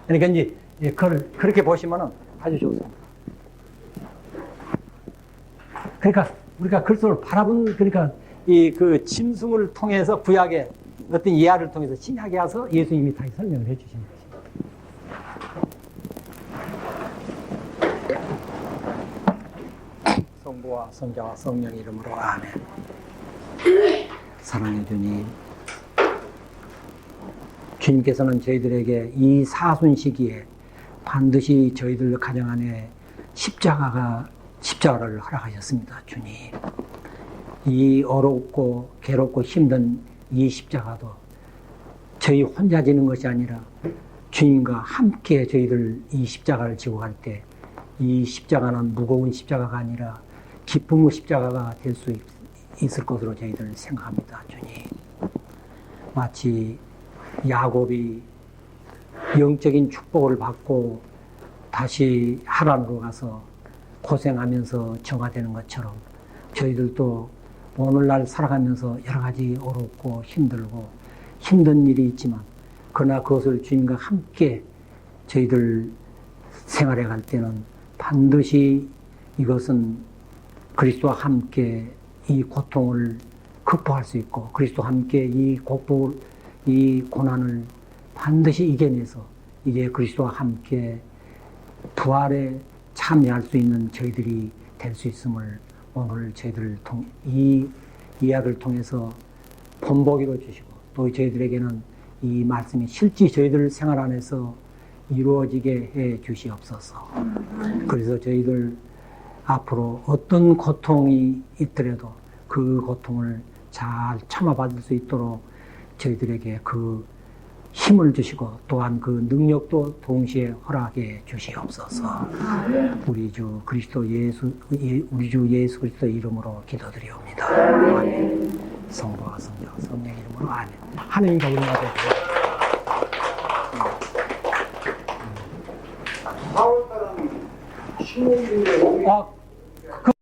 Speaker 1: 그러니까 이제 그걸 그렇게 보시면은 아주 좋습니다. 그러니까 우리가 그리스도를 바라본 그러니까 그 짐승을 통해서 구약의 어떤 예화를 통해서 신약에 와서 예수님이 다시 설명을 해주신 것입니다. 성부와 성자와 성령 이름으로 아멘. 사랑해 주님. 주님께서는 저희들에게 이 사순 시기에 반드시 저희들 가정 안에 십자가를 허락하셨습니다. 주님. 이 어렵고 괴롭고 힘든 이 십자가도 저희 혼자 지는 것이 아니라 주님과 함께 저희들 이 십자가를 지고 갈 때 이 십자가는 무거운 십자가가 아니라 기쁨의 십자가가 될 수 있을 것으로 저희들 생각합니다. 주님. 마치 야곱이 영적인 축복을 받고 다시 하란으로 가서 고생하면서 정화되는 것처럼 저희들도 오늘날 살아가면서 여러 가지 어렵고 힘들고 힘든 일이 있지만 그러나 그것을 주님과 함께 저희들 생활해 갈 때는 반드시 이것은 그리스도와 함께 이 고통을 극복할 수 있고 그리스도와 함께 이 고난을 반드시 이겨내서 이제 그리스도와 함께 부활에 참여할 수 있는 저희들이 될 수 있음을 오늘 저희들 이 이야기를 통해서 본보기로 주시고 또 저희들에게는 이 말씀이 실제 저희들 생활 안에서 이루어지게 해 주시옵소서. 그래서 저희들 앞으로 어떤 고통이 있더라도 그 고통을 잘 참아받을 수 있도록 저희들에게 그 힘을 주시고 또한 그 능력도 동시에 허락해 주시옵소서. 우리 주 예수 그리스도 이름으로 기도드리옵니다. 아멘. 성부와 성자 성령 이름으로 아멘. 하느님과 우리 나라에
Speaker 8: 4월달은 신혼인데